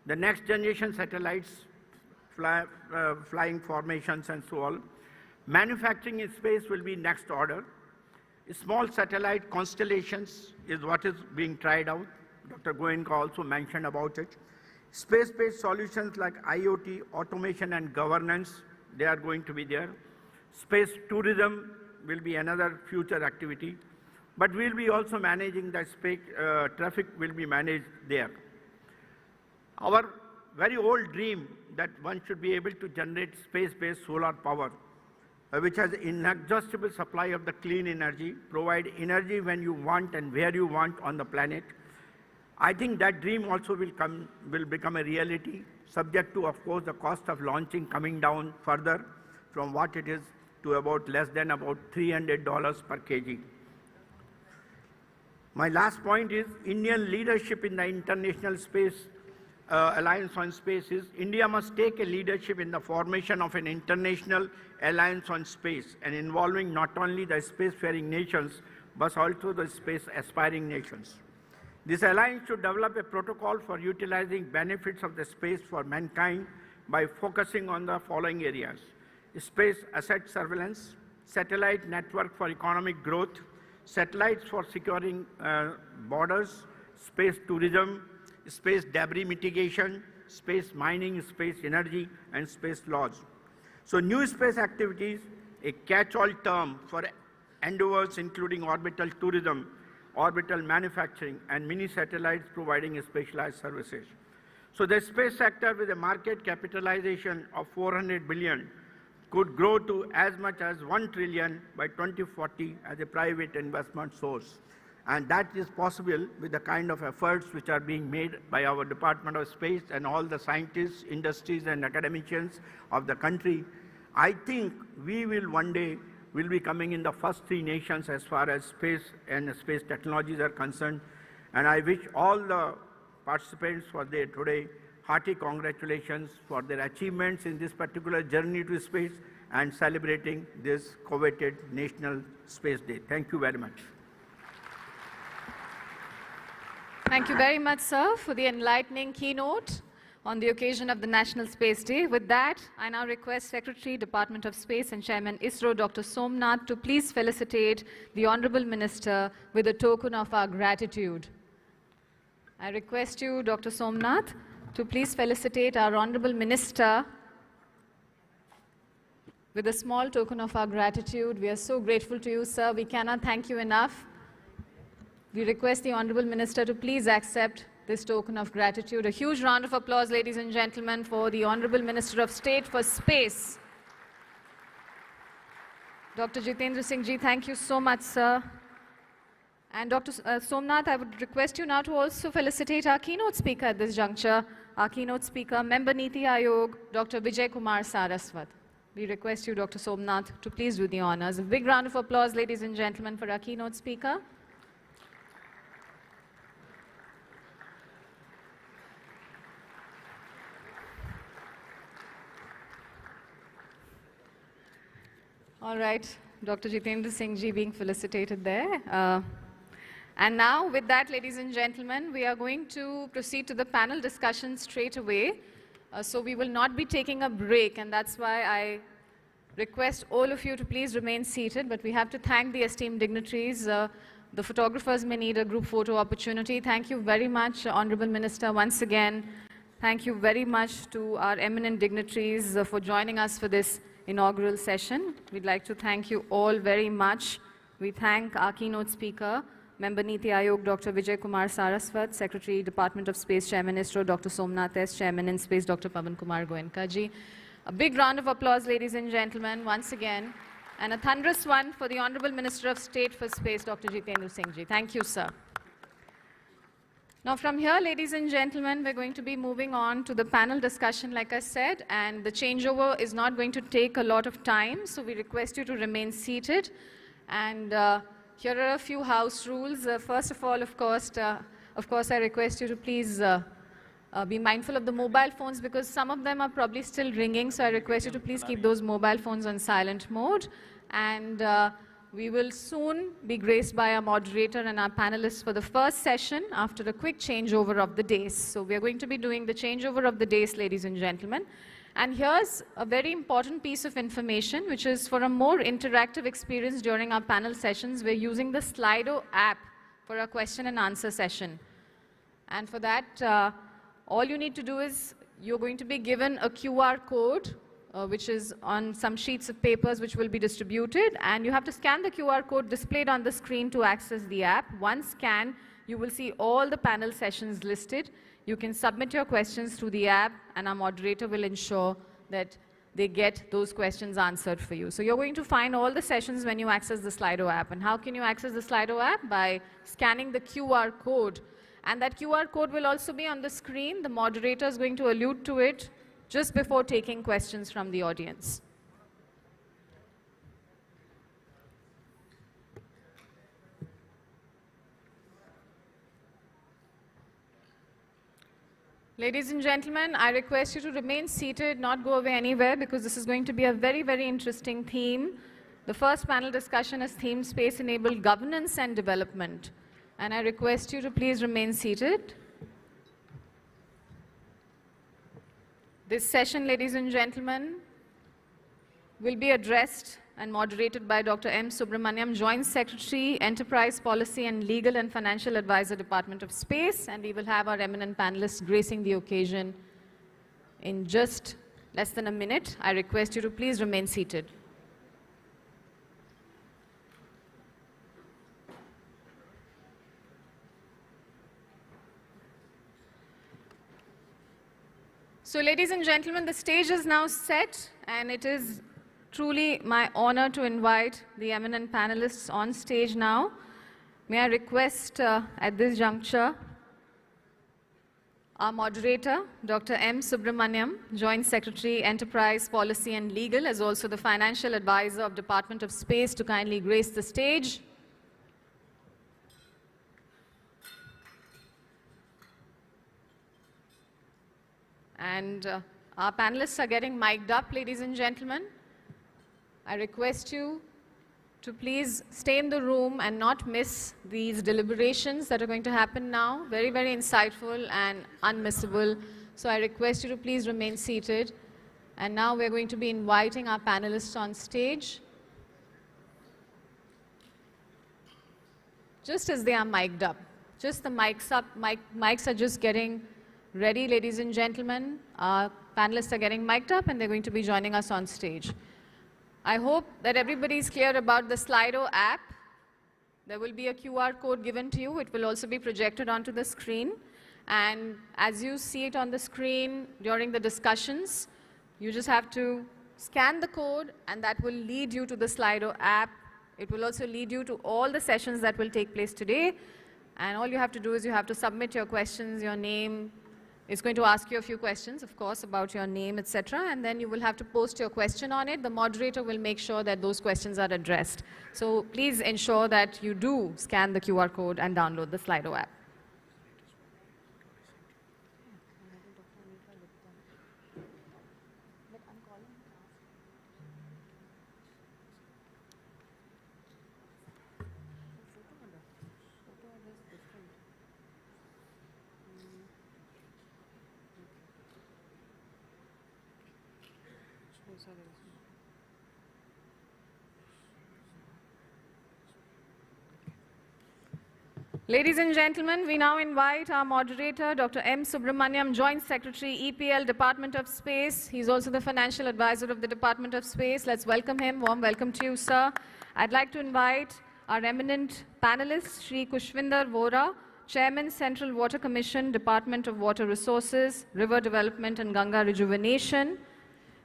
The next generation satellites, flying formations and so on. Manufacturing in space will be next order. Small satellite constellations is what is being tried out. Dr. Goenka also mentioned about it. Space-based solutions like IoT, automation and governance, they are going to be there. Space tourism will be another future activity. But we'll be also managing the space, traffic will be managed there. Our very old dream that one should be able to generate space-based solar power, which has inexhaustible supply of the clean energy, provide energy when you want and where you want on the planet. I think that dream also will become a reality, subject to, of course, the cost of launching coming down further from what it is to about less than about $300 per kg. My last point is Indian leadership in the International Space Alliance on Space is India must take a leadership in the formation of an international alliance on space and involving not only the spacefaring nations but also the space aspiring nations. This alliance should develop a protocol for utilizing benefits of the space for mankind by focusing on the following areas: space asset surveillance, satellite network for economic growth, satellites for securing borders, space tourism, space debris mitigation, space mining, space energy, and space laws. So new space activities, a catch-all term for endeavors including orbital tourism, orbital manufacturing, and mini satellites providing specialized services. So the space sector with a market capitalization of 400 billion could grow to as much as 1 trillion by 2040 as a private investment source. And that is possible with the kind of efforts which are being made by our Department of Space and all the scientists, industries, and academicians of the country. I think we will one day be coming in the first 3 nations as far as space and space technologies are concerned. And I wish all the participants for their today hearty congratulations for their achievements in this particular journey to space and celebrating this coveted National Space Day. Thank you very much. Thank you very much, sir, for the enlightening keynote on the occasion of the National Space Day. With that, I now request Secretary, Department of Space and Chairman ISRO, Dr. Somnath, to please felicitate the Honorable Minister with a token of our gratitude. I request you, Dr. Somnath, to please felicitate our Honorable Minister with a small token of our gratitude. We are so grateful to you, sir. We cannot thank you enough. We request the Honorable Minister to please accept this token of gratitude. A huge round of applause, ladies and gentlemen, for the Honorable Minister of State for Space. Dr. Jitendra Singh ji, thank you so much, sir. And Dr. Somnath, I would request you now to also felicitate our keynote speaker at this juncture, our keynote speaker, Member Niti Aayog, Dr. Vijay Kumar Saraswat. We request you, Dr. Somnath, to please do the honors. A big round of applause, ladies and gentlemen, for our keynote speaker. All right, Dr. Jitendra Singh ji being felicitated there. And now, with that, ladies and gentlemen, we are going to proceed to the panel discussion straight away. So we will not be taking a break, and that's why I request all of you to please remain seated, but we have to thank the esteemed dignitaries. The photographers may need a group photo opportunity. Thank you very much, Honorable Minister, once again. Thank you very much to our eminent dignitaries for joining us for this inaugural session. We'd like to thank you all very much. We thank our keynote speaker, Member Niti Ayog, Dr. Vijay Kumar Saraswat, Secretary, Department of Space, Chairman ISRO, Dr. Somnath S., Chairman in Space, Dr. Pavan Kumar Goenka ji. A big round of applause, ladies and gentlemen, once again. And a thunderous one for the Honorable Minister of State for Space, Dr. Jitendra Singh ji. Thank you, sir. Now from here, ladies and gentlemen, we're going to be moving on to the panel discussion, like I said, and the changeover is not going to take a lot of time, so we request you to remain seated. And here are a few house rules. First of all, of course, I request you to please be mindful of the mobile phones because some of them are probably still ringing, so I request you to please keep those mobile phones on silent mode. And we will soon be graced by our moderator and our panelists for the first session after a quick changeover of the days. So we are going to be doing the changeover of the days, ladies and gentlemen. And here's a very important piece of information, which is for a more interactive experience during our panel sessions, we're using the Slido app for a question and answer session. And for that, all you need to do is you're going to be given a QR code which is on some sheets of papers which will be distributed, and you have to scan the QR code displayed on the screen to access the app. Once scanned, you will see all the panel sessions listed. You can submit your questions through the app, and our moderator will ensure that they get those questions answered for you. So you're going to find all the sessions when you access the Slido app. And how can you access the Slido app? By scanning the QR code. And that QR code will also be on the screen. The moderator is going to allude to it just before taking questions from the audience. Ladies and gentlemen, I request you to remain seated, not go away anywhere, because this is going to be a very, very interesting theme. The first panel discussion is themed Space-Enabled Governance and Development. And I request you to please remain seated. This session, ladies and gentlemen, will be addressed and moderated by Dr. M. Subramaniam, Joint Secretary, Enterprise Policy and Legal and Financial Advisor, Department of Space, and we will have our eminent panelists gracing the occasion in just less than a minute. I request you to please remain seated. So, ladies and gentlemen, the stage is now set, and it is truly my honor to invite the eminent panelists on stage now. May I request at this juncture our moderator, Dr. M. Subramaniam, Joint Secretary, Enterprise, Policy and Legal, as also the Financial Advisor of Department of Space, to kindly grace the stage. And our panelists are getting mic'd up, ladies and gentlemen. I request you to please stay in the room and not miss these deliberations that are going to happen now. Very, very insightful and unmissable. So I request you to please remain seated. And now we're going to be inviting our panelists on stage. Just as they are mic'd up. Just the mics up. Mics are just getting ready, ladies and gentlemen. Our panelists are getting mic'd up and they're going to be joining us on stage. I hope that everybody is clear about the Slido app. There will be a QR code given to you. It will also be projected onto the screen. And as you see it on the screen during the discussions, you just have to scan the code and that will lead you to the Slido app. It will also lead you to all the sessions that will take place today. And all you have to do is you have to submit your questions, your name. It's going to ask you a few questions, of course, about your name, etc. And then you will have to post your question on it. The moderator will make sure that those questions are addressed. So please ensure that you do scan the QR code and download the Slido app. Ladies and gentlemen, we now invite our moderator, Dr. M. Subramaniam, Joint Secretary, EPL, Department of Space. He's also the Financial Advisor of the Department of Space. Let's welcome him. Warm welcome to you, sir. I'd like to invite our eminent panelists, Shri Kushvinder Vora, Chairman, Central Water Commission, Department of Water Resources, River Development and Ganga Rejuvenation.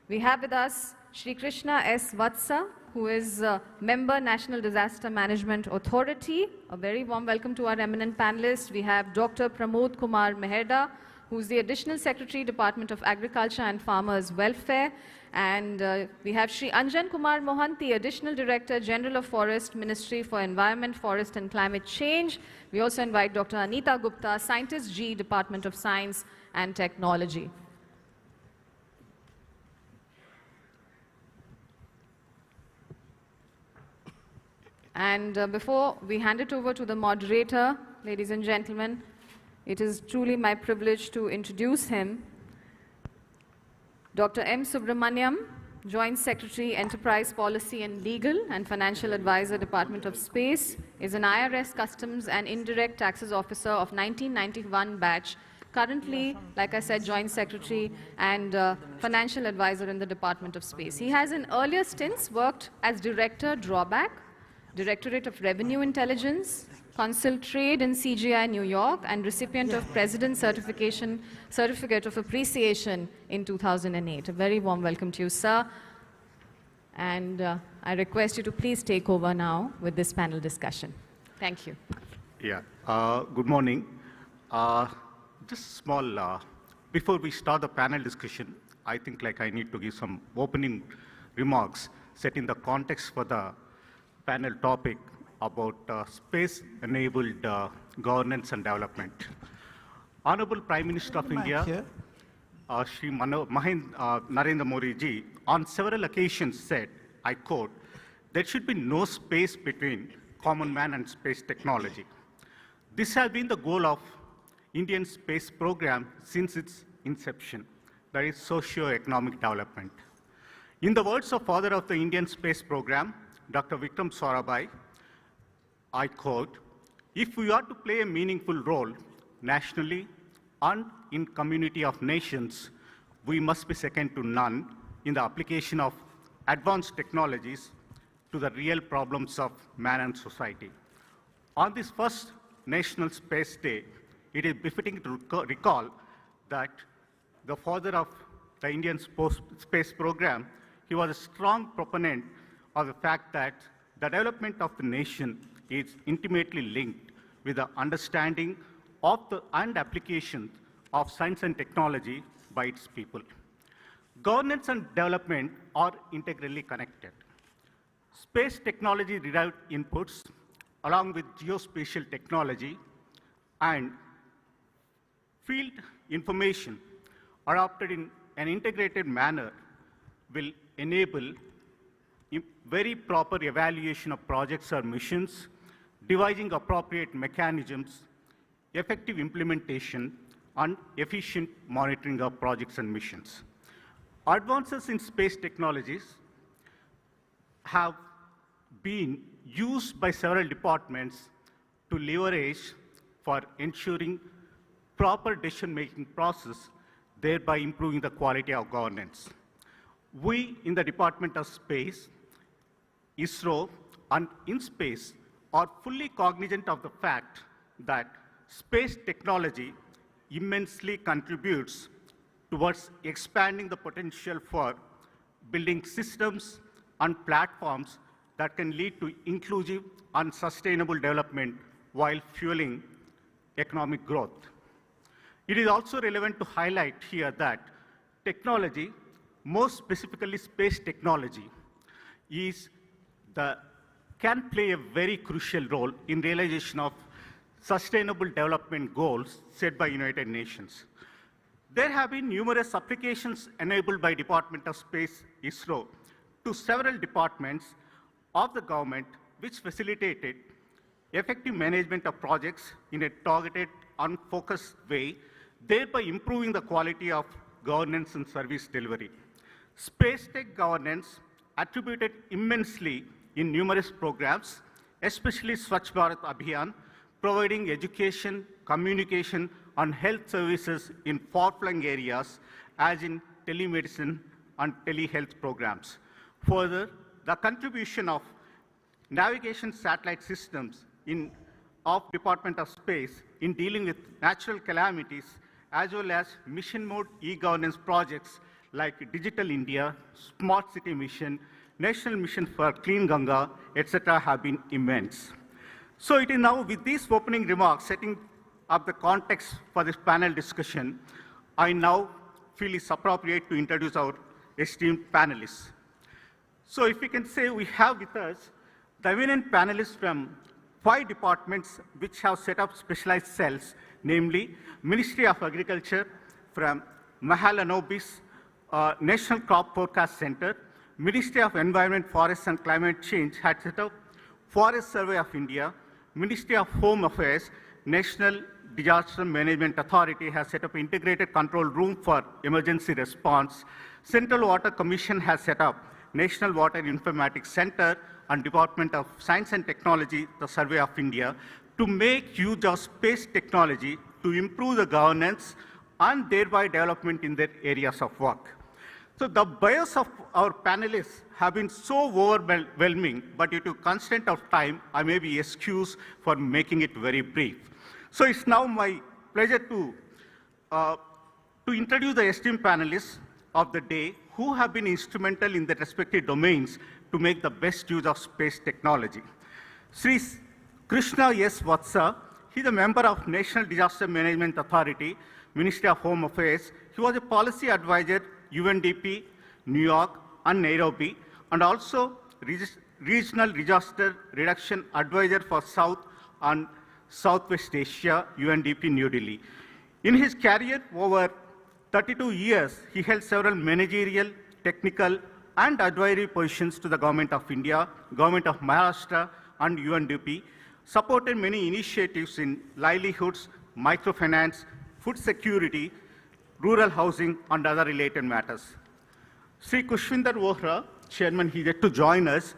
We have with us Shri Krishna S. Vatsa, who is member, National Disaster Management Authority. A very warm welcome to our eminent panelists. We have Dr. Pramod Kumar Meherda, who is the Additional Secretary, Department of Agriculture and Farmers Welfare. And we have Shri Anjan Kumar Mohanty, Additional Director General of Forest, Ministry for Environment, Forest and Climate Change. We also invite Dr. Anita Gupta, Scientist G, Department of Science and Technology. And before we hand it over to the moderator, ladies and gentlemen, it is truly my privilege to introduce him. Dr. M. Subramaniam, Joint Secretary, Enterprise Policy and Legal and Financial Advisor, Department of Space, is an IRS Customs and Indirect Taxes Officer of 1991 batch. Currently, like I said, Joint Secretary and Financial Advisor in the Department of Space. He has in earlier stints worked as Director Drawback, Directorate of Revenue Intelligence, Consul Trade in CGI, New York, and recipient of President's Certificate of Appreciation in 2008. A very warm welcome to you, sir. And I request you to please take over now with this panel discussion. Thank you. Yeah, good morning. Just small, before we start the panel discussion, I think I need to give some opening remarks, setting the context for the panel topic about space-enabled governance and development. Honorable Prime Minister of India, Shri Narendra Modi ji, on several occasions said, I quote, there should be no space between common man and space technology. This has been the goal of Indian space program since its inception, that is socio-economic development. In the words of father of the Indian space program, Dr. Vikram Sarabhai, I quote, if we are to play a meaningful role nationally and in community of nations, we must be second to none in the application of advanced technologies to the real problems of man and society. On this first National Space Day, it is befitting to recall that the father of the Indian space program, he was a strong proponent of the fact that the development of the nation is intimately linked with the understanding of and application of science and technology by its people. Governance and development are integrally connected. Space technology-derived inputs, along with geospatial technology and field information adopted in an integrated manner, will enable very proper evaluation of projects or missions, devising appropriate mechanisms, effective implementation, and efficient monitoring of projects and missions. Advances in space technologies have been used by several departments to leverage for ensuring proper decision-making process, thereby improving the quality of governance. We in the Department of Space, ISRO, and InSpace are fully cognizant of the fact that space technology immensely contributes towards expanding the potential for building systems and platforms that can lead to inclusive and sustainable development while fueling economic growth. It is also relevant to highlight here that technology, more specifically space technology, can play a very crucial role in realization of sustainable development goals set by United Nations. There have been numerous applications enabled by Department of Space, ISRO, to several departments of the government, which facilitated effective management of projects in a targeted and focused way, thereby improving the quality of governance and service delivery. Space tech governance attributed immensely in numerous programs, especially Swachh Bharat Abhiyan, providing education, communication, and health services in far-flung areas, as in telemedicine and telehealth programs. Further, the contribution of navigation satellite systems of Department of Space in dealing with natural calamities, as well as mission mode e-governance projects like Digital India, Smart City Mission, National Mission for Clean Ganga, etc. have been immense. So it is now with these opening remarks setting up the context for this panel discussion, I now feel it's appropriate to introduce our esteemed panelists. So if we can say we have with us the eminent panelists from 5 departments which have set up specialized cells, namely Ministry of Agriculture from Mahalanobis National Crop Forecast Center, Ministry of Environment, Forests and Climate Change had set up Forest Survey of India, Ministry of Home Affairs, National Disaster Management Authority has set up Integrated Control Room for Emergency Response, Central Water Commission has set up National Water Informatics Center, and Department of Science and Technology, the Survey of India, to make use of space technology to improve the governance and thereby development in their areas of work. So the bios of our panelists have been so overwhelming, but due to constraint of time, I may be excused for making it very brief. So it's now my pleasure to introduce the esteemed panelists of the day who have been instrumental in their respective domains to make the best use of space technology. Sri Krishna S. Vatsa, he is a member of National Disaster Management Authority, Ministry of Home Affairs. He was a policy advisor, UNDP, New York, and Nairobi, and also Regional Disaster Reduction Advisor for South and Southwest Asia, UNDP, New Delhi. In his career, over 32 years, he held several managerial, technical, and advisory positions to the Government of India, Government of Maharashtra, and UNDP, supported many initiatives in livelihoods, microfinance, food security, rural housing, and other related matters. Sri Kushvinder Vohra, Chairman, he is yet to join us.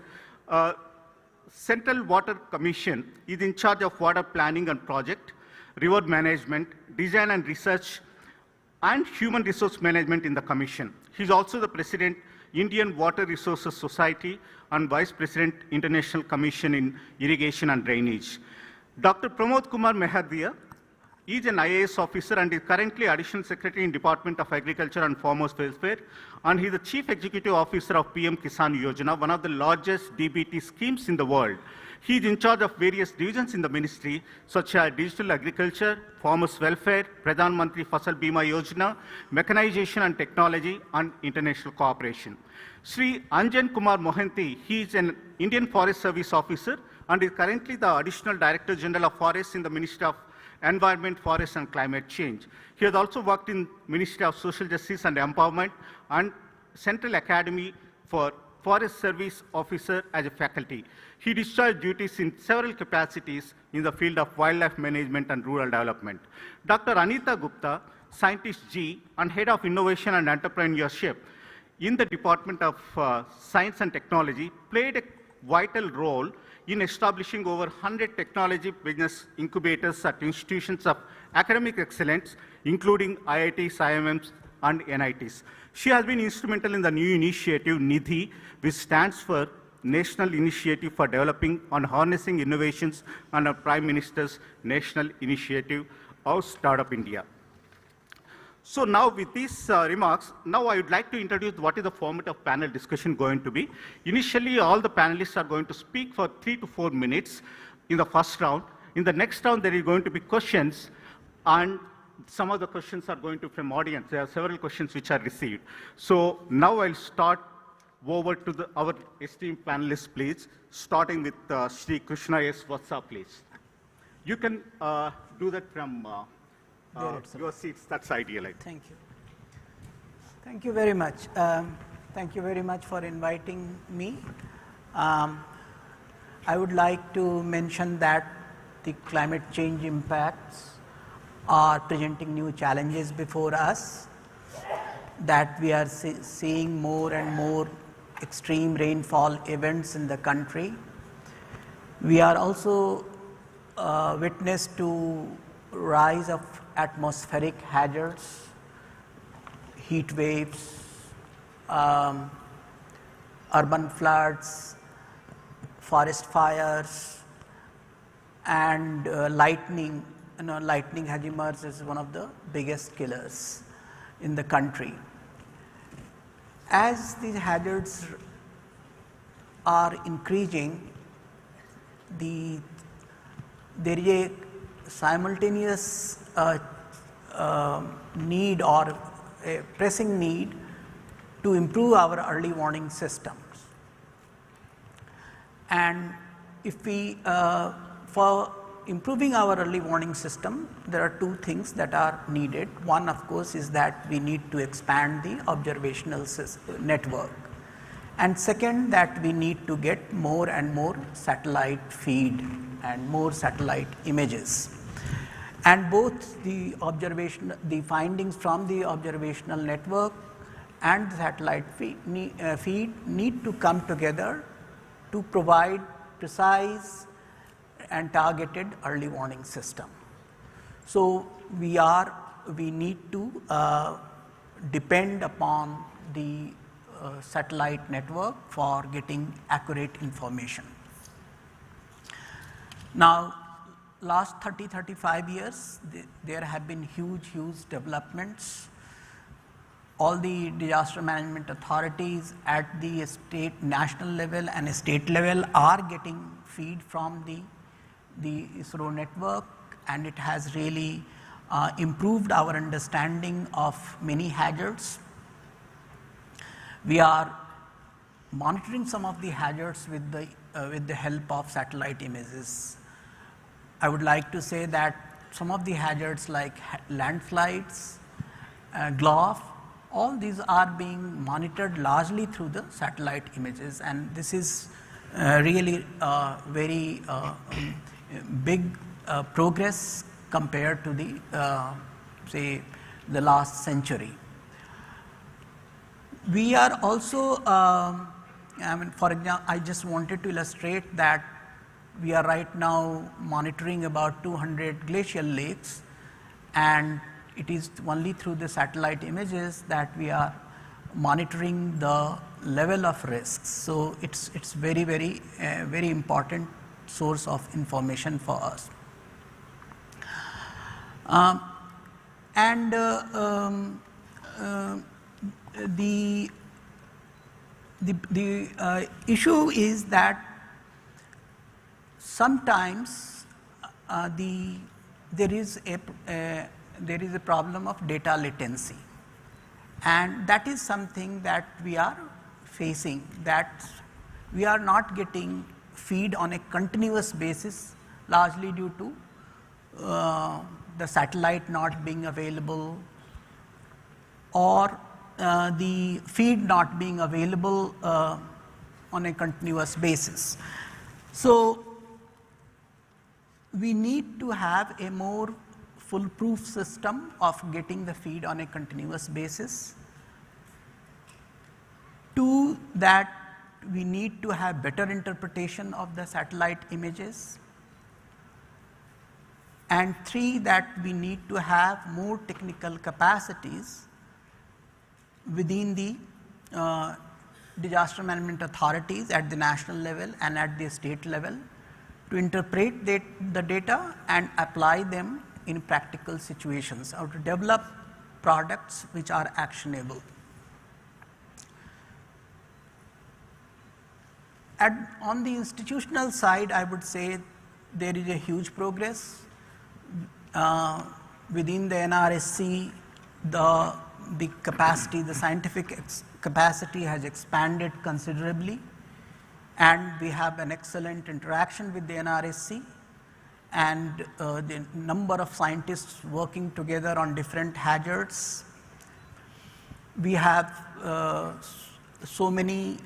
Central Water Commission is in charge of water planning and project, river management, design and research, and human resource management in the Commission. He is also the President, Indian Water Resources Society, and Vice President, International Commission in Irrigation and Drainage. Dr. Pramod Kumar Mehardia is an IAS officer and is currently Additional Secretary in Department of Agriculture and Farmers Welfare, and he is the Chief Executive Officer of PM Kisan Yojana, one of the largest DBT schemes in the world. He is in charge of various divisions in the ministry, such as Digital Agriculture, Farmers Welfare, Pradhan Mantri Fasal Bima Yojana, Mechanization and Technology, and International Cooperation. Sri Anjan Kumar Mohanty, he is an Indian Forest Service officer and is currently the Additional Director General of Forests in the Ministry of Environment, Forests and Climate Change. He has also worked in Ministry of Social Justice and Empowerment and Central Academy for Forest Service Officer as a faculty. He discharged duties in several capacities in the field of wildlife management and rural development. Dr. Anita Gupta, Scientist G and Head of Innovation and Entrepreneurship in the Department of Science and Technology, played a vital role in establishing over 100 technology business incubators at institutions of academic excellence, including IITs, IIMs, and NITs. She has been instrumental in the new initiative, NIDHI, which stands for National Initiative for Developing and Harnessing Innovations under Prime Minister's National Initiative of Startup India. So now with these remarks, now I would like to introduce what is the format of panel discussion going to be. Initially, all the panelists are going to speak for 3 to 4 minutes in the first round. In the next round, there is going to be questions, and some of the questions are going to be from audience. There are several questions which are received. So now I'll start over to our esteemed panelists, please, starting with Sri Krishna S. Vatsa, please. You can do that from your seats. That's ideal. Thank you. Thank you very much. Thank you very much for inviting me. I would like to mention that the climate change impacts are presenting new challenges before us, that we are seeing more and more extreme rainfall events in the country. We are also witness to rise of atmospheric hazards, heat waves, urban floods, forest fires, and lightning. Lightning has emerged as one of the biggest killers in the country. As these hazards are increasing, there is a simultaneous need or a pressing need to improve our early warning systems. And if we, for improving our early warning system, there are two things that are needed. One, of course, is that we need to expand the observational network. And second, that we need to get more and more satellite feed and more satellite images. And both the findings from the observational network and the satellite feed need to come together to provide precise and targeted early warning system. So we need to depend upon the satellite network for getting accurate information. Now, last 30-35 years, there have been huge developments. All the disaster management authorities at the state, national level and state level are getting feed from the ISRO network, and it has really improved our understanding of many hazards. We are monitoring some of the hazards with the help of satellite images. I would like to say that some of the hazards like landslides, GLOF, all these are being monitored largely through the satellite images, and this is really very big progress compared to the say the last century. We are also, for example, I just wanted to illustrate that we are right now monitoring about 200 glacial lakes, and it is only through the satellite images that we are monitoring the level of risks. So it's very important source of information for us. The issue is that sometimes there is a problem of data latency, and that is something that we are facing, that we are not getting feed on a continuous basis, largely due to the satellite not being available or the feed not being available on a continuous basis. So we need to have a more foolproof system of getting the feed on a continuous basis. Two, that we need to have better interpretation of the satellite images. And three, that we need to have more technical capacities within the disaster management authorities at the national level and at the state level to interpret the data and apply them in practical situations, or to develop products which are actionable. On the institutional side, I would say there is a huge progress. Within the NRSC, the capacity, the scientific capacity has expanded considerably, and we have an excellent interaction with the NRSC, and the number of scientists working together on different hazards. We have so many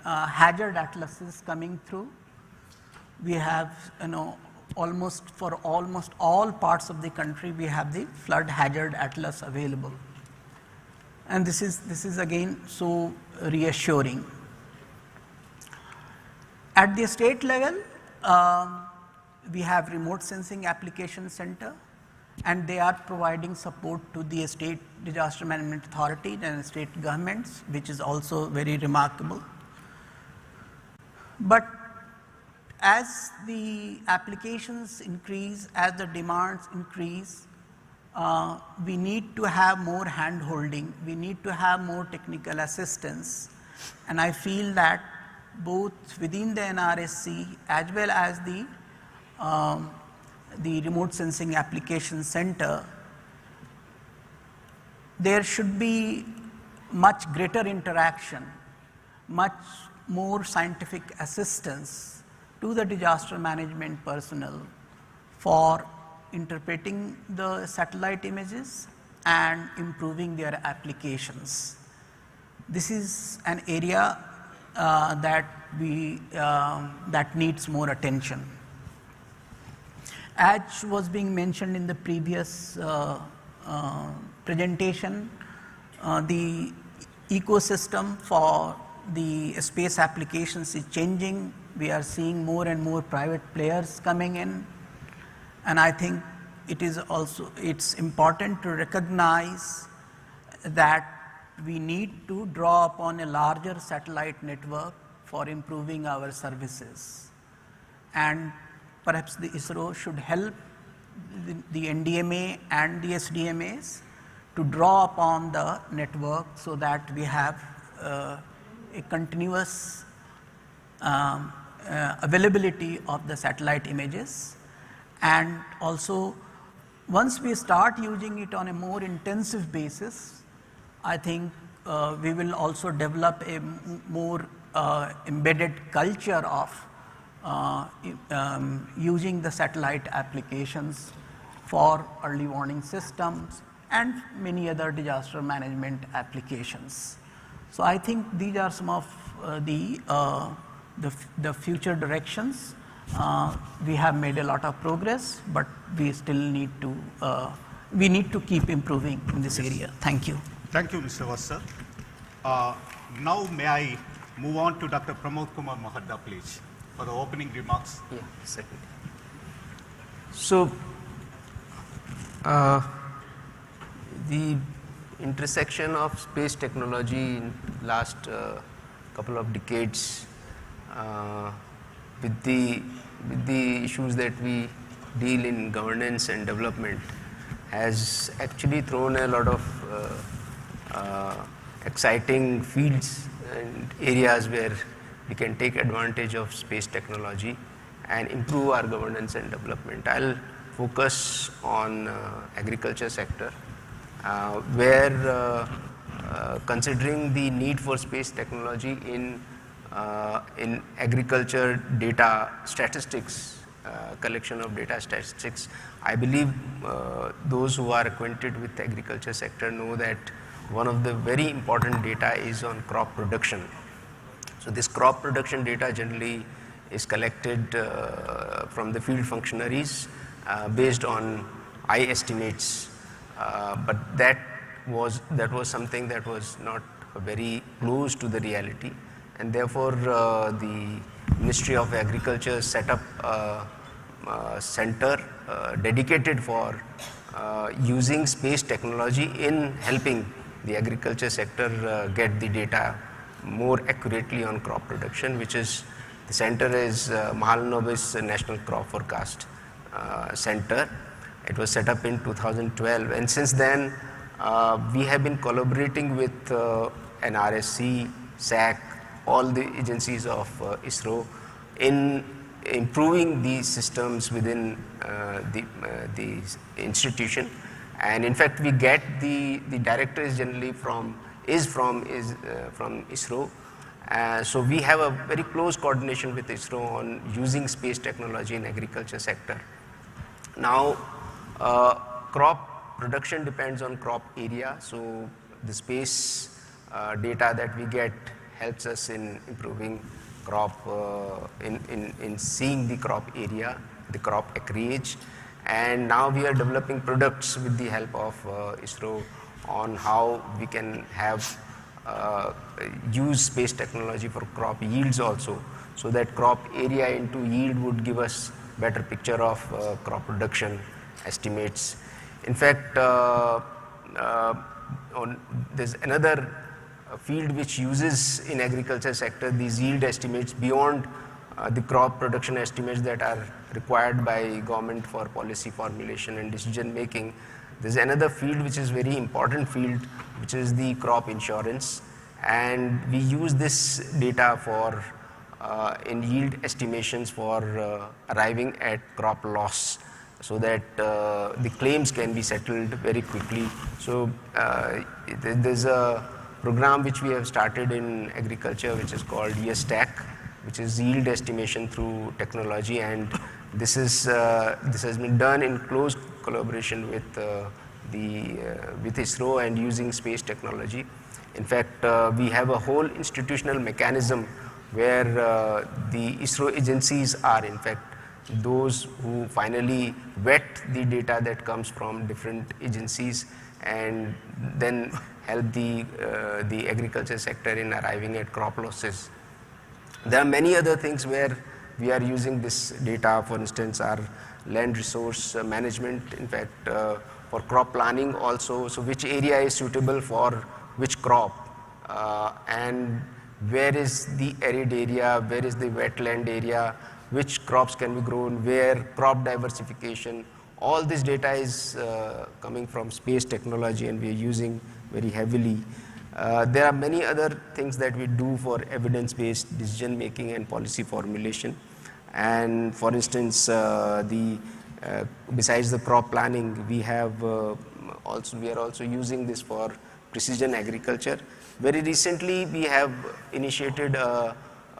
hazard atlases coming through. We have, almost all parts of the country, we have the flood hazard atlas available. And this is again so reassuring. At the state level, we have remote sensing application center, and they are providing support to the state disaster management authority and state governments, which is also very remarkable. But as the applications increase, as the demands increase, we need to have more hand holding, we need to have more technical assistance, and I feel that both within the NRSC as well as the remote sensing application center, there should be much greater interaction, much more scientific assistance to the disaster management personnel for interpreting the satellite images and improving their applications. This is an area that needs more attention. As was being mentioned in the previous presentation, the ecosystem for the space applications is changing. We are seeing more and more private players coming in, and I think it's important to recognize that we need to draw upon a larger satellite network for improving our services, and perhaps the ISRO should help the NDMA and the SDMAs to draw upon the network so that we have a continuous availability of the satellite images. And also, once we start using it on a more intensive basis, I think we will also develop a more embedded culture of using the satellite applications for early warning systems and many other disaster management applications. So I think these are some of the future directions. We have made a lot of progress, but we still need to keep improving in this area. Thank you. Thank you, Mr. Vassar. Now may I move on to Dr. Pramod Kumar Mahadda, please, for the opening remarks. Yeah, certainly. So, the intersection of space technology in last couple of decades with the issues that we deal in governance and development has actually thrown a lot of exciting fields and areas where we can take advantage of space technology and improve our governance and development. I'll focus on agriculture sector, where considering the need for space technology in agriculture data statistics, collection of data statistics, I believe those who are acquainted with the agriculture sector know that one of the very important data is on crop production. So this crop production data generally is collected from the field functionaries based on eye estimates, but that was something that was not very close to the reality, and therefore the Ministry of Agriculture set up a center dedicated for using space technology in helping the agriculture sector get the data more accurately on crop production, which is, the center is Mahalanobis National Crop Forecast Center. It was set up in 2012, and since then we have been collaborating with NRSC, SAC, all the agencies of ISRO in improving these systems within the institution. And in fact, we get the director is generally from ISRO. So we have a very close coordination with ISRO on using space technology in agriculture sector. Now, crop production depends on crop area. So the space data that we get helps us in improving crop, in seeing the crop area, the crop acreage. And now we are developing products with the help of ISRO on how we can have use space technology for crop yields also, so that crop area into yield would give us better picture of crop production estimates. In fact, there's another field which uses in agriculture sector these yield estimates beyond the crop production estimates that are required by government for policy formulation and decision making. There's another field which is very important field, which is the crop insurance, and we use this data for in yield estimations for arriving at crop loss, so that the claims can be settled very quickly. So there's a program which we have started in agriculture which is called YesTAC, which is yield estimation through technology, and this has been done in close collaboration with with ISRO and using space technology. In fact, we have a whole institutional mechanism where the ISRO agencies are in fact those who finally vet the data that comes from different agencies and then help the agriculture sector in arriving at crop losses. There are many other things where we are using this data, for instance, our land resource management, in fact, for crop planning also, so which area is suitable for which crop, and where is the arid area, where is the wetland area, which crops can be grown, where, crop diversification. All this data is coming from space technology and we are using very heavily. There are many other things that we do for evidence-based decision making and policy formulation. And for instance, besides the crop planning, we are also using this for precision agriculture. Very recently, we have initiated a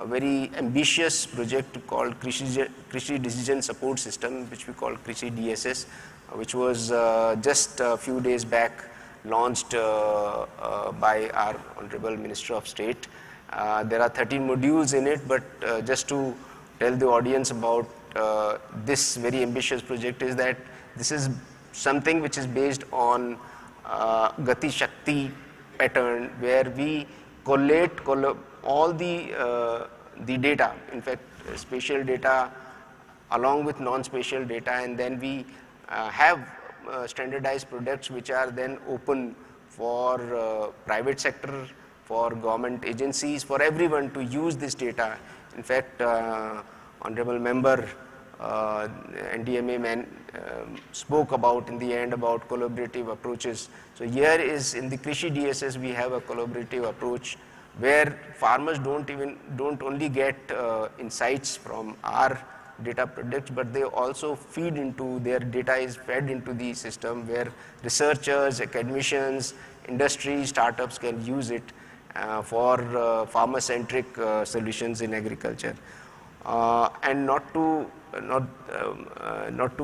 very ambitious project called Krishi Decision Support System, which we call Krishi DSS, which was just a few days back launched by our Honorable Minister of State. There are 13 modules in it, but just to tell the audience about this very ambitious project is that this is something which is based on Gati Shakti pattern, where we collate all the data, in fact spatial data along with non-spatial data, and then we have standardized products which are then open for private sector, for government agencies, for everyone to use this data. In fact, Honorable Member NDMA spoke about in the end about collaborative approaches. So here is in the Krishi DSS we have a collaborative approach where farmers don't only get insights from our data products, but they also feed into, their data is fed into the system where researchers, academicians, industry, startups can use it for farmer-centric solutions in agriculture. And not to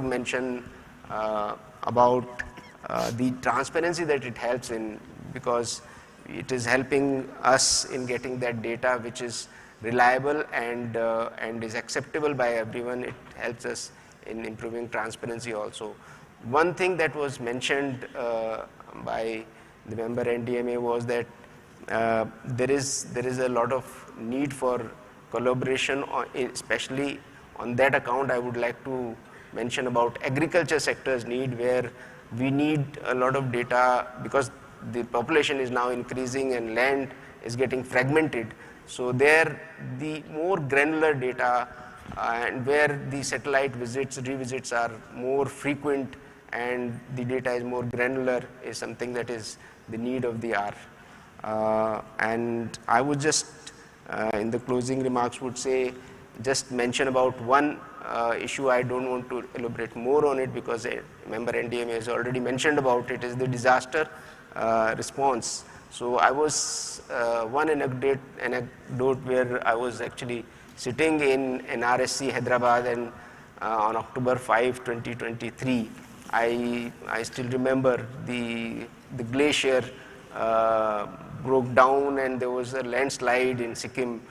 mention about the transparency that it helps in, because it is helping us in getting that data which is reliable and is acceptable by everyone. It helps us in improving transparency also. One thing that was mentioned by the member NDMA was that there is a lot of need for collaboration, especially on that account. I would like to mention about agriculture sector's need, where we need a lot of data because the population is now increasing and land is getting fragmented. So there the more granular data and where the satellite revisits are more frequent and the data is more granular is something that is the need of the hour. And I would just in the closing remarks would say, just mention about one issue. I don't want to elaborate more on it because member NDMA has already mentioned about it, is the disaster response. So I was one anecdote where I was actually sitting in NRSC Hyderabad, and on October 5, 2023, I still remember the glacier broke down and there was a landslide in Sikkim,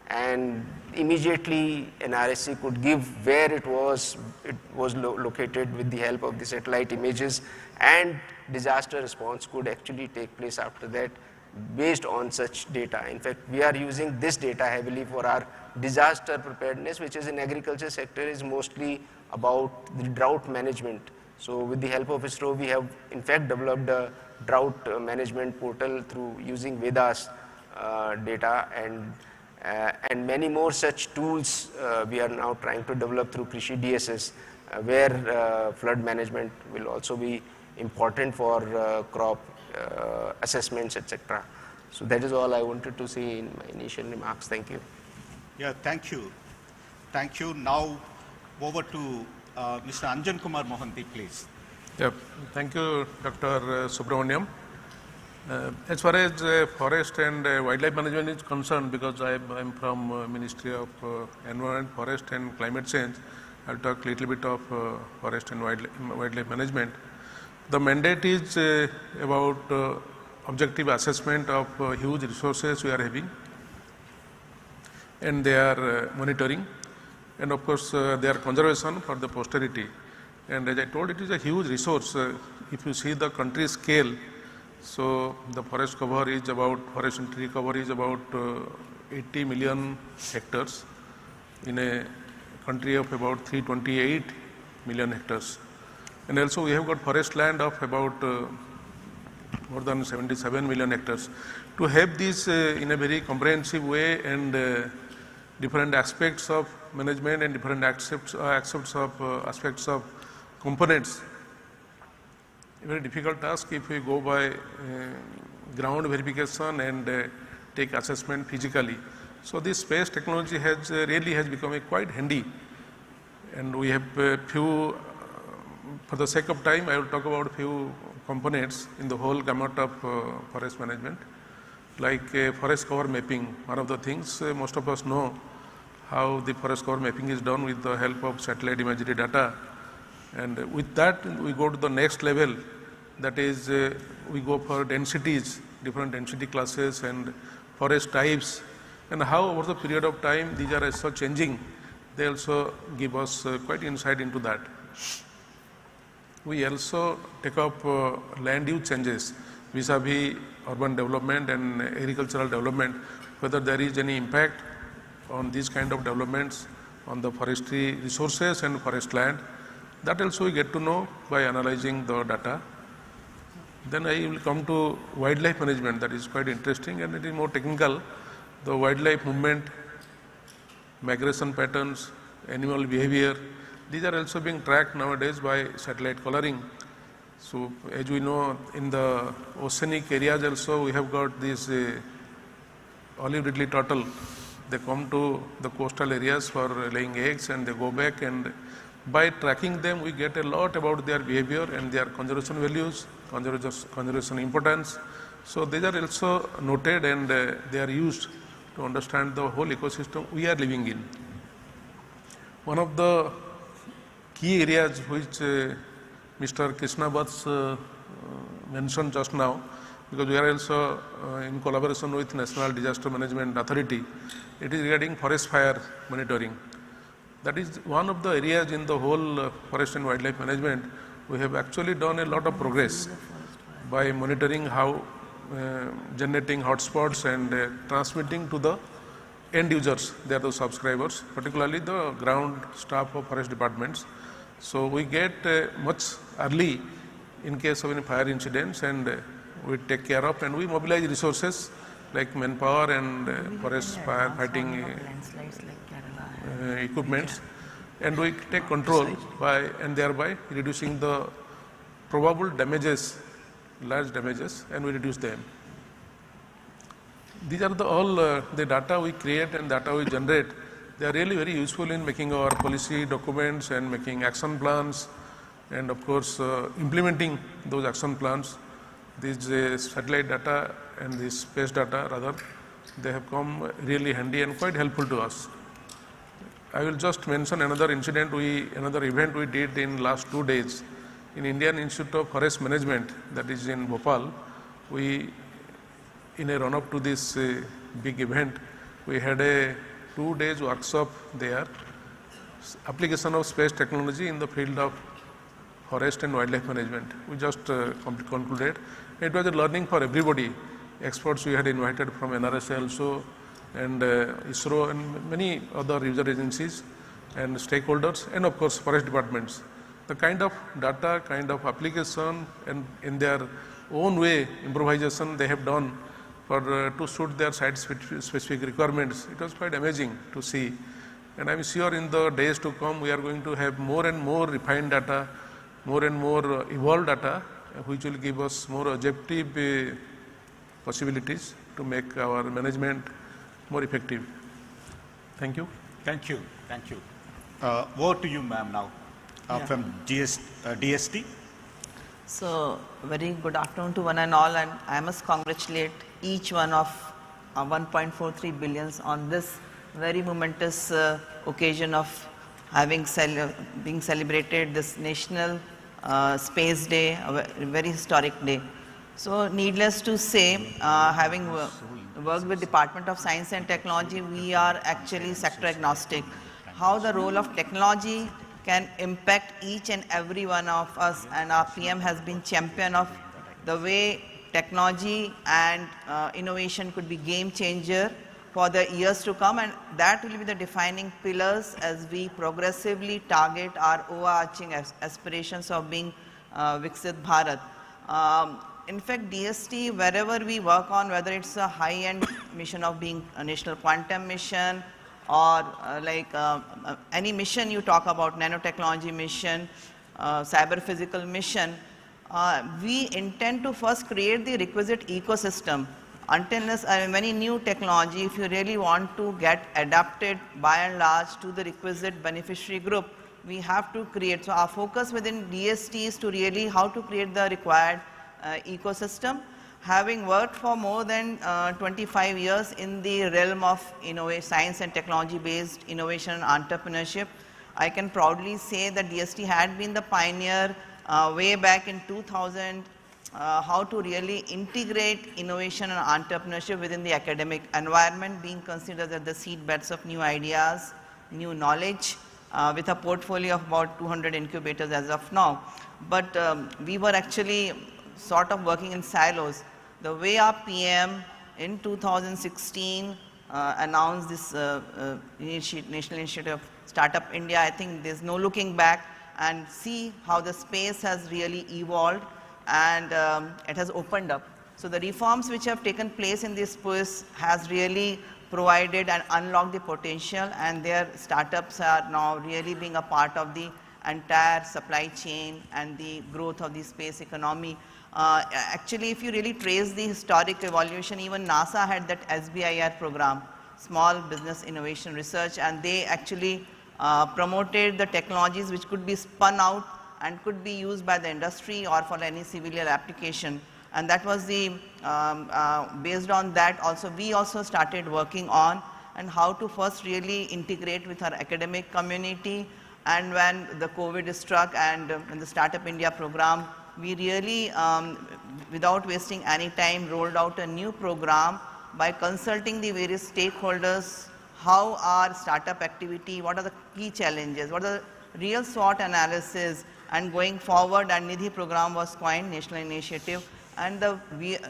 and immediately NRSC could give where it was located with the help of the satellite images, and disaster response could actually take place after that based on such data. In fact, we are using this data heavily for our disaster preparedness, which is in agriculture sector is mostly about the drought management. So with the help of ISRO, we have in fact developed a drought management portal through using Vedas data, and many more such tools we are now trying to develop through Krishi DSS, where flood management will also be important for crop assessments, etc. So that is all I wanted to say in my initial remarks. Thank you. Yeah, thank you. Thank you. Now over to Mr. Anjan Kumar Mohanty, please. Yeah, thank you, Dr. Subramaniam. As far as forest and wildlife management is concerned, because I'm from Ministry of Environment, Forest and Climate Change, I'll talk a little bit of forest and wildlife management. The mandate is about objective assessment of huge resources we are having, and their monitoring, and of course their conservation for the posterity. And as I told, it is a huge resource. If you see the country scale, so the forest cover is about, forest and tree cover is about 80 million hectares in a country of about 328 million hectares. And also we have got forest land of about more than 77 million hectares. To have this in a very comprehensive way, and different aspects of management and different aspects of components, a very difficult task if we go by ground verification and take assessment physically. So this space technology has really has become quite handy, and we have a few, for the sake of time, I will talk about a few components in the whole gamut of forest management, like forest cover mapping. One of the things most of us know how the forest cover mapping is done with the help of satellite imagery data, and with that we go to the next level, that is we go for densities, different density classes and forest types, and how over the period of time these are also changing. They also give us quite insight into that. We also take up land use changes vis-a-vis urban development and agricultural development, whether there is any impact on these kind of developments on the forestry resources and forest land. That also we get to know by analyzing the data. Then I will come to wildlife management. That is quite interesting and it is more technical. The wildlife movement, migration patterns, animal behavior, these are also being tracked nowadays by satellite collaring. So as we know, in the oceanic areas also we have got these olive ridley turtle. They come to the coastal areas for laying eggs and they go back, and by tracking them we get a lot about their behavior and their conservation values, conservation importance. So these are also noted and they are used to understand the whole ecosystem we are living in. One of the key areas which Mr. Krishna Bhatt mentioned just now, because we are also in collaboration with National Disaster Management Authority, it is regarding forest fire monitoring. That is one of the areas in the whole forest and wildlife management. We have actually done a lot of progress by monitoring how generating hotspots and transmitting to the end users, they are the subscribers, particularly the ground staff of forest departments. So we get much early in case of any fire incidents, and we take care of and we mobilize resources like manpower and forest fire fighting equipments, and we take control by and thereby reducing the probable damages, large damages, and we reduce them. These are all the data we create and data we generate. They are really very useful in making our policy documents and making action plans, and of course implementing those action plans. These satellite data and this space data rather, they have come really handy and quite helpful to us. I will just mention another incident, another event we did in last 2 days in Indian Institute of Forest Management, that is in Bhopal. We, in a run-up to this big event, we had a 2 days workshop there, application of space technology in the field of forest and wildlife management. We just concluded. It was a learning for everybody. Experts we had invited from NRSA also, and ISRO and many other user agencies, and stakeholders, and of course forest departments. The kind of data, kind of application, and in their own way improvisation they have done for to suit their site specific requirements, it was quite amazing to see. And I am sure in the days to come we are going to have more and more refined data, more and more evolved data, which will give us more objective possibilities to make our management more effective. Thank you. Thank you. Thank you. Over to you, ma'am, now, from DST. So, very good afternoon to one and all, and I must congratulate each one of 1.43 billions on this very momentous occasion of having being celebrated this National Space Day, a very historic day. So, needless to say, having worked with Department of Science and Technology, we are actually sector agnostic. How the role of technology can impact each and every one of us, and our PM has been champion of the way technology and innovation could be game changer for the years to come, and that will be the defining pillars as we progressively target our overarching aspirations of being Viksit Bharat. In fact, DST, wherever we work on, whether it's a high-end mission of being a national quantum mission, or any mission you talk about, nanotechnology mission, cyber physical mission, we intend to first create the requisite ecosystem. Until many new technology, if you really want to get adapted by and large to the requisite beneficiary group, we have to create. So our focus within DST is to really how to create the required ecosystem. Having worked for more than 25 years in the realm of science and technology based innovation and entrepreneurship, I can proudly say that DST had been the pioneer way back in 2000, how to really integrate innovation and entrepreneurship within the academic environment, being considered as the seed beds of new ideas, new knowledge, with a portfolio of about 200 incubators as of now. But we were actually sort of working in silos. The way our PM in 2016 announced this National Initiative of Startup India, I think there's no looking back, and see how the space has really evolved and it has opened up. So the reforms which have taken place in this space has really provided and unlocked the potential, and their startups are now really being a part of the entire supply chain and the growth of the space economy. Actually, if you really trace the historic evolution, even NASA had that SBIR program, Small Business Innovation Research, and they actually promoted the technologies which could be spun out and could be used by the industry or for any civilian application. And that was the, based on that also, we also started working on and how to first really integrate with our academic community. And when the COVID struck and in the Startup India program, we really, without wasting any time, rolled out a new program by consulting the various stakeholders, how our startup activity, what are the key challenges, what are the real SWOT analysis, and going forward, and Nidhi program was coined, national initiative. And the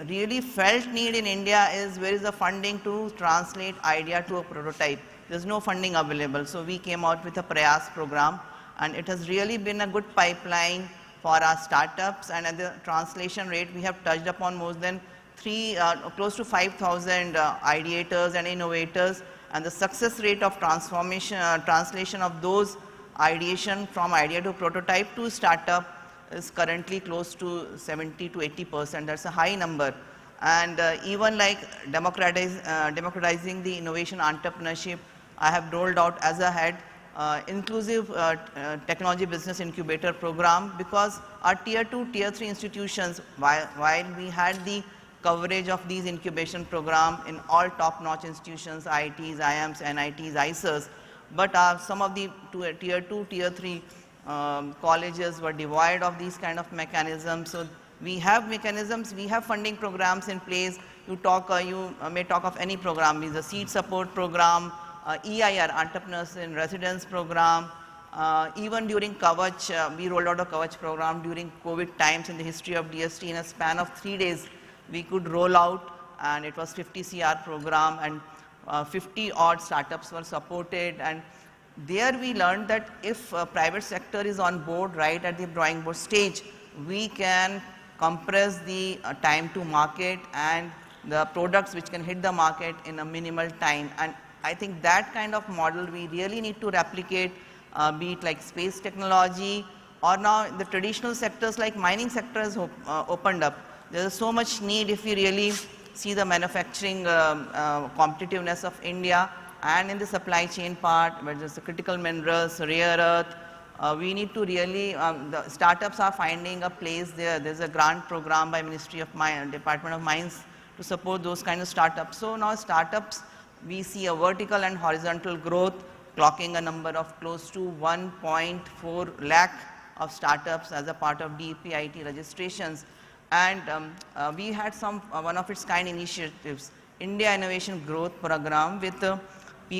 really felt need in India is where is the funding to translate idea to a prototype. There's no funding available. So we came out with a Prayas program, and it has really been a good pipeline for our startups, and at the translation rate we have touched upon more than close to 5,000 ideators and innovators, and the success rate of translation of those ideation from idea to prototype to startup is currently close to 70 to 80%. That's a high number. And even like democratizing the innovation entrepreneurship, I have rolled out as a head inclusive technology business incubator program, because our tier 2, tier 3 institutions, while we had the coverage of these incubation program in all top-notch institutions, IITs, IIMs, NITs, IISers, but some of the tier 2, tier 3 colleges were devoid of these kind of mechanisms. So we have mechanisms, we have funding programs in place. You may talk of any program, is a seed support program, EIR, Entrepreneurs in Residence program. Even during Kavach, we rolled out a Kavach program during COVID times in the history of DST. In a span of 3 days, we could roll out, and it was 50 CR program, and 50 odd startups were supported. And there we learned that if private sector is on board right at the drawing board stage, we can compress the time to market and the products which can hit the market in a minimal time. And I think that kind of model we really need to replicate, be it like space technology, or now the traditional sectors like mining sector has opened up. There is so much need if we really see the manufacturing competitiveness of India, and in the supply chain part, where there's the critical minerals, rare earth, we need to really, the startups are finding a place there. There's a grant program by Ministry of Mines, Department of Mines to support those kind of startups. So now startups, we see a vertical and horizontal growth, clocking a number of close to 1.4 lakh of startups as a part of DPIT registrations. And we had one of its kind initiatives, India Innovation Growth Program with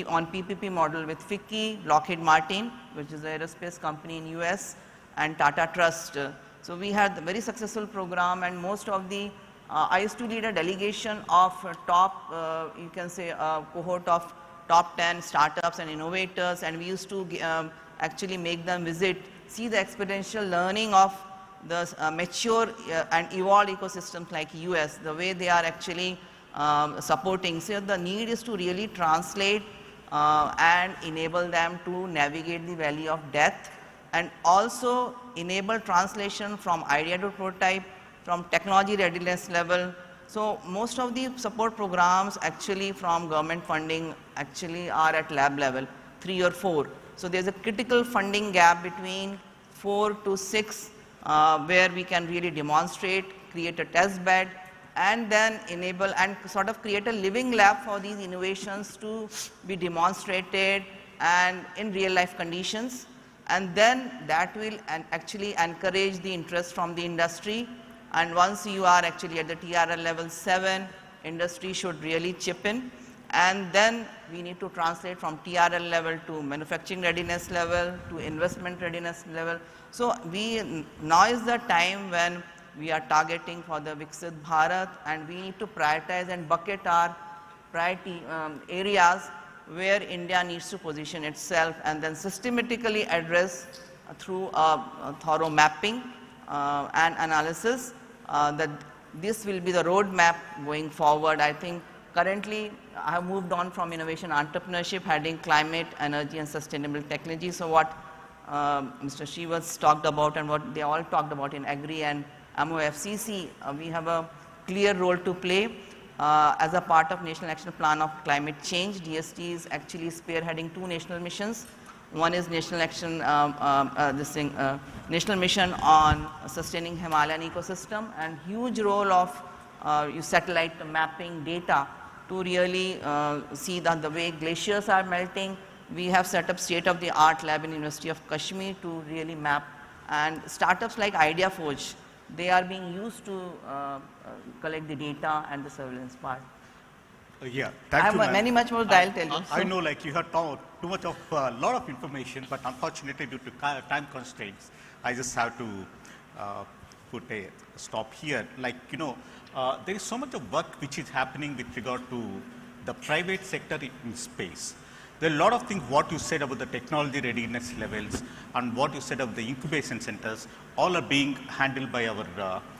on PPP model with FICCI, Lockheed Martin, which is an aerospace company in US, and Tata Trust. So we had a very successful program, and most of the, I used to lead a delegation of top, you can say a cohort of top 10 startups and innovators, and we used to actually make them visit, see the exponential learning of the mature and evolved ecosystems like US, the way they are actually supporting. So the need is to really translate and enable them to navigate the valley of death, and also enable translation from idea to prototype, from technology readiness level. So most of the support programs actually from government funding actually are at lab level, 3 or 4. So there's a critical funding gap between 4 to 6 where we can really demonstrate, create a test bed, and then enable and sort of create a living lab for these innovations to be demonstrated and in real life conditions. And then that will actually encourage the interest from the industry. And once you are actually at the TRL level 7, industry should really chip in. And then we need to translate from TRL level to manufacturing readiness level to investment readiness level. So now is the time when we are targeting for the Viksit Bharat, and we need to prioritize and bucket our priority areas where India needs to position itself, and then systematically address through a thorough mapping and analysis that this will be the roadmap going forward. I think currently I have moved on from innovation entrepreneurship, heading climate, energy and sustainable technology. So what Mr. Srivas talked about and what they all talked about in Agri and MOFCC, we have a clear role to play as a part of National Action Plan of Climate Change. DST is actually spearheading 2 national missions. One is National Action, National Mission on Sustaining Himalayan Ecosystem, and huge role of satellite mapping data to really see that the way glaciers are melting. We have set up state-of-the-art lab in University of Kashmir to really map, and startups like IdeaForge, they are being used to collect the data and the surveillance part. Yeah, I have much more that I'll tell you. I know, like you have too much of a lot of information, but unfortunately due to time constraints, I just have to put a stop here. Like, you know, there is so much of work which is happening with regard to the private sector in space. There are a lot of things what you said about the technology readiness levels and what you said of the incubation centers, all are being handled by our